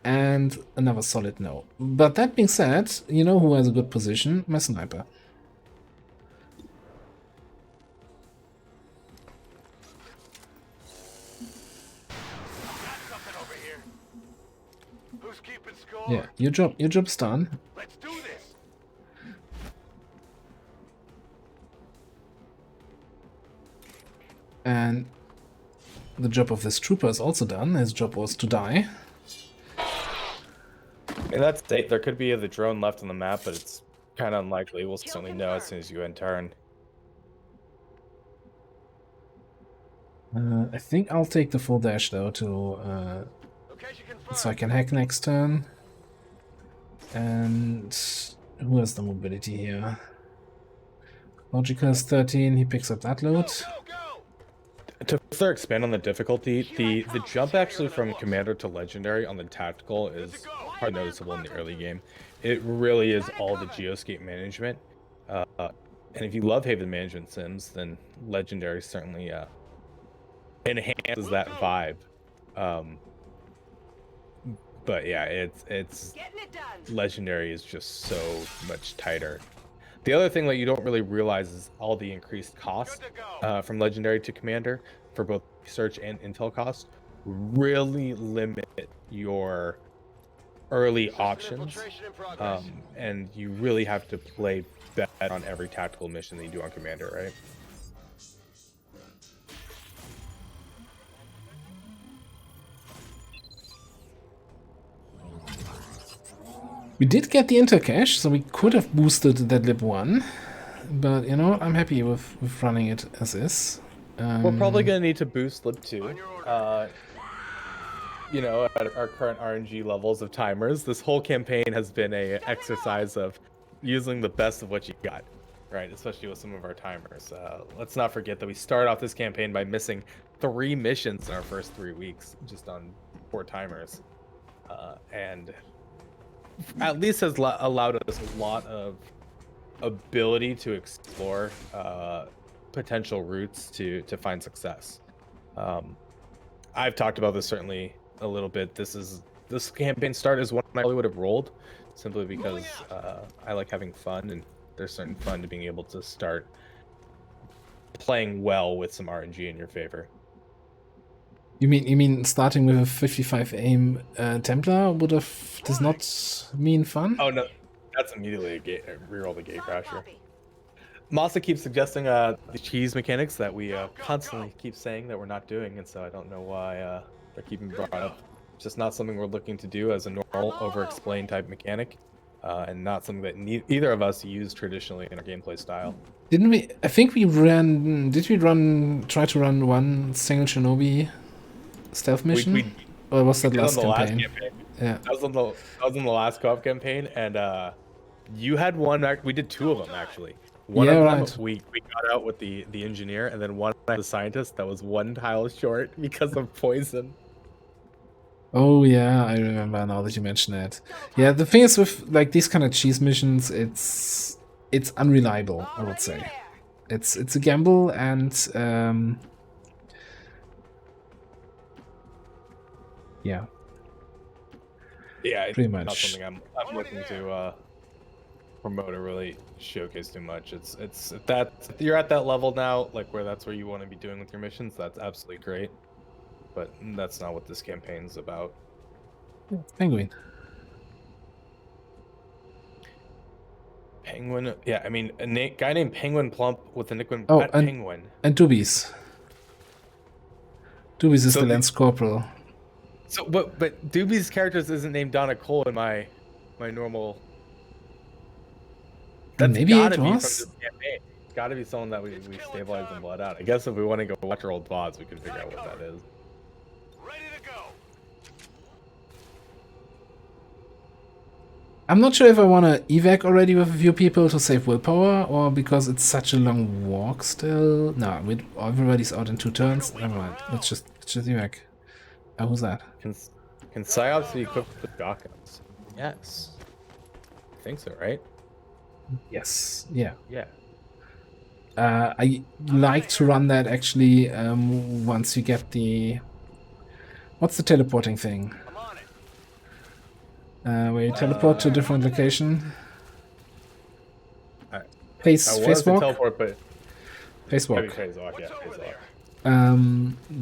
And another solid no. But that being said, you know who has a good position? My sniper. Yeah, your job's done. Let's do this. And the job of this trooper is also done. His job was to die. And that's it. There could be the drone left on the map, but it's kind of unlikely. We'll certainly know as soon as you end turn. I think I'll take the full dash though to so I can hack next turn. And who has the mobility here? Logical has 13. He picks up that load. To further expand on the difficulty, the jump actually from Commander to Legendary on the tactical is quite noticeable in the early game. It really is all the Geoscape management. And if you love Haven management sims, then Legendary certainly enhances that vibe. But yeah, it's Legendary is just so much tighter. The other thing that you don't really realize is all the increased cost from Legendary to Commander for both research and intel costs really limit your early options, and you really have to play bet on every tactical mission that you do on Commander, right? We did get the intercache, so we could have boosted that lib 1. But, you know, I'm happy with running it as is. We're probably going to need to boost lib 2. You know, at our current RNG levels of timers, this whole campaign has been a exercise of using the best of what you got, right? Especially with some of our timers. Let's not forget that we started off this campaign by missing 3 missions in our first 3 weeks, just on 4 timers. And at least has allowed us a lot of ability to explore potential routes to find success. I've talked about this certainly a little bit. This campaign start is one I probably would have rolled, simply because I like having fun, and there's certain fun to being able to start playing well with some RNG in your favor. You mean starting with a 55 aim Templar does not mean fun? Oh no, that's immediately a reroll the gate crasher. Masa keeps suggesting the cheese mechanics that we constantly keep saying that we're not doing, and so I don't know why they're keeping brought up. It's just not something we're looking to do as a normal over-explained type mechanic, and not something that either of us use traditionally in our gameplay style. Didn't we? I think we ran. Did we try to run one single Shinobi stealth mission? Or was that last campaign? Yeah, that was on the last co-op campaign, and you had one. We did 2 of them actually. One of them we got out with the engineer, and then one the scientist that was 1 tile short because of poison. Oh yeah, I remember now that you mention that. Yeah, the thing is with like these kind of cheese missions, it's unreliable, I would say. It's a gamble, and yeah. Yeah, pretty much. Not something I'm looking to promote or really showcase too much. It's that you're at that level now, like where that's where you want to be doing with your missions. That's absolutely great, but that's not what this campaign's about. Penguin. Penguin. Yeah, I mean a guy named Penguin Plump with the nickname Penguin. And Doobies. Doobies is the Lance Corporal. So, but Doobie's characters isn't named Donna Cole in my normal. That's maybe gotta it be was. from this campaign. It's gotta be someone that we stabilize and blood out. I guess if we want to go watch our old VODs, we can figure out what that is. Ready to go. I'm not sure if I want to evac already with a few people to save willpower, or because it's such a long walk still. No, everybody's out in 2 turns. Never mind. Let's just evac. How was that? Can PsyOps be equipped with shotguns? Yes. I think so, right? Yes. Yeah. Yeah. I like to run that actually once you get the... What's the teleporting thing? Where you teleport to a different location? Facewalk? Teleport, but... Facewalk. Facewalk, yeah. Facewalk.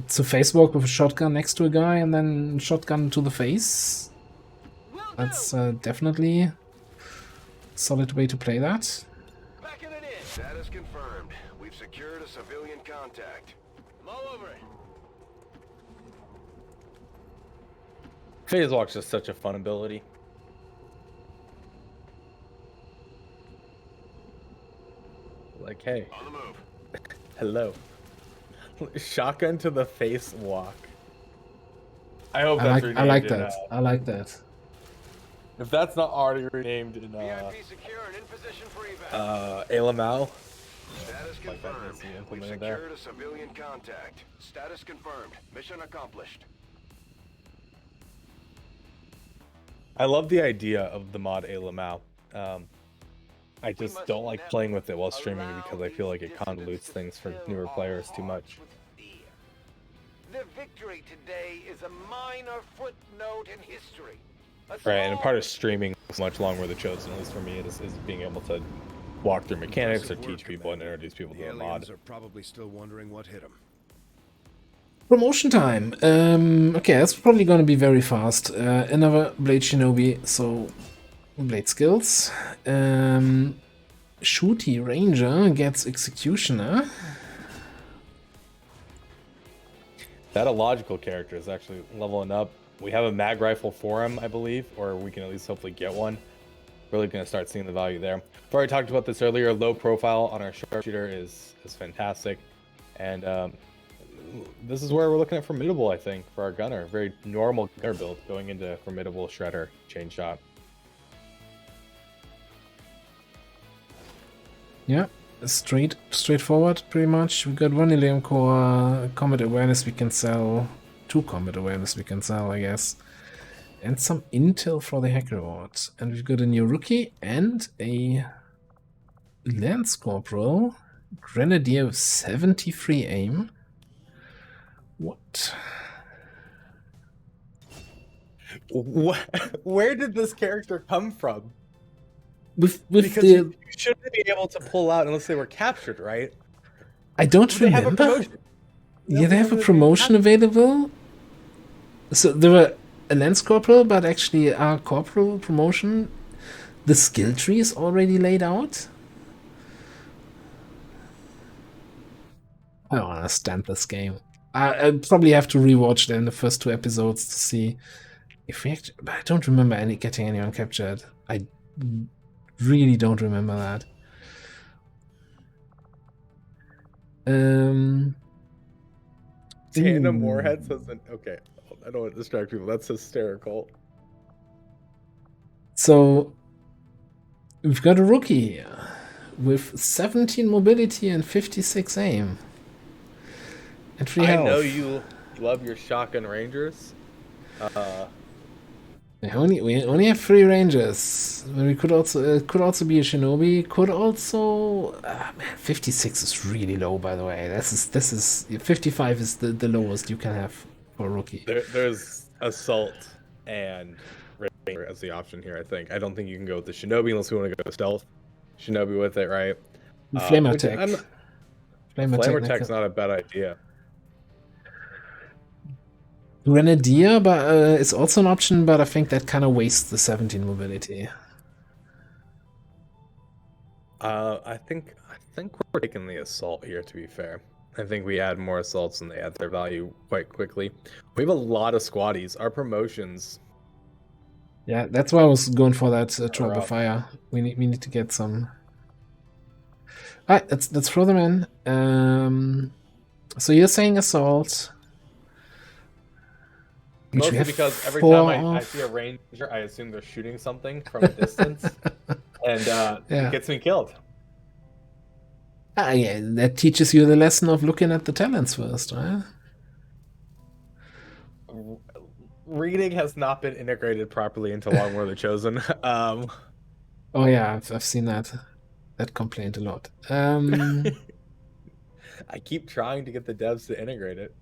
So facewalk with a shotgun next to a guy and then shotgun to the face. That's definitely a solid way to play that. Backing it in. Status confirmed. We've secured a civilian contact. I'm all over it. Facewalk's just such a fun ability. Like, hey. On the move. Hello. Shotgun to the face walk. I hope that's renamed. I like that. I like that. If that's not already renamed in VIP secure and in position for evac. Alamau. Status confirmed. We've secured a civilian contact. Status confirmed. Mission accomplished. I love the idea of the mod Alamau. I just don't like playing with it while streaming because I feel like it convolutes things for newer players too much. The victory today is a minor footnote in history. Right, and part of streaming is much longer with the Chosen, at least for me, is being able to walk through mechanics or teach people and introduce people to the mod. Are probably still wondering what hit them. Promotion time. Okay, that's probably going to be very fast. Another Blade Shinobi, so Blade skills. Shooty Ranger gets Executioner. That illogical character is actually leveling up. We have a mag rifle for him, I believe, or we can at least hopefully get one. really going to start seeing the value there. I've already talked about this earlier. Low profile on our sharpshooter is fantastic, and this is where we're looking at formidable. I think for our gunner, very normal gunner build going into formidable shredder chain shot. Yeah, straightforward, pretty much. We got one Ilium core, combat awareness we can sell, 2 combat awareness we can sell, I guess, and some intel for the hack reward. And we've got a new rookie and a Lance Corporal, Grenadier with 73 aim. What? Where did this character come from? With because the... you shouldn't be able to pull out unless they were captured, right? I don't They have a remember. promotion. Yeah, they have a promotion available. So there were a Lance Corporal, but actually our Corporal promotion, the skill tree is already laid out. I don't understand this game. I probably have to rewatch them the first 2 episodes to see if we actually... But I don't remember getting anyone captured. I really don't remember that. Tandem Moorhead says that. Okay, I don't want to distract people. That's hysterical. So we've got a rookie here with 17 mobility and 56 aim. And 3 health. I know you love your shotgun rangers. We only have 3 rangers. We could also be a shinobi. Could also man, 56 is really low, by the way. This is 55 is the lowest you can have for a rookie. There's assault and ranger as the option here. I don't think you can go with the shinobi unless we want to go stealth shinobi with it, right? Flame attack. Flame attack's not a bad idea. Grenadier, but it's also an option, but I think that kind of wastes the 17 mobility. I think we're taking the assault here, to be fair. I think we add more assaults and they add their value quite quickly. We have a lot of squaddies. Our promotions. Yeah, that's why I was going for that trial by fire. We need to get some. Alright, let's throw them in. So you're saying assault. Mostly because every time I see a ranger, I assume they're shooting something from a distance, and it gets me killed. Yeah, that teaches you the lesson of looking at the talents first, right? Reading has not been integrated properly into Long War of the Chosen. Oh yeah, I've seen that complaint a lot. I keep trying to get the devs to integrate it.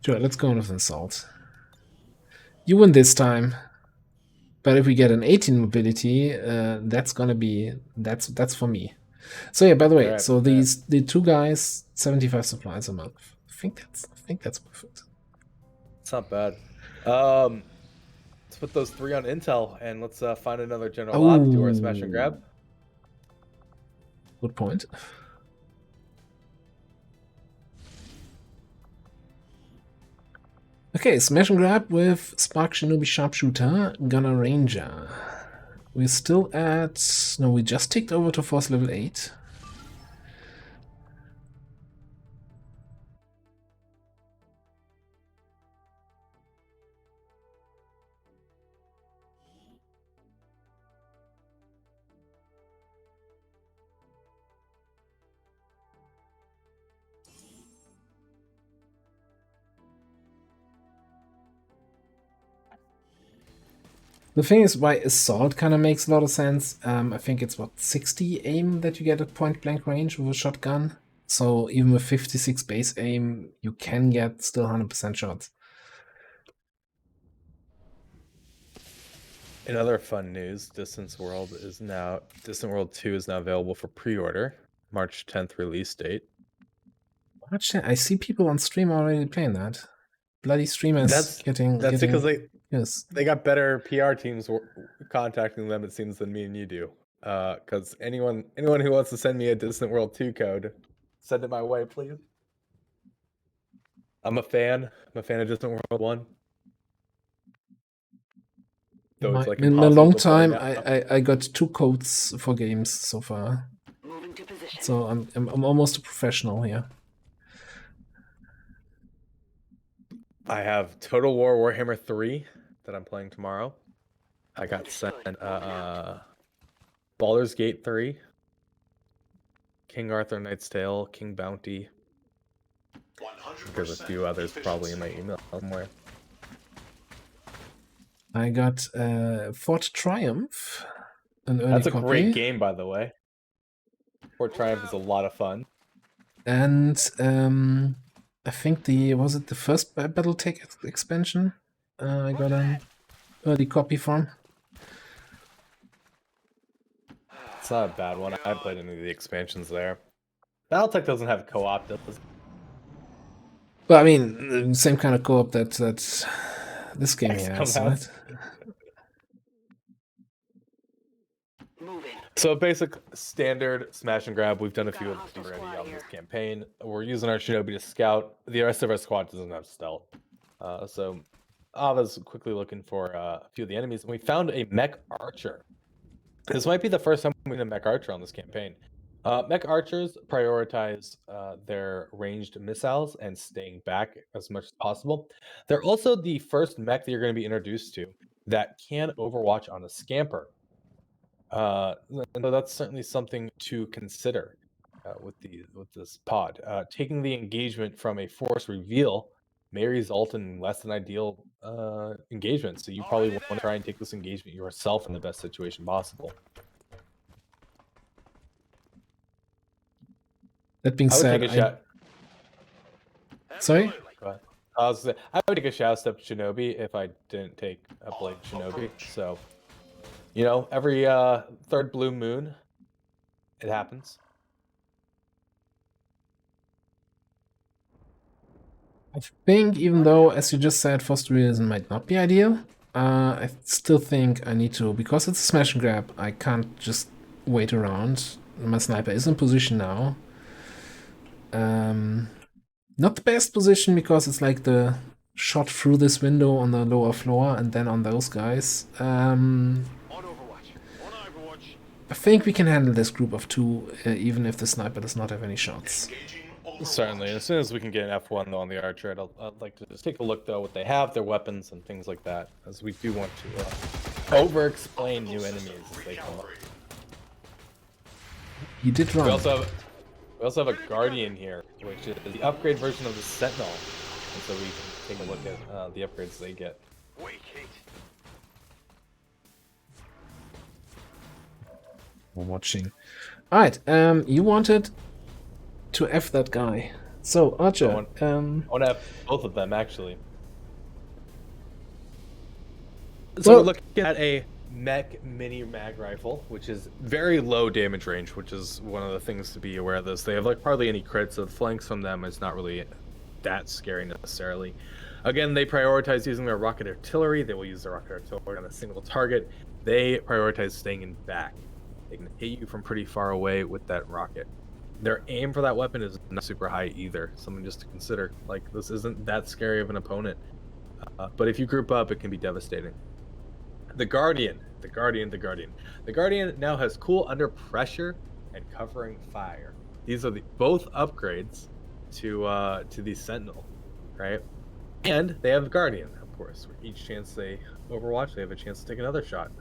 Sure, let's go with assault. You win this time, but if we get an 18 mobility, that's gonna be that's for me. So yeah, by the way, right, so the 2 guys, 75 supplies a month. I think that's perfect. It's not bad. Let's put those 3 on intel and let's find another general lab, do our smash and grab. Good point. Okay, smash and grab with Spark Shinobi Sharpshooter, Gunner Ranger. We're still at... No, we just ticked over to Force level 8. The thing is, why assault kind of makes a lot of sense. I think it's what, 60 aim that you get at point blank range with a shotgun. So even with 56 base aim, you can get still 100% shots. In other fun news, Distant World 2 is now available for pre-order. March 10th release date. I see people on stream already playing that. Bloody streamers getting because yes. They got better PR teams contacting them, it seems, than me and you do. Because anyone who wants to send me a Distant World 2 code, send it my way, please. I'm a fan. I'm a fan of Distant World 1. though it's like In a impossible long to play time, now. I got 2 codes for games so far. Moving to position. So I'm almost a professional here. I have Total War Warhammer 3 that I'm playing tomorrow. I got sent Baldur's Gate 3, King Arthur Knight's Tale, King Bounty. There's a few others probably in my email somewhere. I got Fort Triumph, an early That's a copy. great game, by the way. Fort Triumph is a lot of fun. And I think was it the first BattleTech expansion? I got an early copy from. It's not a bad one. I haven't played any of the expansions there. Battletech doesn't have co-op, does it? Well, I mean, same kind of co-op that this game XCOM has, has. right? Moving. So basic standard smash and grab. We've done a few of these already on this campaign. We're using our Shinobi to scout. The rest of our squad doesn't have stealth. So Ava's quickly looking for a few of the enemies, and we found a mech archer. This might be the first time we've seen a mech archer on this campaign. Mech archers prioritize their ranged missiles and staying back as much as possible. They're also the first mech that you're going to be introduced to that can overwatch on a scamper. So that's certainly something to consider with this pod. Taking the engagement from a force reveal may result in less than ideal engagement. So you probably want to try and take this engagement yourself in the best situation possible. That being I would said, take a shot. Sorry? Go ahead. I would take a shadow step Shinobi if I didn't take a blade Shinobi. So, you know, every third blue moon, it happens. I think even though, as you just said, forced realism might not be ideal, I still think I need to, because it's a smash and grab, I can't just wait around. My sniper is in position now. Not the best position because it's like the shot through this window on the lower floor and then on those guys. I think we can handle this group of 2, even if the sniper does not have any shots. Certainly. As soon as we can get an F1 though on the archer, I'd like to just take a look though what they have, their weapons and things like that, as we do want to over-explain new enemies as they come up. You did wrong. We also have a Guardian here, which is the upgrade version of the Sentinel, and so we can take a look at the upgrades they get. We're watching. Alright, you wanted to F that guy. So, Archer, I want to have both of them, actually. So well, we're looking at a mech mini mag rifle, which is very low damage range, which is one of the things to be aware of this. They have like hardly any crits, so the flanks from them is not really that scary necessarily. Again, they prioritize using their rocket artillery. They will use their rocket artillery on a single target. They prioritize staying in back. They can hit you from pretty far away with that rocket. Their aim for that weapon is not super high either. Something just to consider. Like, this isn't that scary of an opponent. But if you group up, it can be devastating. The Guardian now has cool under pressure and covering fire. These are both upgrades to the Sentinel, right? And they have Guardian, of course. For each chance they overwatch, they have a chance to take another shot.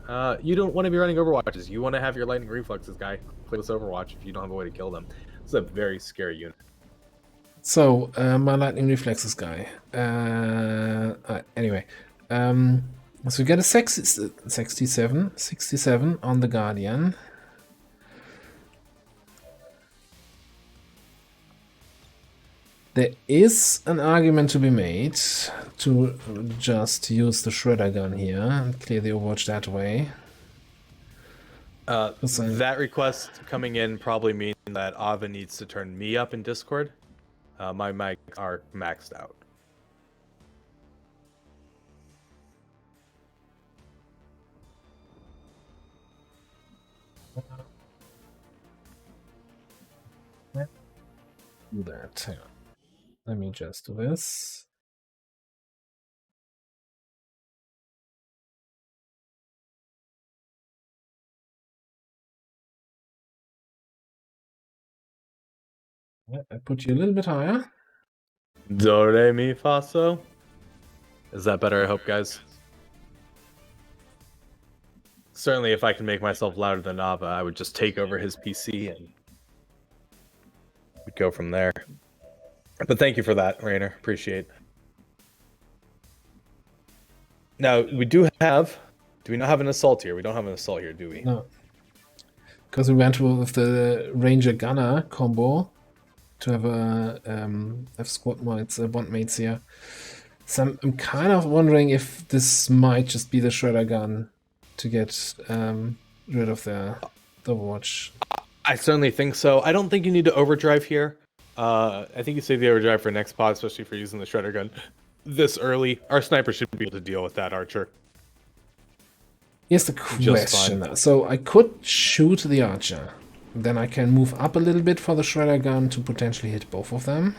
You don't want to be running overwatches. You want to have your lightning reflexes guy play this overwatch if you don't have a way to kill them. It's a very scary unit. So, my lightning reflexes guy. Anyway, so we get a 67 on the Guardian. There is an argument to be made to just use the Shredder gun here and clear the Overwatch that way. That request coming in probably means that Ava needs to turn me up in Discord. My mics are maxed out. Do that. Hang on. Let me just do this. I put you a little bit higher. Do re mi fa so. Is that better? I hope, guys. Certainly, if I can make myself louder than Ava, I would just take over his PC and we'd go from there. But thank you for that, Rainer. Appreciate. Now we do have. Do we not have an assault here? We don't have an assault here, do we? No. Because we went with the Ranger Gunner combo to have have squad mates, bond mates here. So I'm kind of wondering if this might just be the shredder gun to get rid of the Overwatch. I certainly think so. I don't think you need to overdrive here. I think you save the overdrive for next pod, especially for using the shredder gun this early. Our sniper should be able to deal with that archer. Here's the question. So I could shoot the archer. Then I can move up a little bit for the shredder gun to potentially hit both of them.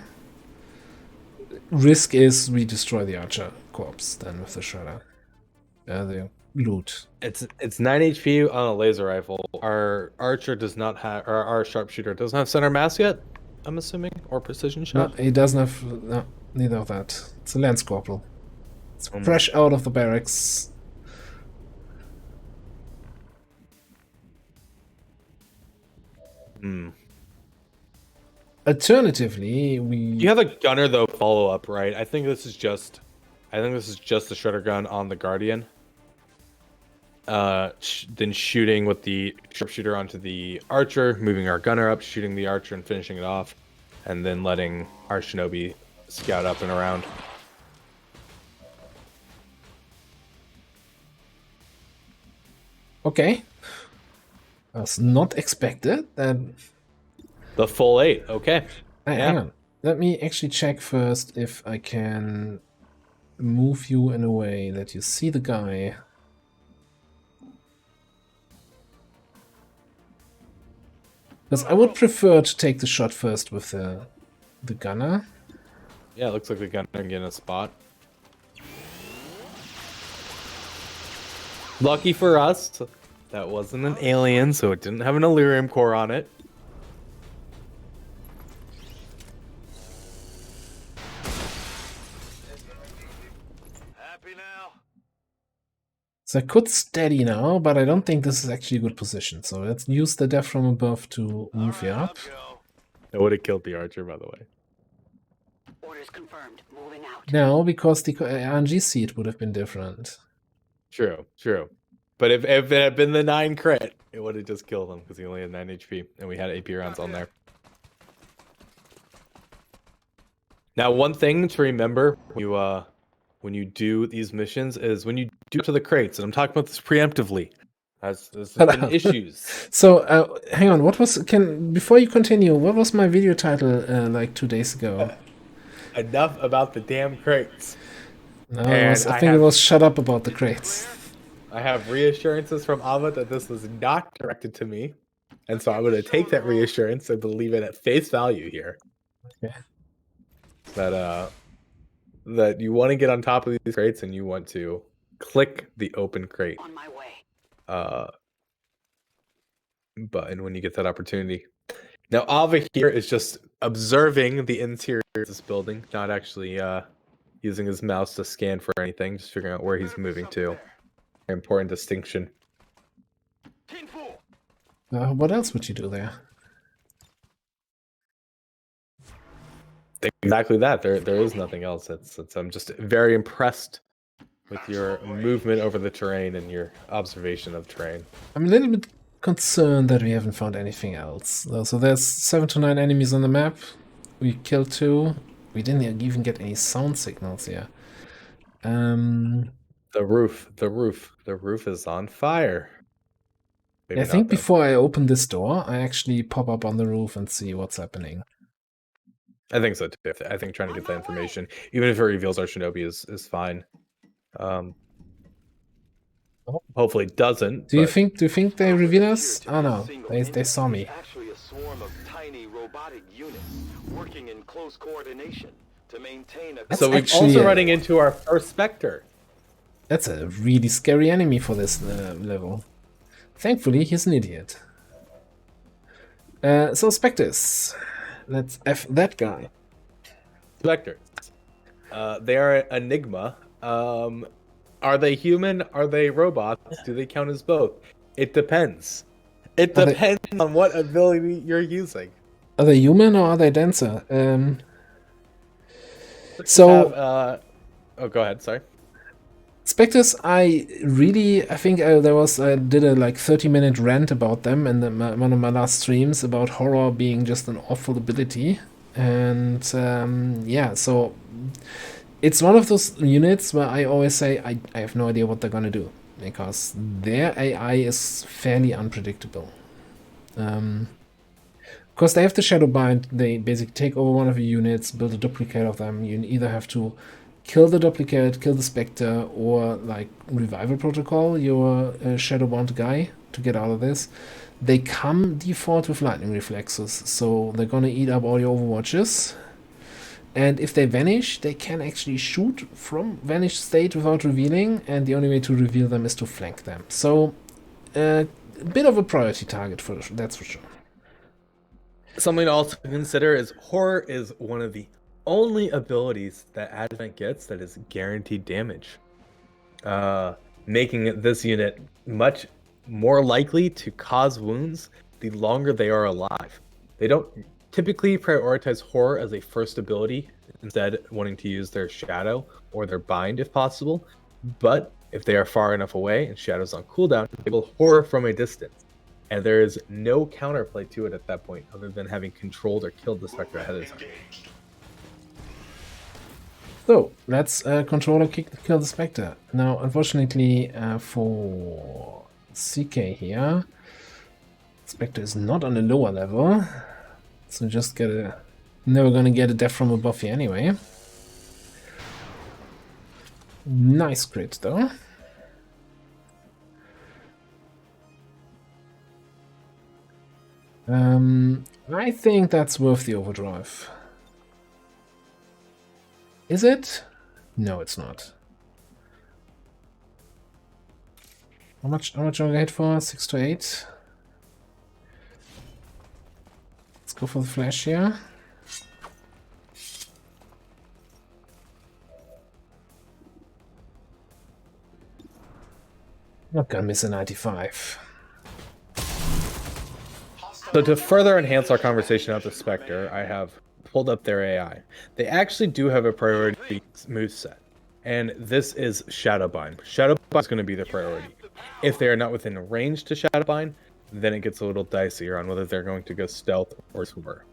Risk is we destroy the archer corpse then with the shredder. The loot. It's 9 HP on a laser rifle. Our archer does not have, or our sharpshooter doesn't have center mass yet, I'm assuming, or precision shot. No, he doesn't have. No, neither of that. It's a lance corporal. It's fresh out of the barracks. Alternatively, you have a gunner though follow up, right? I think this is just the shredder gun on the Guardian. Then shooting with the sharpshooter onto the archer, moving our gunner up, shooting the archer and finishing it off, and then letting our shinobi scout up and around. Okay. I was not expected that. The full 8, okay. Hang on. Let me actually check first if I can move you in a way that you see the guy. Because I would prefer to take the shot first with the gunner. Yeah, it looks like the gunner can get in a spot. Lucky for us, that wasn't an alien, so it didn't have an Elerium core on it. So I could steady now, but I don't think this is actually a good position. So let's use the death from above to move you up. It would have killed the archer, by the way. Orders confirmed. Moving out. No, because the RNG seed would have been different. True. But if it had been the 9 crit, it would have just killed him because he only had 9 HP and we had AP rounds on there. Now, one thing to remember when you do these missions is when you do to the crates, and I'm talking about this preemptively, as there's been issues. So hang on, before you continue, what was my video title like 2 days ago? Enough about the damn crates. No, I think it was shut up about the crates. I have reassurances from Ava that this was not directed to me, and so I'm going to take that reassurance and believe it at face value here. Okay. That you want to get on top of these crates and you want to click the open crate On my way. button when you get that opportunity. Now Ava here is just observing the interior of this building, not actually using his mouse to scan for anything, just figuring out where he's moving to. Very important distinction. What else would you do there? Exactly that. There is nothing else. I'm just very impressed with your movement over the terrain and your observation of terrain. I'm a little bit concerned that we haven't found anything else. So there's 7 to 9 enemies on the map. We killed 2. We didn't even get any sound signals here. The roof is on fire. Maybe I think not, though. before I open this door, I actually pop up on the roof and see what's happening. I think so too. I think trying to get that information, even if it reveals our shinobi, is fine. Hopefully it doesn't. Do you think they reveal us? Oh no, they saw me. Actually a swarm of tiny robotic units working in close coordination to maintain a... So we're also running into our first Spectre. That's a really scary enemy for this level. Thankfully, he's an idiot. So Spectres. let's F that guy. Spectres. They are an enigma. Are they human? Are they robots? Do they count as both? It depends. It Are they- depends on what ability you're using. Are they human or are they denser? So Oh, go ahead. Sorry. Spectres, I think I did a like 30-minute rant about them in one of my last streams about horror being just an awful ability, and yeah, so it's one of those units where I always say I have no idea what they're gonna do because their AI is fairly unpredictable. Because they have the Shadow Bind, they basically take over one of your units, build a duplicate of them. You either have to kill the duplicate, kill the Spectre, or like Revival Protocol your Shadowbound guy to get out of this. They come default with lightning reflexes, so they're gonna eat up all your Overwatches. And if they vanish, they can actually shoot from vanished state without revealing, and the only way to reveal them is to flank them. So a bit of a priority target that's for sure. Something to also consider is horror is one of the only abilities that Advent gets that is guaranteed damage, making this unit much more likely to cause wounds the longer they are alive. They don't typically prioritize horror as a first ability, instead wanting to use their shadow or their bind if possible, but if they are far enough away and shadow's on cooldown, they will horror from a distance. And there is no counterplay to it at that point other than having controlled or killed the Spectre ahead of time. So let's controller kill the Spectre. Now, unfortunately for CK here, Spectre is not on a lower level, so just never gonna get a death from above here anyway. Nice crit though. I think that's worth the overdrive. Is it? No, it's not. How much am I hit for? 6 to 8. Let's go for the flash here. Not gonna miss a 95. So to further enhance our conversation about the Spectre, I have pulled up their AI. They actually do have a priority moveset, and this is Shadowbind. Shadowbind is going to be the priority. If they are not within range to Shadowbind, then it gets a little dicier on whether they're going to go stealth or swimmer.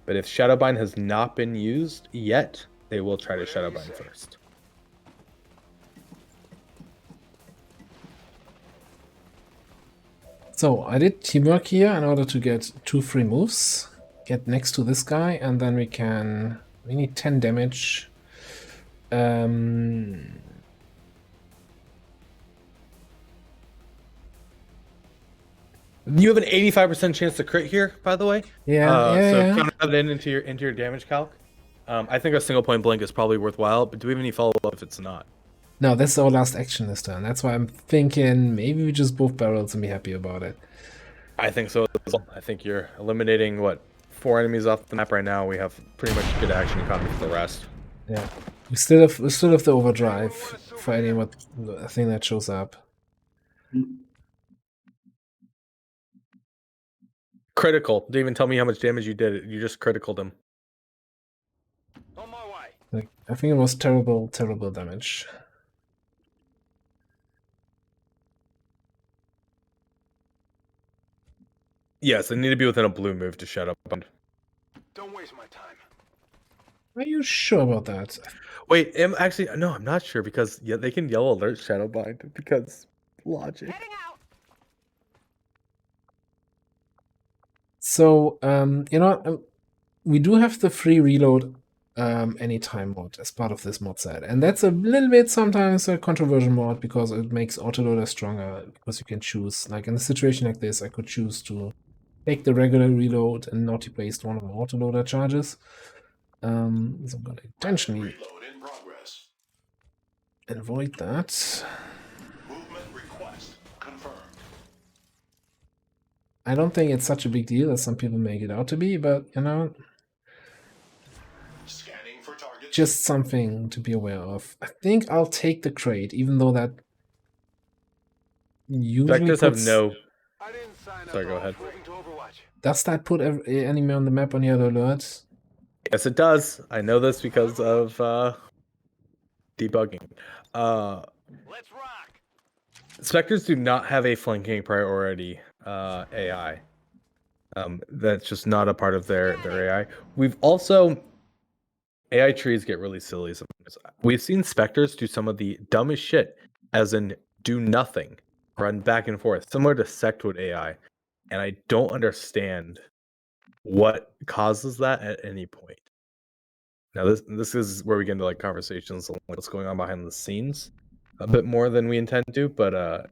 But if Shadowbind has not been used yet, they will try to Shadowbind first. So I did teamwork here in order to get 2 free moves. Get next to this guy, and then we need 10 damage. You have an 85% chance to crit here, by the way. Yeah. Count that into your damage calc. I think a single point blink is probably worthwhile, but do we have any follow up if it's not? No, that's our last action this turn. That's why I'm thinking maybe we just both barrels and be happy about it. I think so as well. I think you're eliminating, 4 enemies off the map right now. We have pretty much good action economy for the rest. Yeah. We still have the overdrive for any thing that shows up. Critical. Didn't even tell me how much damage you did. You just criticaled him. On my way. Like, I think it was terrible damage. Yes, they need to be within a blue move to shut up. Don't waste my time. Are you sure about that? Wait, no, I'm not sure because they can yellow alert Shadowbind because logic. Heading out. So, we do have the free reload anytime mod as part of this mod set, and that's a little bit sometimes a controversial mod because it makes autoloader stronger, because you can choose, like in a situation like this, I could choose to take the regular reload and not waste one of the autoloader charges. So I'm gonna intentionally avoid that. Movement request confirmed. I don't think it's such a big deal as some people make it out to be, but just something to be aware of. I think I'll take the crate, even though that usually Vectors have puts- no. I didn't sign Sorry, up. go ahead. Moving to Overwatch. Does that put every enemy on the map on yellow alert? Yes, it does. I know this because of debugging. Let's rock. Spectres do not have a flanking priority AI. That's just not a part of their AI. We've also AI trees get really silly sometimes. We've seen Spectres do some of the dumbest shit, as in do nothing, run back and forth, similar to Sectwood AI. And I don't understand what causes that at any point. Now this is where we get into like conversations on what's going on behind the scenes a bit more than we intend to, but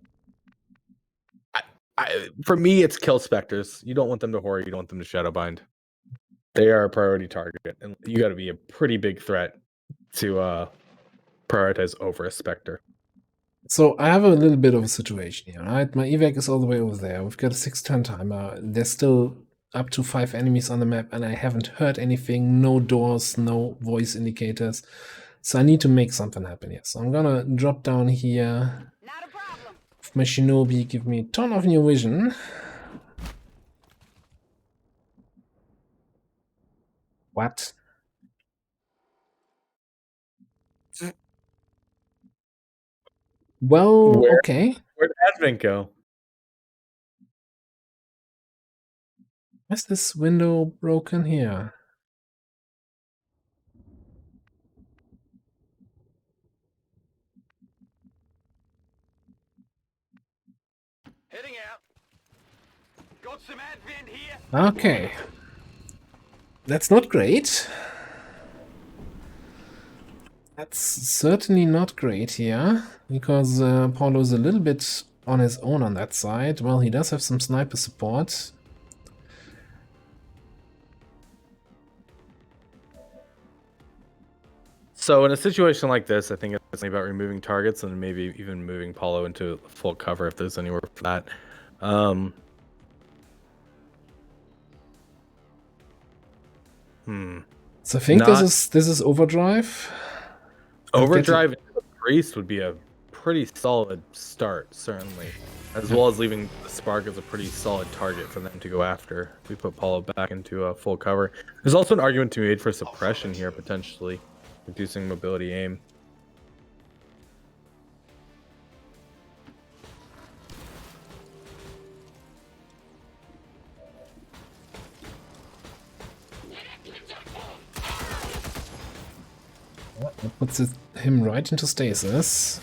for me it's kill Spectres. You don't want them to horror, you don't want them to shadowbind. They are a priority target, and you got to be a pretty big threat to prioritize over a Spectre. So I have a little bit of a situation here, right? My evac is all the way over there. We've got a 6-turn timer. There's still up to 5 enemies on the map, and I haven't heard anything. No doors, no voice indicators. So I need to make something happen here. So I'm gonna drop down here. Not a problem. With my Shinobi, give me a ton of new vision. What? Well, okay. Where'd Advent go? Why's this window broken here? Heading out. Got some advent here. Okay. That's not great. That's certainly not great here, because Paulo's a little bit on his own on that side. Well, he does have some sniper support. So in a situation like this, I think it's about removing targets and maybe even moving Paulo into full cover if there's anywhere for that. So I think this is Overdrive. Overdrive into the Priest would be a pretty solid start, certainly. As well as leaving the Spark as a pretty solid target for them to go after. If we put Paulo back into full cover. There's also an argument to be made for suppression here, potentially. Reducing mobility aim. That puts him right into stasis.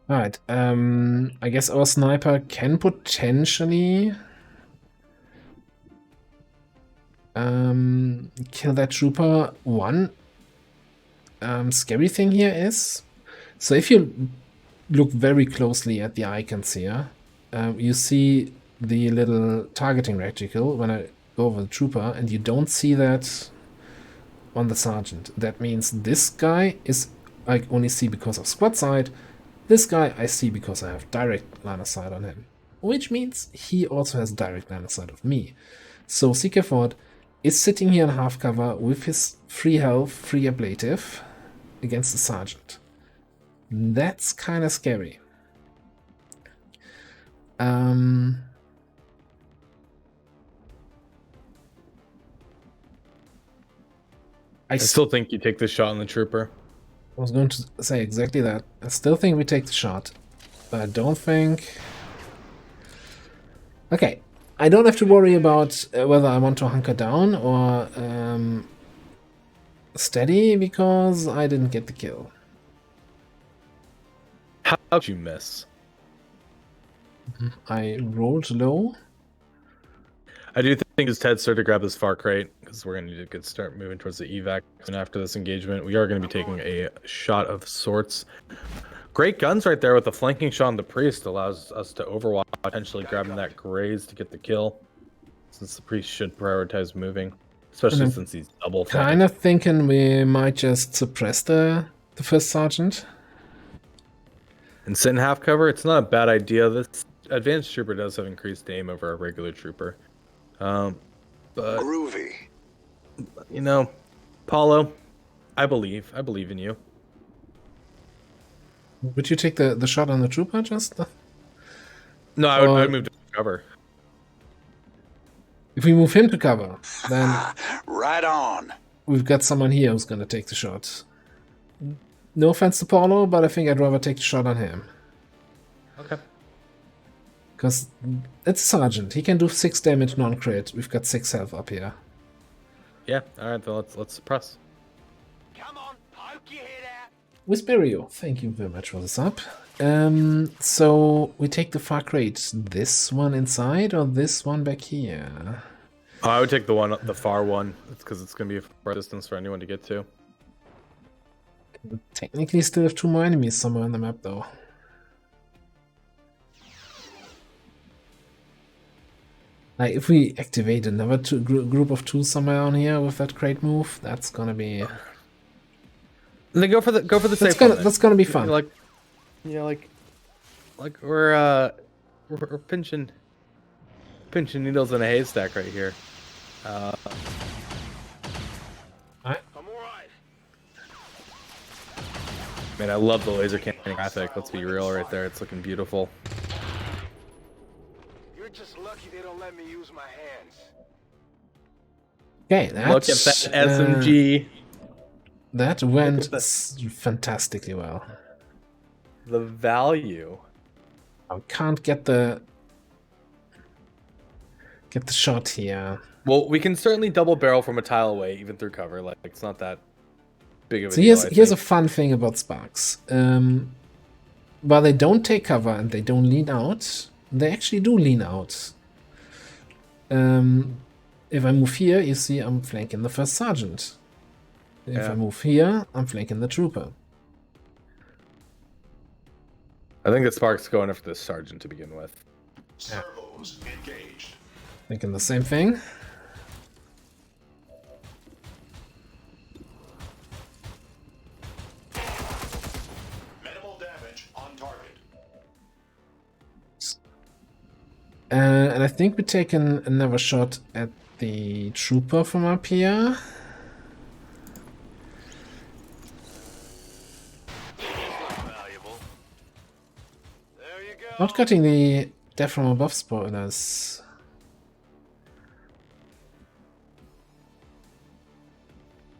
Alright, I guess our sniper can potentially kill that trooper. One scary thing here is, so if you look very closely at the icons here, you see the little targeting reticle when I go over the trooper, and you don't see that on the sergeant. That means this guy is I only see because of squad sight. This guy I see because I have direct line of sight on him, which means he also has direct line of sight of me. So CK4 is sitting here in half cover with his free health, free ablative against the sergeant. That's kind of scary. I still think you take the shot on the trooper. I was going to say exactly that. I still think we take the shot, but I don't think... Okay, I don't have to worry about whether I want to hunker down or steady, because I didn't get the kill. How'd you miss? I rolled low. I do think it's Ted start to grab this far crate, because we're going to need to start moving towards the evac. And after this engagement, we are going to be taking a shot of sorts. Great guns right there with the flanking shot on the Priest. Allows us to overwatch, potentially grabbing that graze to get the kill. Since the Priest should prioritize moving, especially since he's double flanked. Kind of thinking we might just suppress the first sergeant. and sit in half cover, it's not a bad idea. This advanced trooper does have increased aim over a regular trooper. But Groovy. you know, Paulo, I believe in you. Would you take the shot on the trooper just? No, I'd move to cover. If we move him to cover, then Right on. we've got someone here who's gonna take the shot. No offense to Paulo, but I think I'd rather take the shot on him. Okay. Because it's Sergeant. He can do 6 damage non-crit. We've got 6 health up here. Yeah. All right. Then let's suppress. Come on, poke your head out. Whisperio, thank you very much for the sub. So we take the far crate. This one inside or this one back here? Oh, I would take the far one. It's because it's gonna be a far distance for anyone to get to. Technically still have 2 more enemies somewhere on the map though. Like if we activate another group of 2 somewhere on here with that crate move, that's gonna be... Then go for the safe one. That's gonna be fun. Like we're pinching needles in a haystack right here. I'm alright. Man, I love the laser cannon graphic. Let's be real right there. It's looking beautiful. You're just lucky they don't let me use my hands. Okay, that's... Look at that SMG. That went fantastically well. The value. I can't get the shot here. Well, we can certainly double barrel from a tile away, even through cover. Like it's not that big of a So deal. here's a fun thing about Sparks. While they don't take cover and they don't lean out, they actually do lean out. If I move here, you see I'm flanking the first sergeant. If I move here, I'm flanking the trooper. I think that Spark's going after the sergeant to begin with. Servos engaged. Thinking the same thing. Minimal damage on target. And I think we're taking another shot at the trooper from up here. Not cutting the death from above spoilers.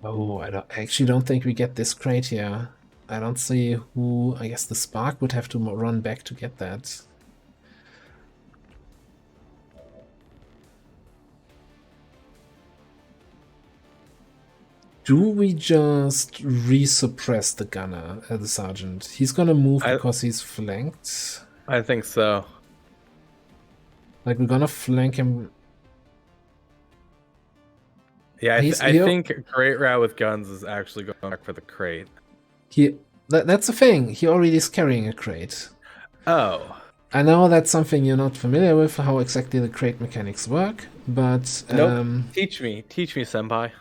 Oh, I actually don't think we get this crate here. I don't see who... I guess the Spark would have to run back to get that. Do we just resuppress the gunner, the sergeant? He's gonna move because he's flanked. I think so. Like, we're gonna flank him. Yeah, I think Great Rat with guns is actually going back for the crate. That's the thing. He already is carrying a crate. Oh. I know that's something you're not familiar with, how exactly the crate mechanics work, but... Nope. Teach me, senpai.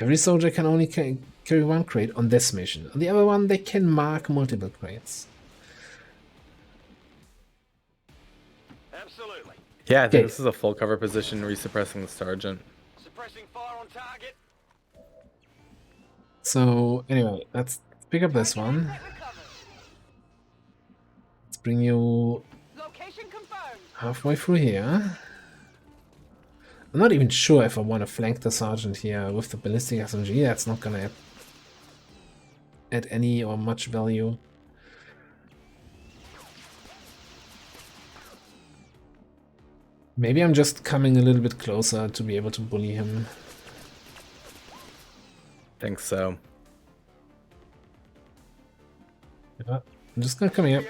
Every soldier can only carry 1 crate on this mission. On the other one, they can mark multiple crates. Absolutely. Yeah, I think this is a full cover position, resuppressing the sergeant. Suppressing fire on target. So, anyway, let's pick up this one. Let's bring you halfway through here. I'm not even sure if I want to flank the sergeant here with the ballistic SMG. That's not gonna add any or much value. Maybe I'm just coming a little bit closer to be able to bully him. Think so. Yeah, I'm just gonna come here.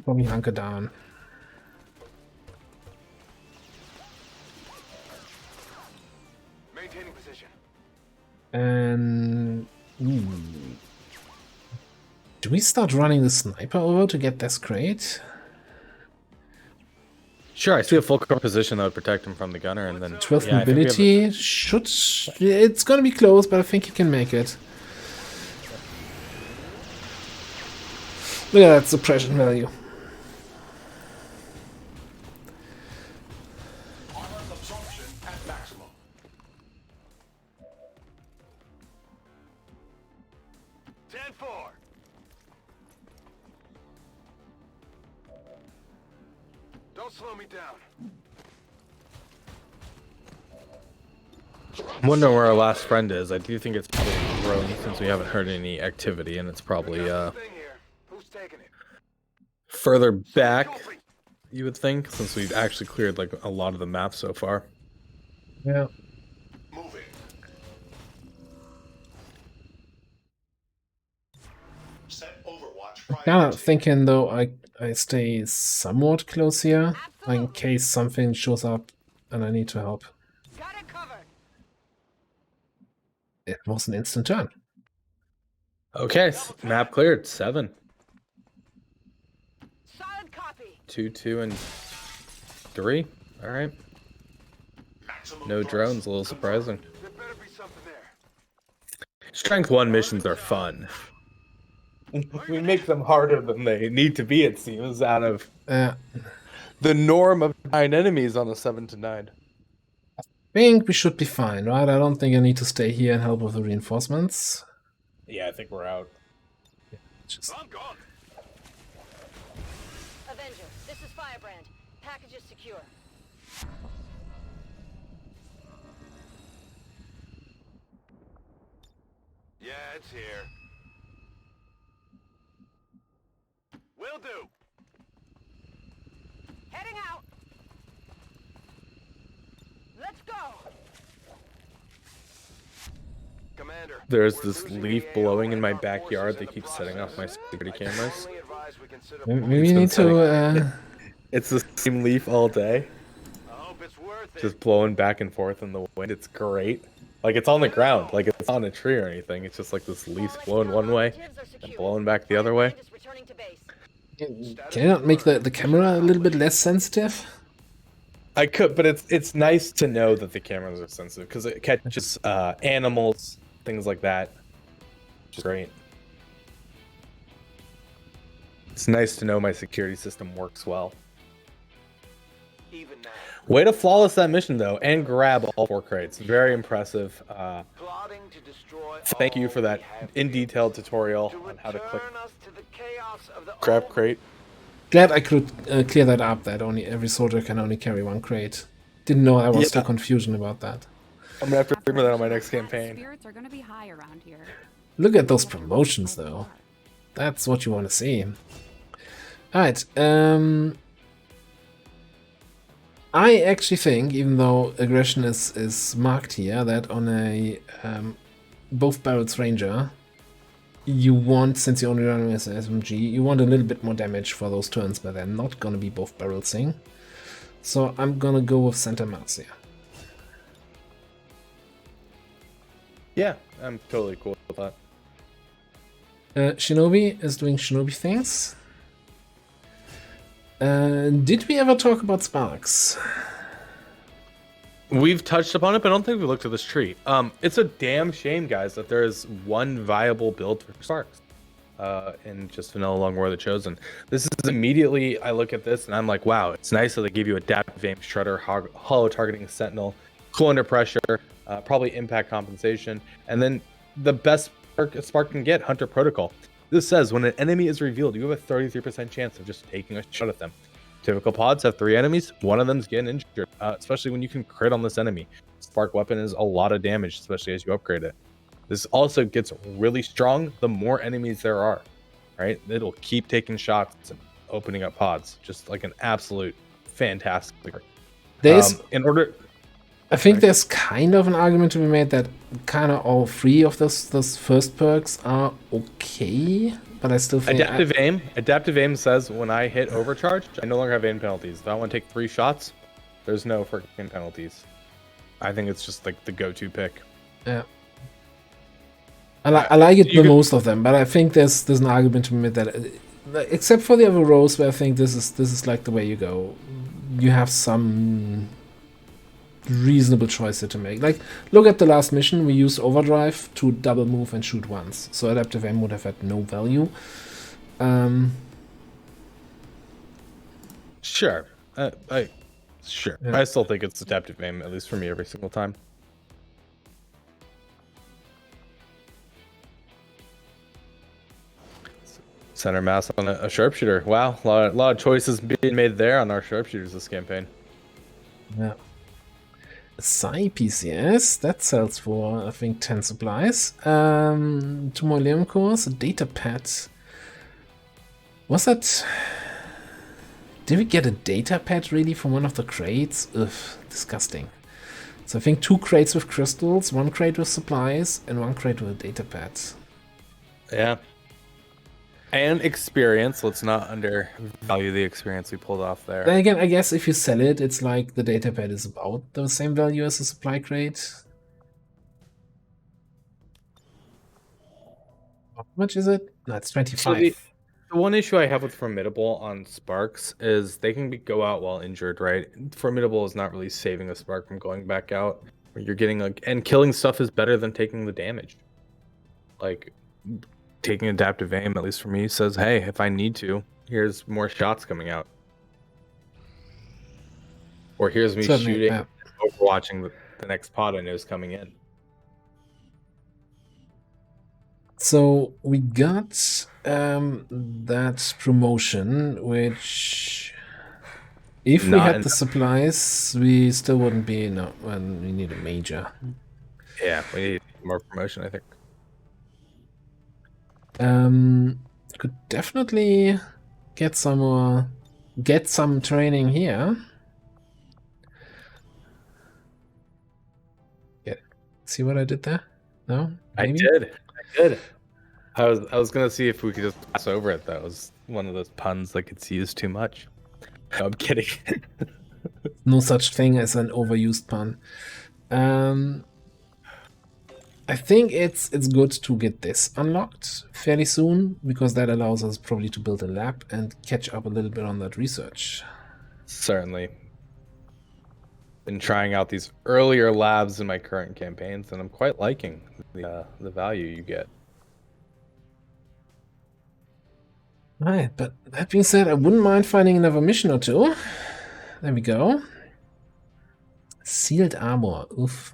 Probably hunker down. Maintaining position. And do we start running the sniper over to get this crate? Sure, I see a full cover position that would protect him from the gunner, and then 12th mobility should... It's gonna be close, but I think you can make it. Look at that suppression value. Armor absorption at maximum. Don't slow me down. I'm wondering where our last friend is. I do think it's probably grown since we haven't heard any activity, and it's probably Thing here. Who's taking it? further back, you would think, since we've actually cleared like a lot of the map so far. Yeah. Moving. Set Overwatch Kinda priority. thinking though I stay somewhat close here in case something shows up and I need to help. Got it covered. It was an instant turn. Okay, map cleared. 7. Solid copy. 2, 2, and 3. All right. Maximum No thrust drones. A little confirmed. surprising. There better be something there. Strength 1 missions are fun. We make them harder than they need to be, it seems, out of the norm of 9 enemies on a 7 to 9. Think we should be fine, right? I don't think I need to stay here and help with the reinforcements. Yeah, I think we're out. Just I'm gone. Avenger, this is Firebrand. Package is secure. Yeah, it's here. Will do. Heading out. Let's go. Commander. There's we're this losing leaf the AO blowing in and my our backyard forces that in the keeps setting off my process. security I cameras. strongly advise we consider maybe we It's been need to It's the same leaf all day, I hope it's worth it. just blowing back and forth in the wind. It's great. Like, it's on the ground. Like, it's on a tree or anything. It's just like this leaf blowing one way and blowing back the other way. Firebrand is returning to base. can you not make the camera a little bit less sensitive? I could, but it's nice to know that the cameras are sensitive because it catches animals, things like that. Which is great. It's nice to know my security system works well. Even now. Way to flawless that mission though, and grab all 4 crates. Very impressive. Plotting to destroy Thank you all for that we have in here. detailed tutorial To on how to click return us to the chaos of the grab old- crate. Glad I could clear that up, that only every soldier can only carry 1 crate. Didn't know there was still Yeah. confusion about that. I'm gonna have to After remember that on my mission next like that, campaign. Spirits are gonna be high around here. Look at those promotions though. That's what you want to see. Alright, I actually think, even though aggression is marked here, that on a both barrels ranger, you want, since you only run as an SMG, you want a little bit more damage for those turns, but they're not gonna be both barrelsing. So I'm gonna go with Santa Maria. Yeah, I'm totally cool with that. Shinobi is doing Shinobi things. Did we ever talk about Sparks? We've touched upon it, but I don't think we looked at this tree. It's a damn shame, guys, that there is one viable build for Sparks. And just Vanilla Long War the Chosen. This is immediately, I look at this and I'm like, wow, it's nice that they give you adaptive aim, shredder, hollow targeting sentinel, cool under pressure, probably impact compensation, and then the best Spark can get, Hunter Protocol. This says when an enemy is revealed, you have a 33% chance of just taking a shot at them. Typical pods have 3 enemies, one of them's getting injured, especially when you can crit on this enemy. Spark weapon is a lot of damage, especially as you upgrade it. This also gets really strong the more enemies there are, right? It'll keep taking shots and opening up pods. Just like an absolute fantastic. There's, I think Sorry. there's kind of an argument to be made that kind of all 3 of those first perks are okay, but I still think Adaptive aim says when I hit overcharge, I no longer have aim penalties. If I want to take 3 shots, there's no freaking penalties. I think it's just like the go-to pick. Yeah. I like it the most of them, but I think there's an argument to be made that, except for the other rows, where I think this is like the way you go. You have some reasonable choice here to make. Like, look at the last mission. We used overdrive to double move and shoot once, so adaptive aim would have had no value. Sure. Sure. Yeah. I still think it's adaptive aim, at least for me, every single time. Center mass on a sharpshooter. Wow, a lot of choices being made there on our sharpshooters this campaign. Yeah. Psi PCS, that sells for, I think, 10 supplies. 2 more Liam cores, a data pad. Was that... Did we get a data pad really from one of the crates? Ugh, disgusting. So I think 2 crates with crystals, 1 crate with supplies, and 1 crate with a data pad. Yeah. And experience. Let's not undervalue the experience we pulled off there. Then again, I guess if you sell it, it's like the data pad is about the same value as a supply crate. How much is it? No, it's 25. So the one issue I have with Formidable on Sparks is they can go out while injured, right? Formidable is not really saving a Spark from going back out. You're getting and killing stuff is better than taking the damage. Like, taking adaptive aim, at least for me, says, hey, if I need to, here's more shots coming out. Or here's me shooting, overwatching the next pod I know is coming in. So we got that promotion, which if we had the supplies, we still wouldn't be enough. When we need a major. Yeah, we need more promotion, I think. Could definitely get some training here. Yeah, see what I did there? No, maybe? I did. I was gonna see if we could just pass over it. That was one of those puns that gets used too much. No, I'm kidding. No such thing as an overused pun. I think it's good to get this unlocked fairly soon, because that allows us probably to build a lab and catch up a little bit on that research. Certainly. Been trying out these earlier labs in my current campaigns, and I'm quite liking the value you get. Right, but that being said, I wouldn't mind finding another mission or two. There we go. Sealed armor. Oof.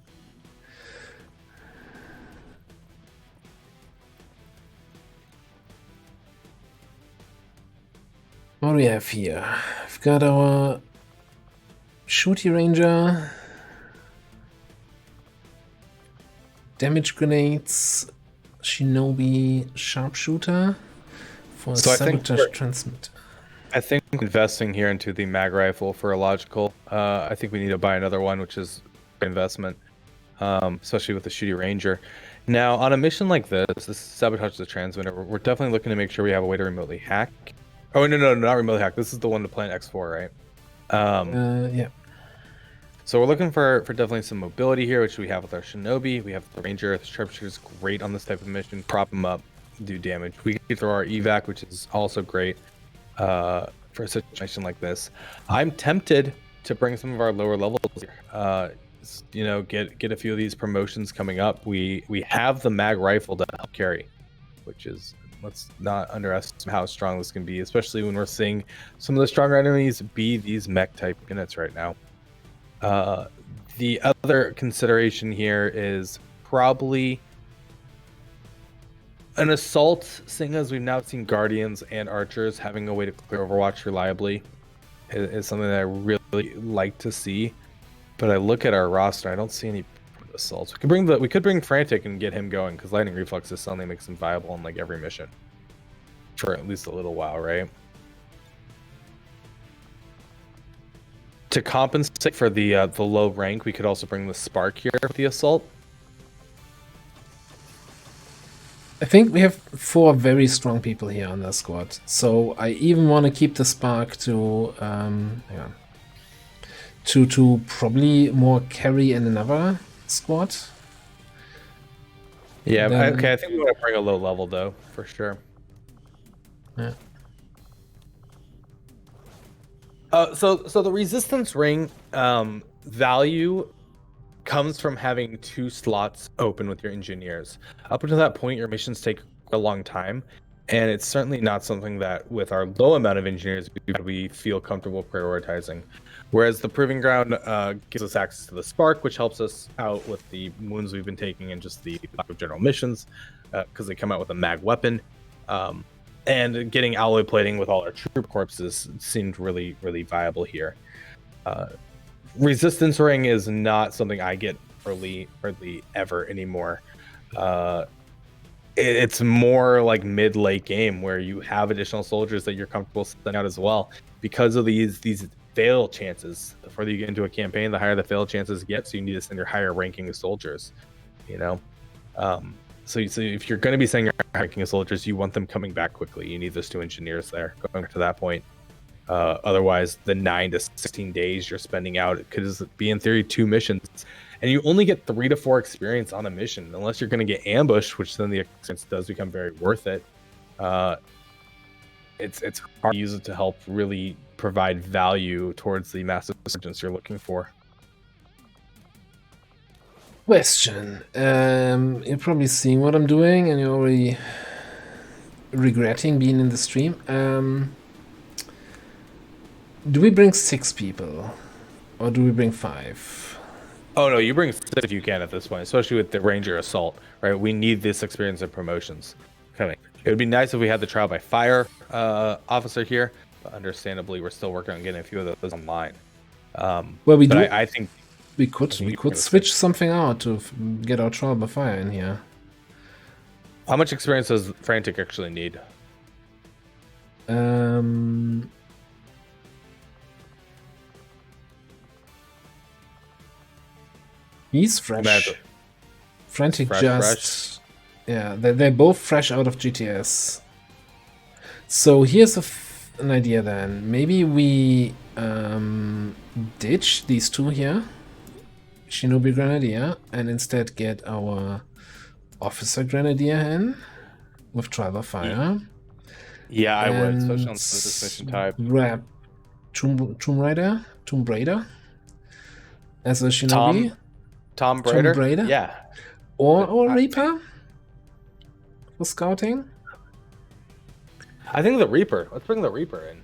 What do we have here? We've got our Shooty Ranger, damage grenades, Shinobi Sharpshooter for sabotage transmitter. I think investing here into the mag rifle for a logical. I think we need to buy another one, which is investment, especially with the Shooty Ranger. Now, on a mission like this sabotage the transmitter, we're definitely looking to make sure we have a way to remotely hack. Oh, no, not remotely hack. This is the one to plant X4, right? Yeah. So we're looking for definitely some mobility here, which we have with our Shinobi. We have the Ranger. The Sharpshooter's great on this type of mission. Prop them up, do damage. We can throw our evac, which is also great for a situation like this. I'm tempted to bring some of our lower levels here. Get a few of these promotions coming up. We have the mag rifle to help carry, which is, let's not underestimate how strong this can be, especially when we're seeing some of the stronger enemies be these mech type units right now. The other consideration here is probably an assault, seeing as we've now seen Guardians and Archers having a way to clear Overwatch reliably is something that I really like to see. But I look at our roster, I don't see any assaults. We could bring Frantic and get him going, because Lightning Reflexes suddenly makes him viable in like every mission for at least a little while, right? To compensate for the low rank, we could also bring the Spark here with the assault. I think we have 4 very strong people here on the squad, so I even want to keep the Spark to to probably more carry in another squad. Yeah, okay, I think we want to bring a low level though, for sure. Yeah. So the resistance ring value comes from having 2 slots open with your engineers. Up until that point, your missions take a long time. And it's certainly not something that, with our low amount of engineers, we feel comfortable prioritizing. Whereas the Proving Ground gives us access to the Spark, which helps us out with the wounds we've been taking and just the lack of general missions, because they come out with a mag weapon. And getting alloy plating with all our troop corpses seemed really, really viable here. Resistance ring is not something I get hardly ever anymore. It's more like mid-late game where you have additional soldiers that you're comfortable sending out as well because of these fail chances. The further you get into a campaign, the higher the fail chances get. So you need to send your higher ranking soldiers. You know, so if you're going to be sending your higher ranking soldiers, you want them coming back quickly. You need those 2 engineers there going to that point. Otherwise, the 9 to 16 days you're spending out, it could be in theory 2 missions. And you only get 3 to 4 experience on a mission, unless you're going to get ambushed, which then the experience does become very worth it. It's hard to use it to help really provide value towards the massive resurgence you're looking for. Question. You're probably seeing what I'm doing, and you're already regretting being in the stream. Do we bring 6 people, or do we bring 5? Oh no, you bring 6 if you can at this point, especially with the Ranger Assault, right? We need this experience and promotions coming. It would be nice if we had the trial by fire officer here, but understandably, we're still working on getting a few of those online. Well, we do. I think we could switch something out to get our trial by fire in here. How much experience does Frantic actually need? He's fresh. Frantic fresh. Yeah, they're both fresh out of GTS. So here's an idea then. Maybe we ditch these 2 here, Shinobi Grenadier, and instead get our Officer Grenadier in with Trial by Fire. Yeah, I would, especially on this mission type. Grab Tomb Raider as a Shinobi. Tom Braider? Yeah. Or Reaper for scouting. I think the Reaper. Let's bring the Reaper in.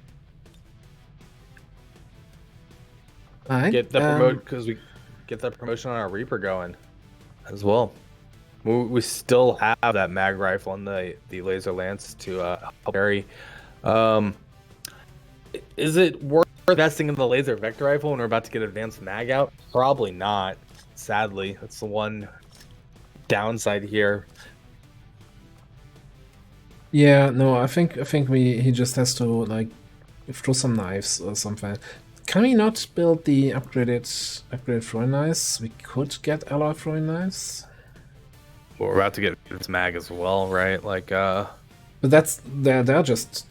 All right. Get the because we get that promotion on our Reaper going as well. We still have that mag rifle and the laser lance to help carry. Is it worth investing in the laser vector rifle when we're about to get advanced mag out? Probably not. Sadly, that's the one downside here. Yeah, no, I think he just has to like throw some knives or something. Can we not build the upgraded throwing knives? We could get alloy throwing knives. Well, we're about to get this mag as well, right? Like, but they're just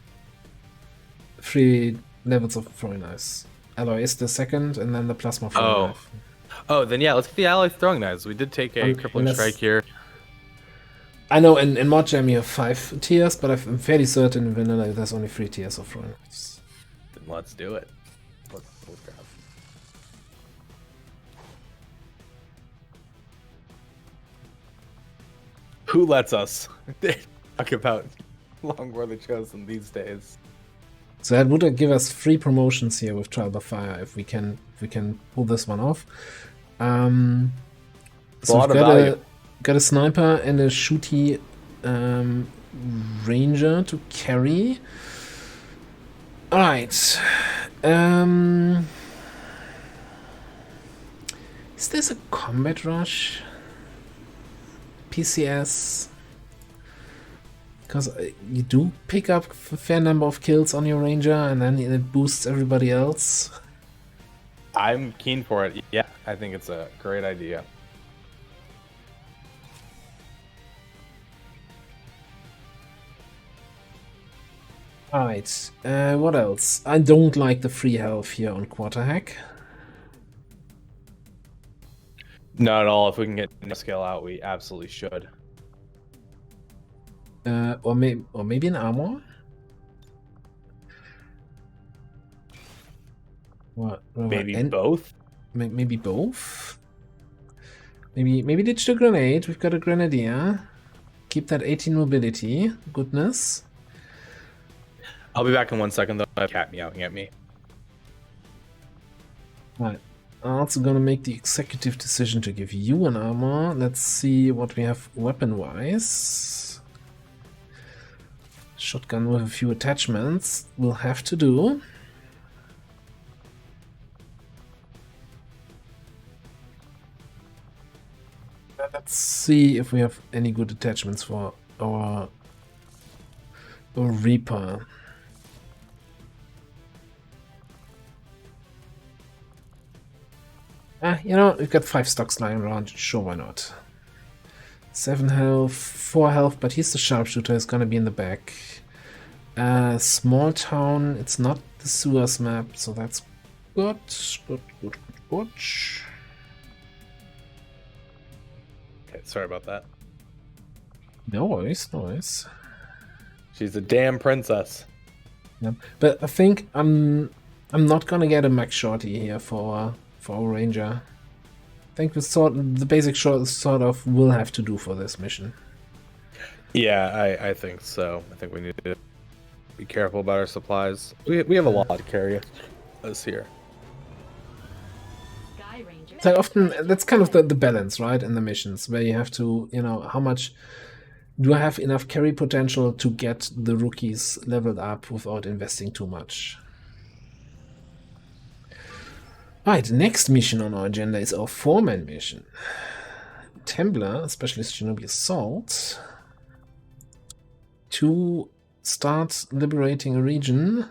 3 levels of throwing knives. Alloy is the second, and then the plasma throwing knife. Oh, then yeah, let's get the alloy throwing knives. We did take a crippling strike here. I know in Mod Jam you have 5 tiers, but I'm fairly certain in vanilla there's only 3 tiers of throwing knives. Then let's do it. Let's grab. Who lets us talk about Long War the Chosen these days? So that would give us 3 promotions here with Trial by Fire if we can pull this one off. So we've got a sniper and a shooty ranger to carry. All right. Is this a combat rush? PCS? Because you do pick up a fair number of kills on your ranger, and then it boosts everybody else. I'm keen for it. Yeah, I think it's a great idea. Alright, what else? I don't like the free health here on Quarter Hack. Not at all. If we can get scale out, we absolutely should. Or maybe an armor? What? Maybe both? Maybe both? Maybe ditch the grenade. We've got a grenadier. Keep that 18 mobility. Goodness. I'll be back in 1 second though. I have a cat meowing at me. Right. I'm also gonna make the executive decision to give you an armor. Let's see what we have weapon-wise. Shotgun with a few attachments will have to do. Let's see if we have any good attachments for our Reaper. You know, we've got 5 stocks lying around. Sure, why not? 7 health, 4 health, but he's the sharpshooter. He's gonna be in the back. Small town. It's not the sewers map, so that's good. Good. Okay, sorry about that. No worries, no worries. She's a damn princess. Yeah. But I think I'm not gonna get a max shorty here for our ranger. I think the basic short sort of will have to do for this mission. Yeah, I think so. I think we need to be careful about our supplies. We have a lot to carry us here. Sky Ranger. So often that's kind of the balance, right, in the missions, where you have to, you know, how much do I have enough carry potential to get the rookies leveled up without investing too much. Right, next mission on our agenda is our 4-man mission. Templar, Specialist Shinobi Assault, to start liberating a region.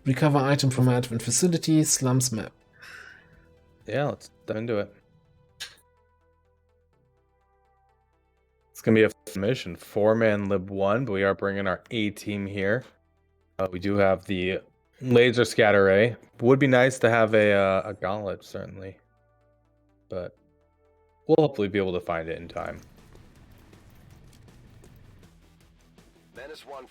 Recover item from advent facility, slums map. Yeah, let's dive into it. It's gonna be a mission, 4-man lib 1, but we are bringing our A team here. We do have the laser scatter ray. Would be nice to have a gauntlet, certainly, but we'll hopefully be able to find it in time. Menace 1-5.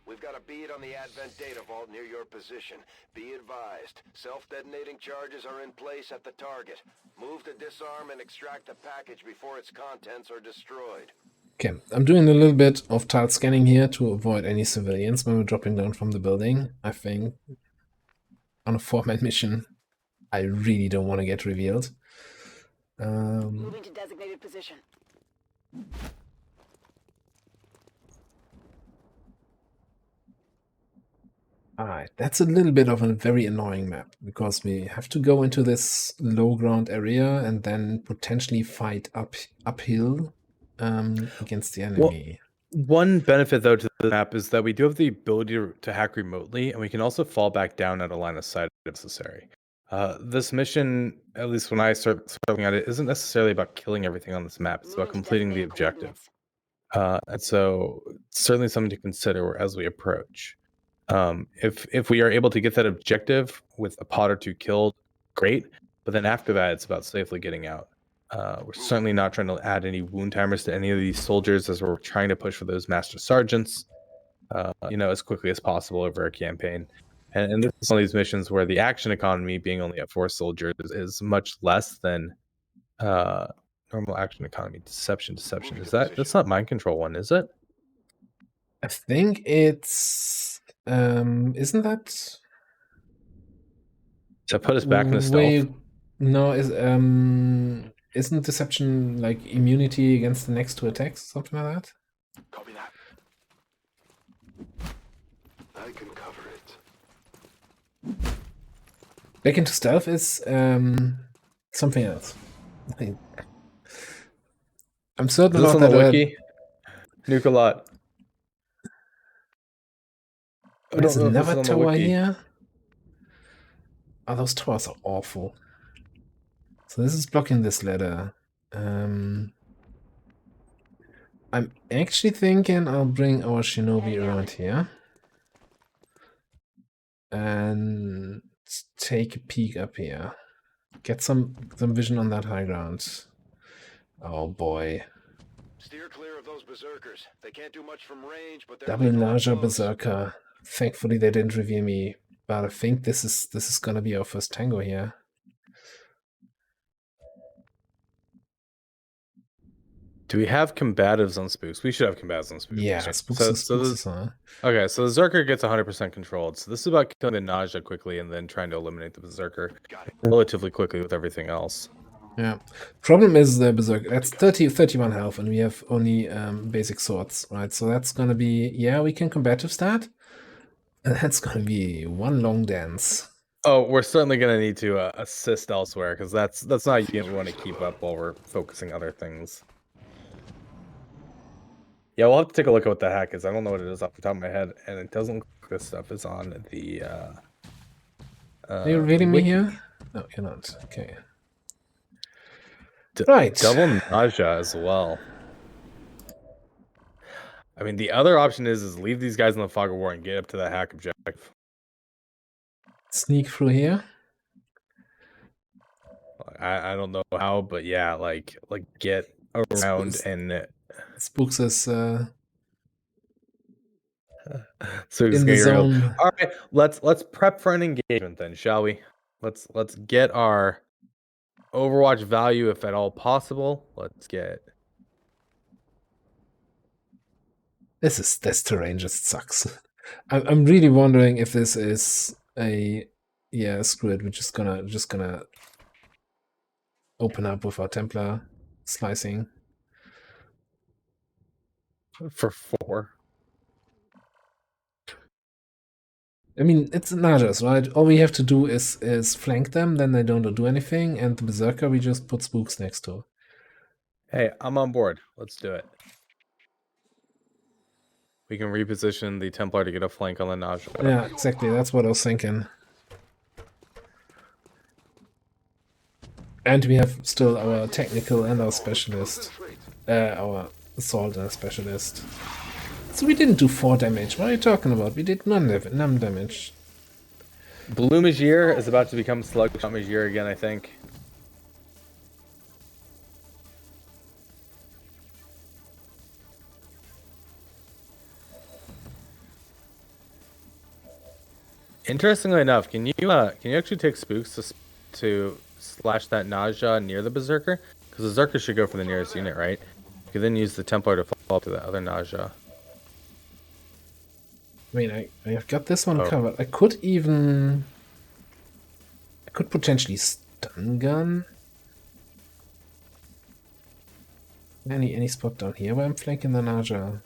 We've got a bead on the Advent data vault near your position. Be advised, self-detonating charges are in place at the target. Move to disarm and extract the package before its contents are destroyed. Okay, I'm doing a little bit of tile scanning here to avoid any civilians when we're dropping down from the building. I think on a 4-man mission, I really don't want to get revealed. Moving to designated position. Alright, that's a little bit of a very annoying map, because we have to go into this low ground area and then potentially fight uphill against the enemy. Well, one benefit, though, to the map is that we do have the ability to hack remotely, and we can also fall back down at a line of sight if necessary. This mission, at least when I start looking at it, isn't necessarily about killing everything on this map. It's about completing the objective. And so certainly something to consider as we approach. If we are able to get that objective with a pod or 2 killed, great. But then after that, it's about safely getting out. We're certainly not trying to add any wound timers to any of these soldiers, as we're trying to push for those master sergeants, as quickly as possible over a campaign. And this is one of these missions where the action economy, being only at 4 soldiers, is much less than normal action economy. Deception. That's not mind control one, is it? I think it's isn't that? To put us back in the stealth. No, isn't deception like immunity against the next 2 attacks, something like that? Copy that. I can cover it. Back into stealth is something else. I'm certain Is this about on the that. wiki? Nuke a lot. There's another tower here. Oh, those towers are awful. So this is blocking this ladder. I'm actually thinking I'll bring our shinobi around here and take a peek up here. Get some vision on that high ground. Oh boy. Steer clear of those berserkers. They can't do much from range, but they're Double lethal up larger close. berserker. Thankfully they didn't reveal me, but I think this is gonna be our first tango here. Do we have combatives on spooks? We should have combatives on spooks. Yeah, right? spooks So, is so spooks this, is on. okay, so the Berserker gets 100% controlled. So this is about killing the nausea quickly and then trying to eliminate the Berserker relatively quickly with everything else. Yeah. Problem is the Berserker. That's 31 health, and we have only basic swords, right? So that's gonna be, yeah, we can combatives that. And that's gonna be one long dance. Oh, we're certainly going to need to assist elsewhere, because that's not a unit we want to keep up while we're focusing other things. Yeah, we'll have to take a look at what the hack is. I don't know what it is off the top of my head, and it doesn't look like this stuff is on the... Are you reading me wiki. here? No, you're not. Okay. Right. Double nausea as well. I mean, the other option is leave these guys in the fog of war and get up to the hack objective. Sneak through here. I don't know how, but yeah, like get around and Spooks is so in the zone. All right, let's prep for an engagement then, shall we? Let's get our Overwatch value if at all possible. Let's get. This terrain just sucks. I'm really wondering if this is a screw it. We're just gonna open up with our Templar slicing For 4. I mean, it's Najas, right? All we have to do is flank them, then they don't do anything, and the Berserker we just put spooks next to. Hey, I'm on board. Let's do it. We can reposition the Templar to get a flank on the nausea. Yeah, exactly. That's what I was thinking. And we have still our technical and our specialist. Our assault and specialist. So we didn't do 4 damage. What are you talking about? We did none damage. Blue Magier is about to become Slugshot Magier again, I think. Interestingly enough, can you actually take spooks to slash that nausea near the Berserker? Because the Berserker should go for the nearest unit, right? You can then use the Templar to fall to the other nausea. I mean, I've got this one covered. I could potentially stun gun. Any spot down here where I'm flanking the nausea?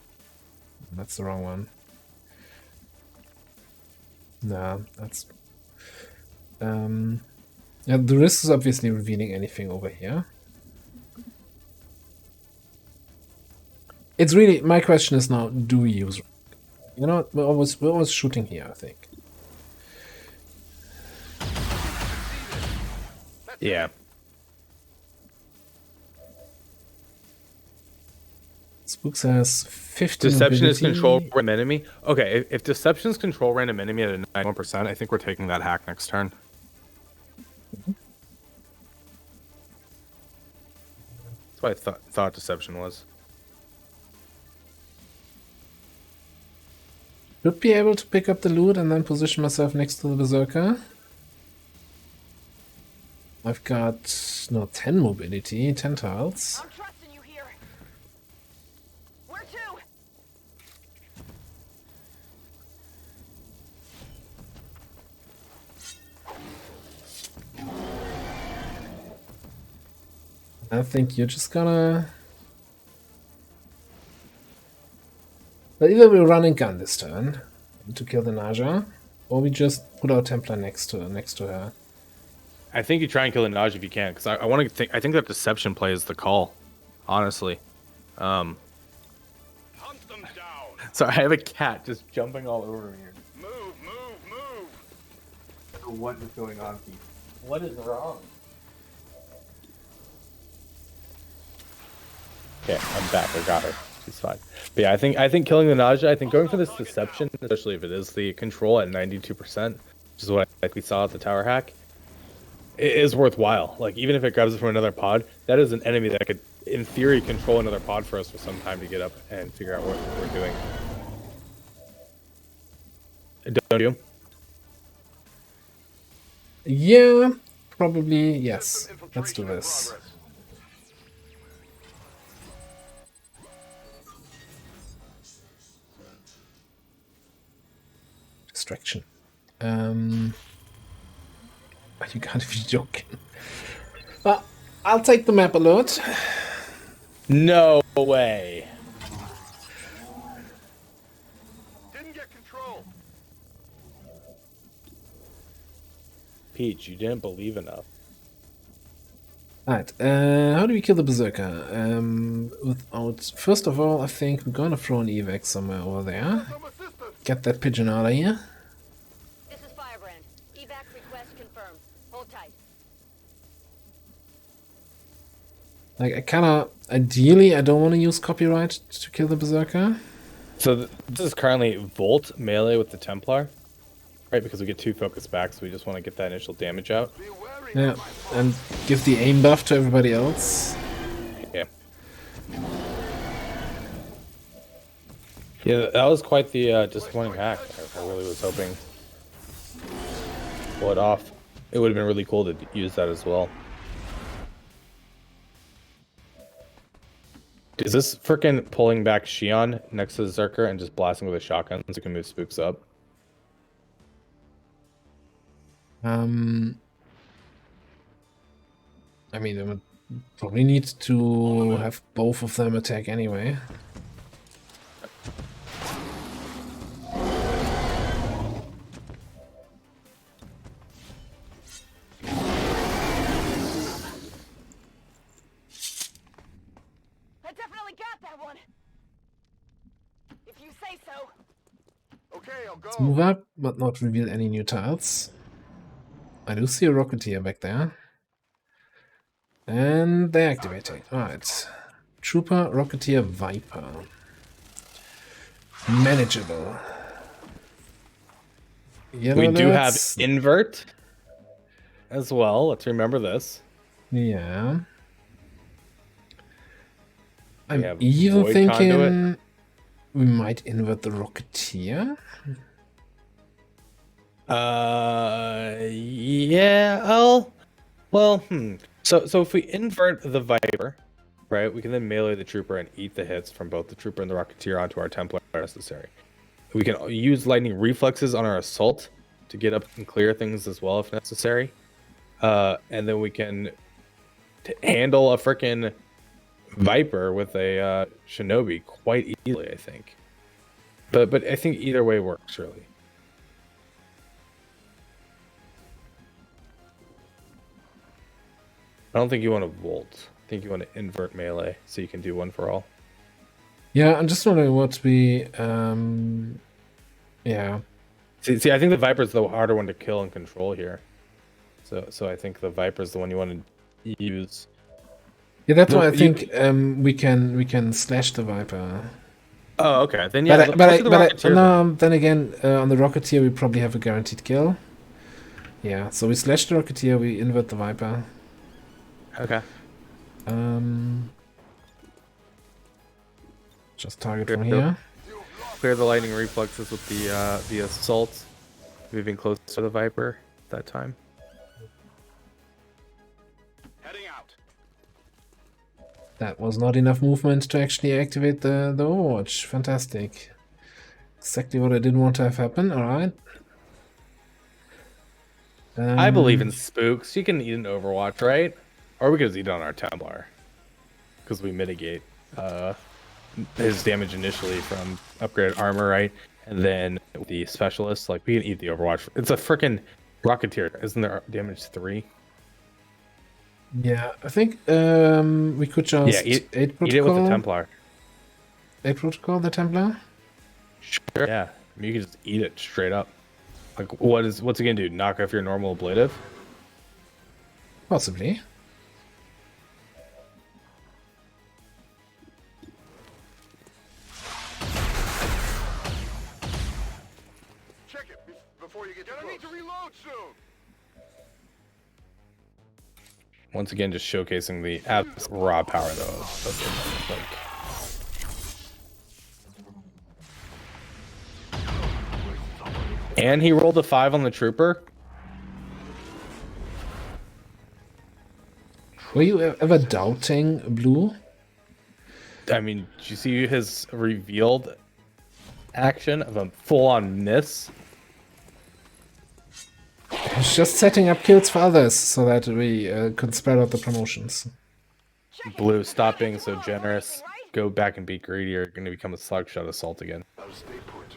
That's the wrong one. Nah, that's... yeah, the risk is obviously revealing anything over here. It's really... My question is now, do we use... You know what? We're always shooting here, I think. Yeah. Spooks has 50 Deception mobility. is control random enemy. Okay, if Deception is control random enemy at a 91%, I think we're taking that hack next turn. That's what I thought Deception was. Should be able to pick up the loot and then position myself next to the Berserker. I've got 10 mobility, 10 tiles. I'm trusting you here. Where to? I think you're just gonna... But either we run and gun this turn to kill the nausea, or we just put our Templar next to her. I think you try and kill the nausea if you can, because I want to think. I think that Deception play is the call, honestly. Hunt them down. Sorry, I have a cat just jumping all over me here. Move, move, move. What is going on, Pete? What is wrong? Okay, I'm back. I got her. She's fine. But yeah, I think killing the nausea. I think going for this Deception, especially if it is the control at 92%, which is what we saw at the tower hack, it is worthwhile. Like, even if it grabs it from another pod, that is an enemy that could, in theory, control another pod for us for some time to get up and figure out what we're doing. Don't you? Yeah, probably yes. Let's do this. distraction. You can't be joking. I'll take the map alert. No way. Didn't get control. Peach, you didn't believe enough. Alright, how do we kill the Berserker? First of all, I think we're gonna throw an evac somewhere over there. Get that pigeon out of here. This is Firebrand. Evac request confirmed. Hold tight. Like, ideally, I don't want to use copyright to kill the Berserker. So this is currently Volt melee with the Templar, right? Because we get 2 focus back, so we just want to get that initial damage out. Yeah, and give the aim buff to everybody else. Yeah. Yeah, that was quite the disappointing hack. I really was hoping pull it off. It would have been really cool to use that as well. Is this frickin' pulling back Shion next to the Zerker and just blasting with a shotgun so we can move spooks up? I mean, I would probably need to have both of them attack anyway. I definitely got that one. If you say so. Okay, I'll go. Let's move up, but not reveal any new tiles. I do see a Rocketeer back there. And they're activating. Alright. Trooper, Rocketeer, Viper. Manageable. Yellow We do have alerts. invert as well. Let's remember this. Yeah. I'm have even Void thinking Conduit. we might invert the Rocketeer. Yeah, So if we invert the Viper, right, we can then melee the Trooper and eat the hits from both the Trooper and the Rocketeer onto our Templar if necessary. We can use lightning reflexes on our assault to get up and clear things as well if necessary. And then we can handle a frickin' Viper with a Shinobi quite easily, I think. But I think either way works, really. I don't think you want to Volt. I think you want to invert melee so you can do one for all. Yeah, I'm just wondering what we... yeah. See, I think the Viper's the harder one to kill and control here. So I think the Viper's the one you want to use. Yeah, that's No, why I think we can slash the Viper. Oh, okay. Then yeah. Then again, on the Rocketeer we probably have a guaranteed kill. Yeah, so we slash the Rocketeer, we invert the Viper. Okay. Just target from here. Clear the lightning reflexes with the assault, moving close to the Viper at that time. Heading out. That was not enough movement to actually activate the Overwatch. Fantastic. Exactly what I didn't want to have happen. Alright. I believe in spooks. You can eat an Overwatch, right? Or we could just eat it on our Templar. Because we mitigate his damage initially from upgraded armor, right? And then the specialist, like, we can eat the Overwatch. It's a freaking Rocketeer. Isn't there damage 3? Yeah, I think we could just eat 8 protocol. Eat it with the Templar. 8 protocol, the Templar? Sure. Yeah. I mean, you can just eat it straight up. Like, what's it gonna do? Knock off your normal ablative? Possibly. Check it before you get Gonna need to reload soon. Once again, just showcasing the absolute raw power, though, of like. And he rolled a 5 on the Trooper. Were you ever doubting Blue? I mean, did you see his revealed action of a full-on miss? It's just setting up kills for others so that we could spread out the promotions. Blue, stop being so generous. Go back and be greedy. You're going to become a slugshot assault again. I'll stay put.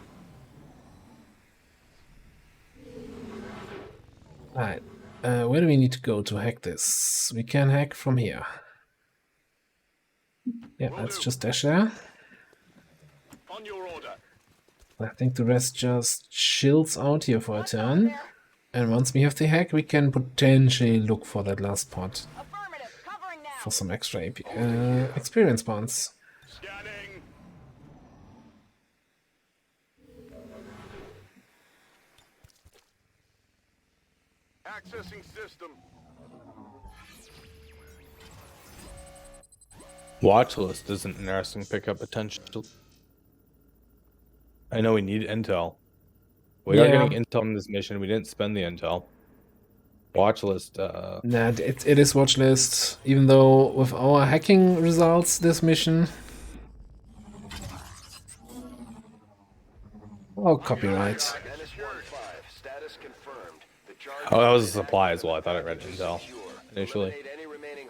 Alright, where do we need to go to hack this? We can hack from here. Yeah, let's just dash there. On your order. I think the rest just chills out here for a turn. And once we have the hack, we can potentially look for that last pot for some extra experience points. Scanning. Accessing system. Watch list is an interesting pickup potential. I know we need intel. We are getting intel on this mission. We didn't spend the intel. Watch list. Nah, it is watch list. Even though with our hacking results, this mission. Oh, copyright. Status confirmed. The charge Oh, that was a supply as well. I thought I read intel initially.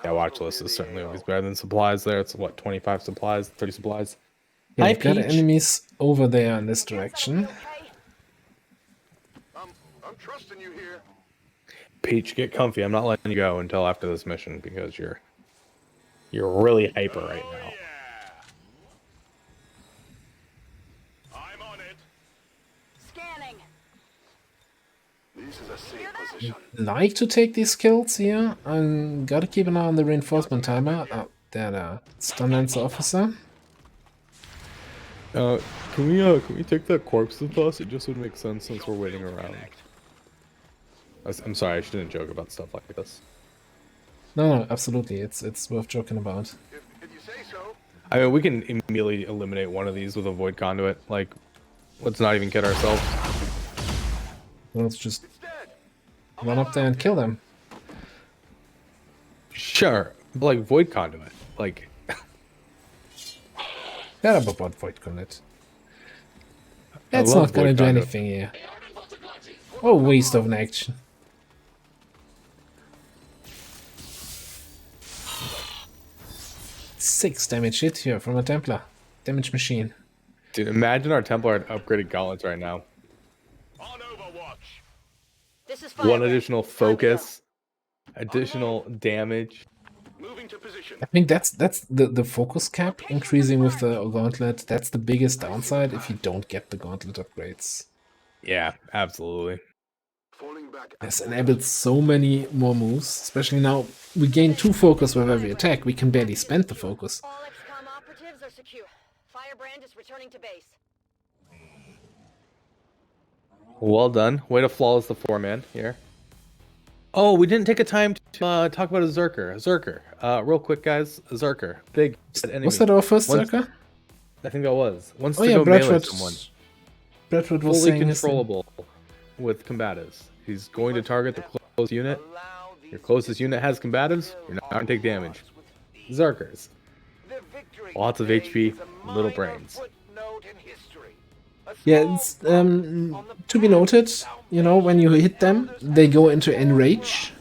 Yeah, watch list is certainly always better than supplies there. It's what, 25 supplies, 30 supplies? Yeah, Hi, we've got Peach. enemies over there in this direction. I'm trusting you here. Peach, get comfy. I'm not letting you go until after this mission because you're really hyper right now. I'm on it. Scanning. This is a safe position. Like to take these kills here. Gotta keep an eye on the reinforcement timer. Oh, there, stun lancer officer. Can we take that corpse with us? It just would make sense since we're waiting around. I'm sorry, I shouldn't joke about stuff like this. No, absolutely. It's worth joking about. If you say so. I mean, we can immediately eliminate one of these with a void conduit. Like, let's not even kid ourselves. Let's just run up there and kill them. Sure, but like void conduit, like. Yeah, but what void conduit? I That's love not gonna void do conduit. anything here. Oh, waste of an action. Six damage hit here from a Templar. Damage machine. Dude, imagine our Templar had upgraded gauntlets right now. On Overwatch. This is One Firebrand. additional Time to go. focus, additional damage. Moving to position. I think that's the focus cap increasing with the gauntlet. That's the biggest downside if you don't get the gauntlet upgrades. Yeah, absolutely. Falling back. It's enabled so many more moves, especially now we gain 2 focus with every attack. We can barely spend the focus. All XCOM operatives are secure. Firebrand is returning to base. Well done. Way to flawless the 4-man here. Oh, we didn't take a time to talk about a Zerker. Real quick, guys. A Zerker. Big enemy. Was that our first Once- Zerker? I think that was. Wants Oh to yeah, go melee Bradford. someone. Bradford was Fully saying his thing. controllable with combatives. He's going to target the close unit. Your closest unit has combatives. You're not going to take damage. Zerkers. Lots of HP, little brains. Yeah, it's to be noted, you know, when you hit them, they go into enrage.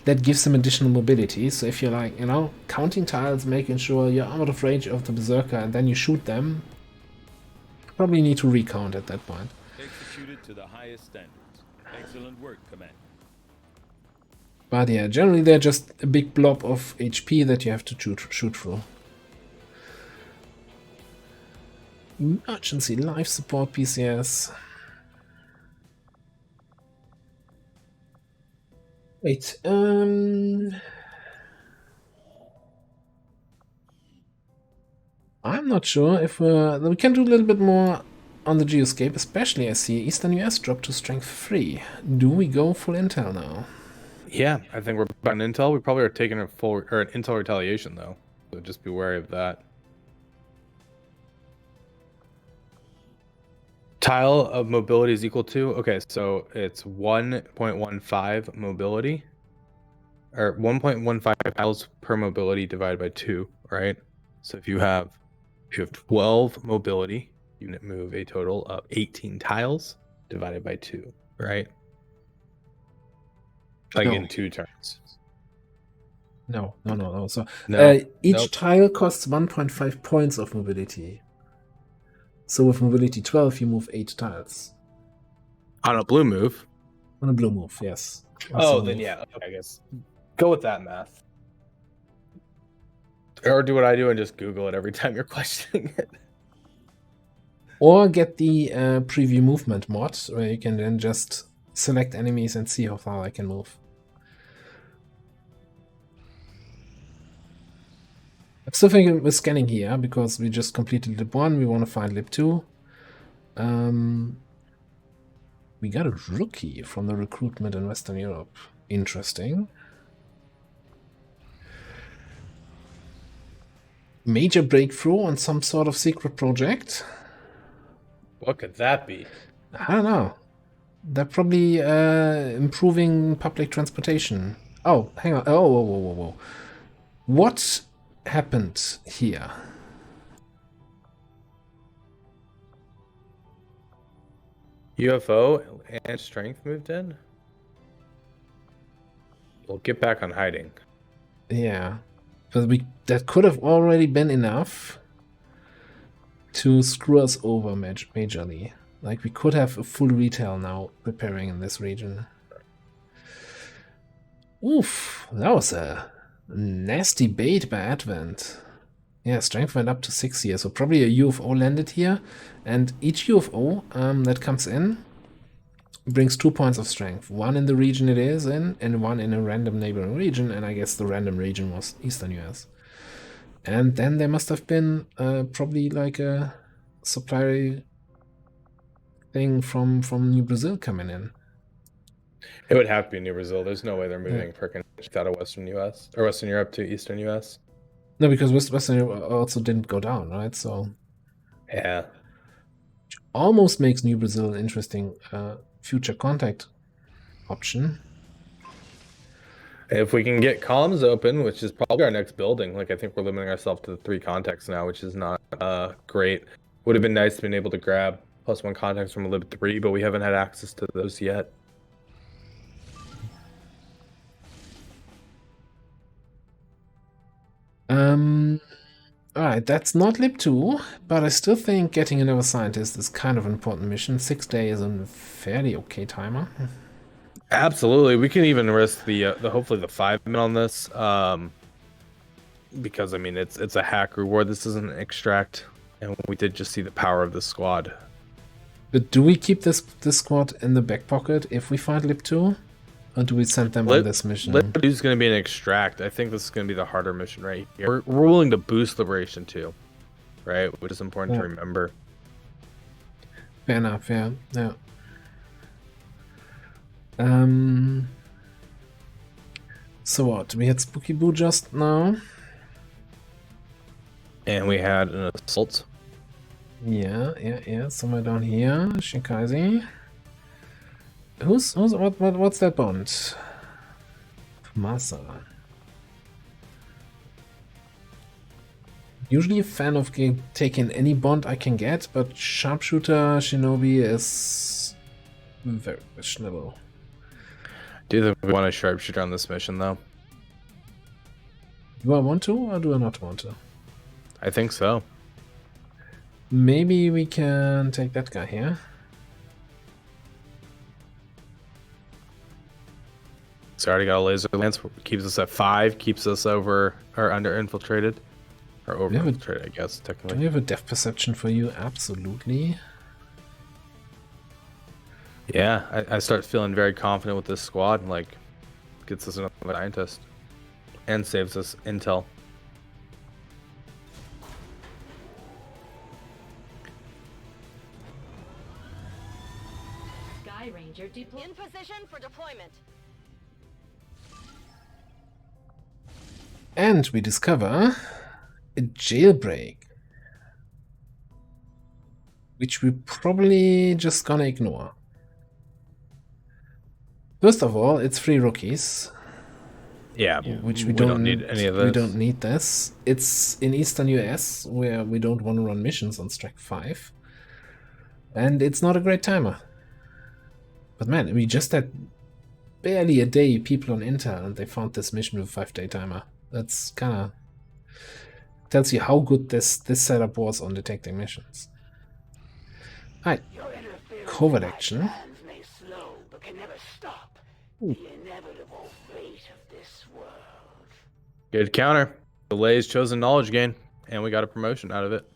That gives them additional mobility. So if you're like, you know, counting tiles, making sure you're out of range of the berserker, and then you shoot them, probably need to recount at that point. Executed to the highest standards. Excellent work, Commander. But yeah, generally they're just a big blob of HP that you have to shoot through. Emergency life support PCS. Wait, I'm not sure if we can do a little bit more on the Geoscape, especially I see Eastern US drop to strength 3. Do we go full intel now? Yeah, I think we're back on intel. We probably are taking a full or an intel retaliation though, so just be wary of that. Tile of mobility is equal to, okay, so it's 1.15 mobility, or 1.15 tiles per mobility divided by 2, right? So if you have 12 mobility, you move a total of 18 tiles divided by 2, right? Like No. in 2 turns. No. So No. each Nope. tile costs 1.5 points of mobility. So with mobility 12, you move 8 tiles. On a blue move. On a blue move, yes. Oh, then yeah. Okay, I guess. Go with that math. Or do what I do and just Google it every time you're questioning it. Or get the preview movement mod, where you can then just select enemies and see how far I can move. I'm still thinking we're scanning here because we just completed lib 1. We want to find lib 2. We got a rookie from the recruitment in Western Europe. Interesting. Major breakthrough on some sort of secret project. What could that be? I don't know. They're probably improving public transportation. Oh, hang on. Oh, whoa. What happened here? UFO and strength moved in? We'll get back on hiding. Yeah. But that could have already been enough to screw us over majorly. Like, we could have a full retail now preparing in this region. Oof, that was a nasty bait by Advent. Yeah, strength went up to 6 here, so probably a UFO landed here, and each UFO that comes in brings 2 points of strength. 1 in the region it is in, and 1 in a random neighboring region, and I guess the random region was Eastern US. And then there must have been probably like a supply thing from New Brazil coming in. It would have to be New Brazil. There's no way they're moving frickin' out of Western US or Western Europe to Eastern US. No, because Western Europe also didn't go down, right? So yeah, almost makes New Brazil an interesting future contact option. If we can get comms open, which is probably our next building, like I think we're limiting ourselves to the 3 contacts now, which is not great. Would have been nice to be able to grab +1 contacts from lib 3, but we haven't had access to those yet. Alright, that's not lib 2, but I still think getting another scientist is kind of an important mission. 6 days is a fairly okay timer. Absolutely, we can even risk the hopefully the 5 min on this, because I mean it's a hack reward. This isn't an extract, and we did just see the power of this squad. But do we keep this squad in the back pocket if we find lib 2? Or do we send them on this mission? Lib 2 is going to be an extract. I think this is going to be the harder mission right here. We're willing to boost Liberation too, right? Which is important to remember. Fair enough, yeah. So what? We had Spooky Boo just now. And we had an assault. Yeah. Somewhere down here. Shinkazi. What's that bond? Masa. Usually a fan of taking any bond I can get, but Sharpshooter Shinobi is very questionable. Do you think we want a Sharpshooter on this mission, though? Do I want to, or do I not want to? I think so. Maybe we can take that guy here. So already got a laser lance, keeps us at 5, keeps us over or under infiltrated. Or over infiltrated, I guess, technically. Do we have a depth perception for you? Absolutely. Yeah, I start feeling very confident with this squad, like, gets us another scientist. And saves us intel. Sky Ranger deploy. In position for deployment. And we discover a jailbreak, which we're probably just gonna ignore. First of all, it's 3 rookies. Yeah, which we don't need any of this. We don't need this. It's in Eastern US, where we don't want to run missions on Strike 5. And it's not a great timer. But man, we just had barely a day people on Intel, and they found this mission with a 5-day timer. That's kind of tells you how good this setup was on detecting missions. Alright, covert action. May slow, but can never stop the inevitable fate of this world. Good counter. Delays chosen knowledge gain, and we got a promotion out of it.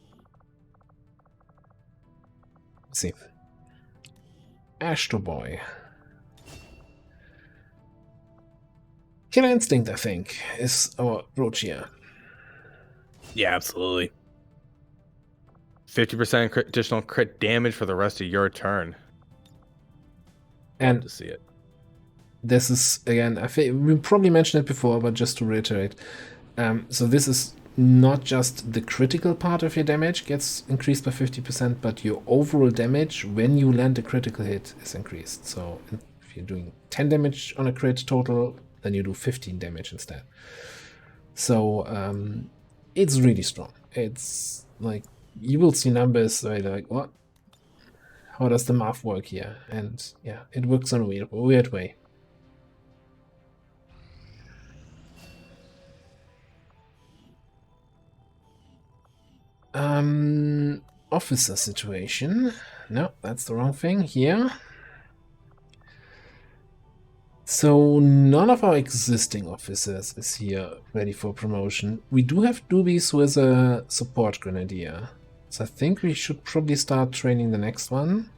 Let's see. Astro Boy. Killer Instinct, I think, is our approach here. Yeah, absolutely. 50% additional crit damage for the rest of your turn. And love to see it. This is, again, I think we probably mentioned it before, but just to reiterate. So this is not just the critical part of your damage gets increased by 50%, but your overall damage when you land a critical hit is increased. So if you're doing 10 damage on a crit total, then you do 15 damage instead. So it's really strong. It's like, you will see numbers where you're like, what? How does the math work here? And yeah, it works in a weird way. Officer situation. No, that's the wrong thing here. So none of our existing officers is here ready for promotion. We do have Doobies who is a support grenadier. So I think we should probably start training the next one.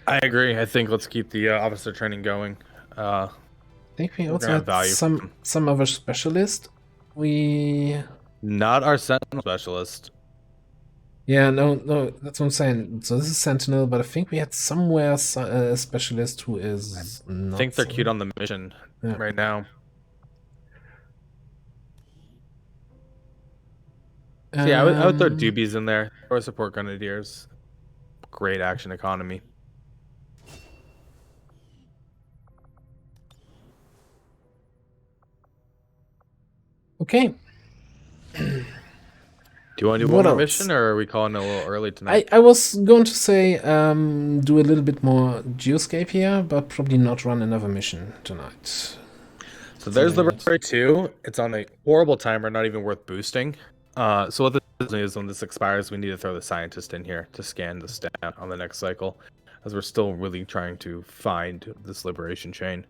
I agree. I think let's keep the officer training going. I think we also had some other specialist. Not our sentinel specialist. Yeah, no, that's what I'm saying. So this is Sentinel, but I think we had somewhere a specialist who is not. I think they're queued on the mission right now. So yeah, I would throw Doobies in there or support grenadiers. Great action economy. Okay. Do you want to do one more mission, or are we calling it a little early tonight? I was going to say do a little bit more Geoscape here, but probably not run another mission tonight. So there's Laboratory 2. It's on a horrible timer, not even worth boosting. So what this is, when this expires, we need to throw the scientist in here to scan the stat on the next cycle, as we're still really trying to find this liberation chain.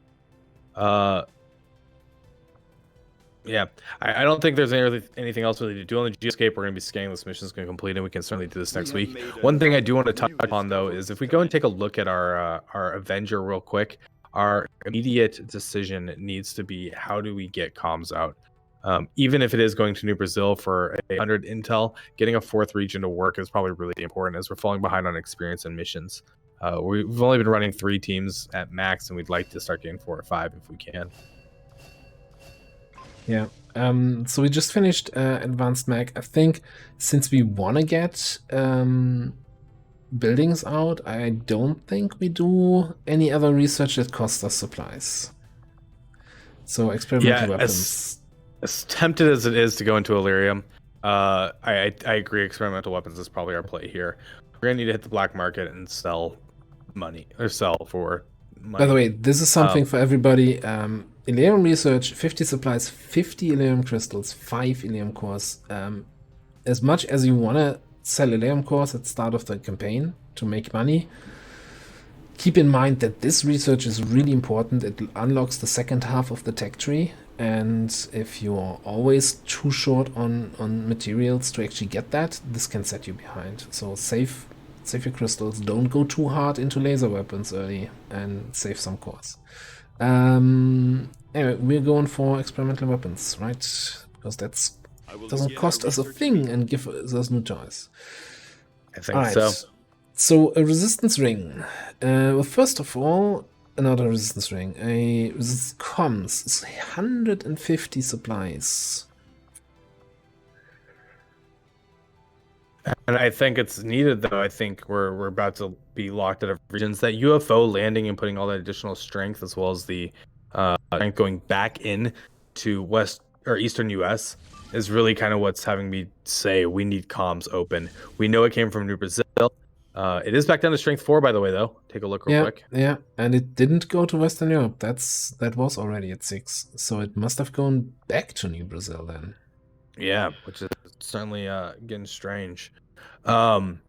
Yeah, I don't think there's anything else really to do on the Geoscape. We're going to be scanning this mission is going to complete, and we can certainly do this next week. One thing I do want to touch upon, though, is if we go and take a look at our Avenger real quick, our immediate decision needs to be, how do we get comms out? Even if it is going to New Brazil for 100 intel, getting a 4th region to work is probably really important, as we're falling behind on experience and missions. We've only been running 3 teams at max, and we'd like to start getting 4 or 5 if we can. Yeah, so we just finished Advanced Mag. I think since we want to get buildings out, I don't think we do any other research that costs us supplies. So experimental weapons. As tempted as it is to go into Illyrium, I agree, experimental weapons is probably our play here. We're going to need to hit the black market and sell money, or sell for money. By the way, this is something for everybody. Illyrium research, 50 supplies, 50 Illyrium crystals, 5 Illyrium cores. As much as you want to sell Illyrium cores at the start of the campaign to make money, keep in mind that this research is really important. It unlocks the second half of the tech tree, and if you're always too short on materials to actually get that, this can set you behind. So save your crystals, don't go too hard into laser weapons early, and save some cores. Anyway, we're going for experimental weapons, right? Because that doesn't cost us a thing and give us new choice. I think so. So a resistance ring. Well, first of all, another resistance ring. A resistance comms is 150 supplies. And I think it's needed, though. I think we're about to be locked out of regions. That UFO landing and putting all that additional strength, as well as the strength going back in to west or eastern US, is really kind of what's having me say we need comms open. We know it came from New Brazil. It is back down to strength 4, by the way, though. Take a look real quick. Yeah, and it didn't go to Western Europe. That was already at 6, so it must have gone back to New Brazil then. Yeah, which is certainly getting strange. But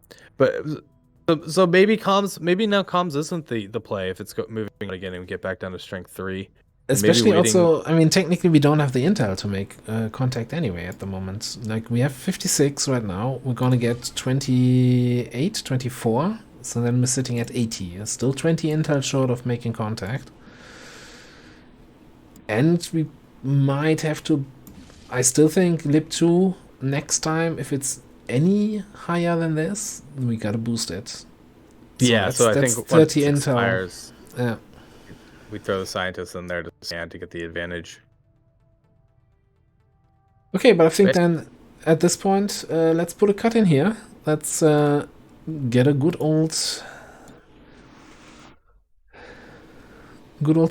so maybe now comms isn't the play if it's moving on again and we get back down to strength 3. Especially also, I mean, technically we don't have the intel to make contact anyway at the moment. Like, we have 56 right now. We're gonna get 28, 24. So then we're sitting at 80. Still 20 intel short of making contact. And we might have to... I still think LIB2 next time, if it's any higher than this, we gotta boost it. So yeah, so I think 30 intel. Expires, yeah. We throw the scientists in there to get the advantage. Okay, but I think then at this point, let's put a cut in here. Let's get a good old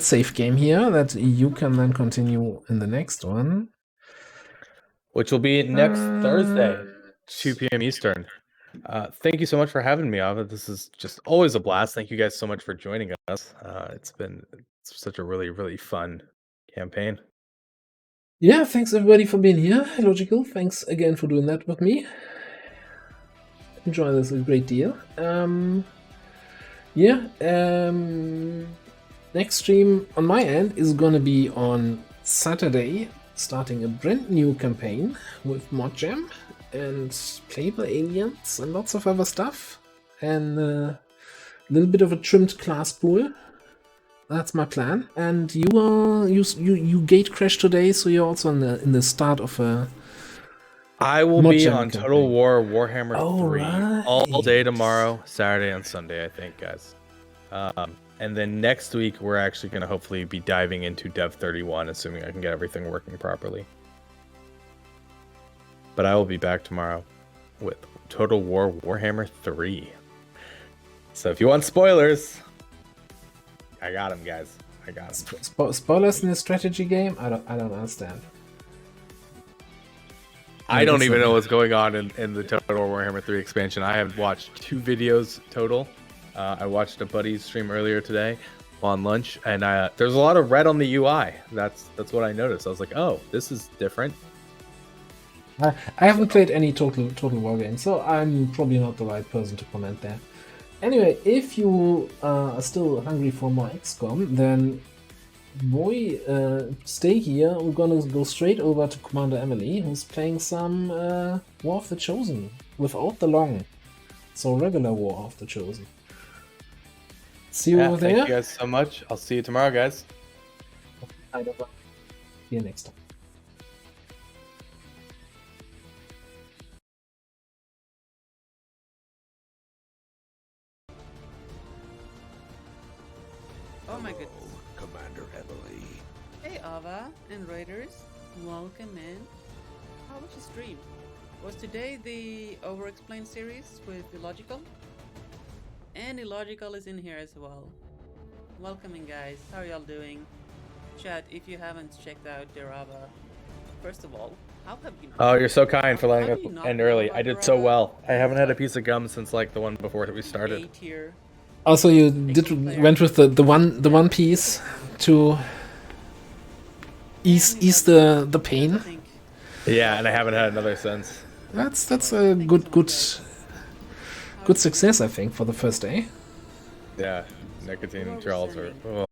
save game here that you can then continue in the next one. Which will be next Thursday, 2 p.m. Eastern. Thank you so much for having me, Ava. This is just always a blast. Thank you guys so much for joining us. It's such a really, really fun campaign. Yeah, thanks everybody for being here. Logical, thanks again for doing that with me. Enjoy this a great deal. Next stream on my end is gonna be on Saturday, starting a brand new campaign with ModJam and playable aliens and lots of other stuff, and a little bit of a trimmed class pool. That's my plan. And you gate crash today, so you're also in the start of a... I will be on campaign. Total War Warhammer 3 right. all day tomorrow, Saturday and Sunday, I think, guys. And then next week, we're actually going to hopefully be diving into Dev 31, assuming I can get everything working properly. But I will be back tomorrow with Total War Warhammer 3. So if you want spoilers, I got them, guys. I got them. Spoilers in a strategy game? I don't understand. I don't even know what's going on in the Total War Warhammer 3 expansion. I have watched 2 videos total. I watched a buddy's stream earlier today on lunch, and there's a lot of red on the UI. That's what I noticed. I was like, oh, this is different. I haven't played any Total War games, so I'm probably not the right person to comment there. Anyway, if you are still hungry for more XCOM, then stay here. We're gonna go straight over to Commander Emily, who's playing some War of the Chosen without the long. So regular War of the Chosen. See you over there. Thank you guys so much. I'll see you tomorrow, guys. See you next time. Oh my goodness. Commander Emily. Hey Ava and Raiders, welcome in. How was your stream? Was today the Overexplained series with Illogical? And Illogical is in here as well. Welcome in, guys. How are y'all doing? Chat, if you haven't checked out DerAva, first of all, how have you... Oh, you're so kind for letting us end early. I did so well. I haven't had a piece of gum since like the one before that we started. Also, you went with the one piece to ease the pain. Yeah, and I haven't had another since. That's a good success, I think, for the first day. Yeah, nicotine withdrawals are. Oh.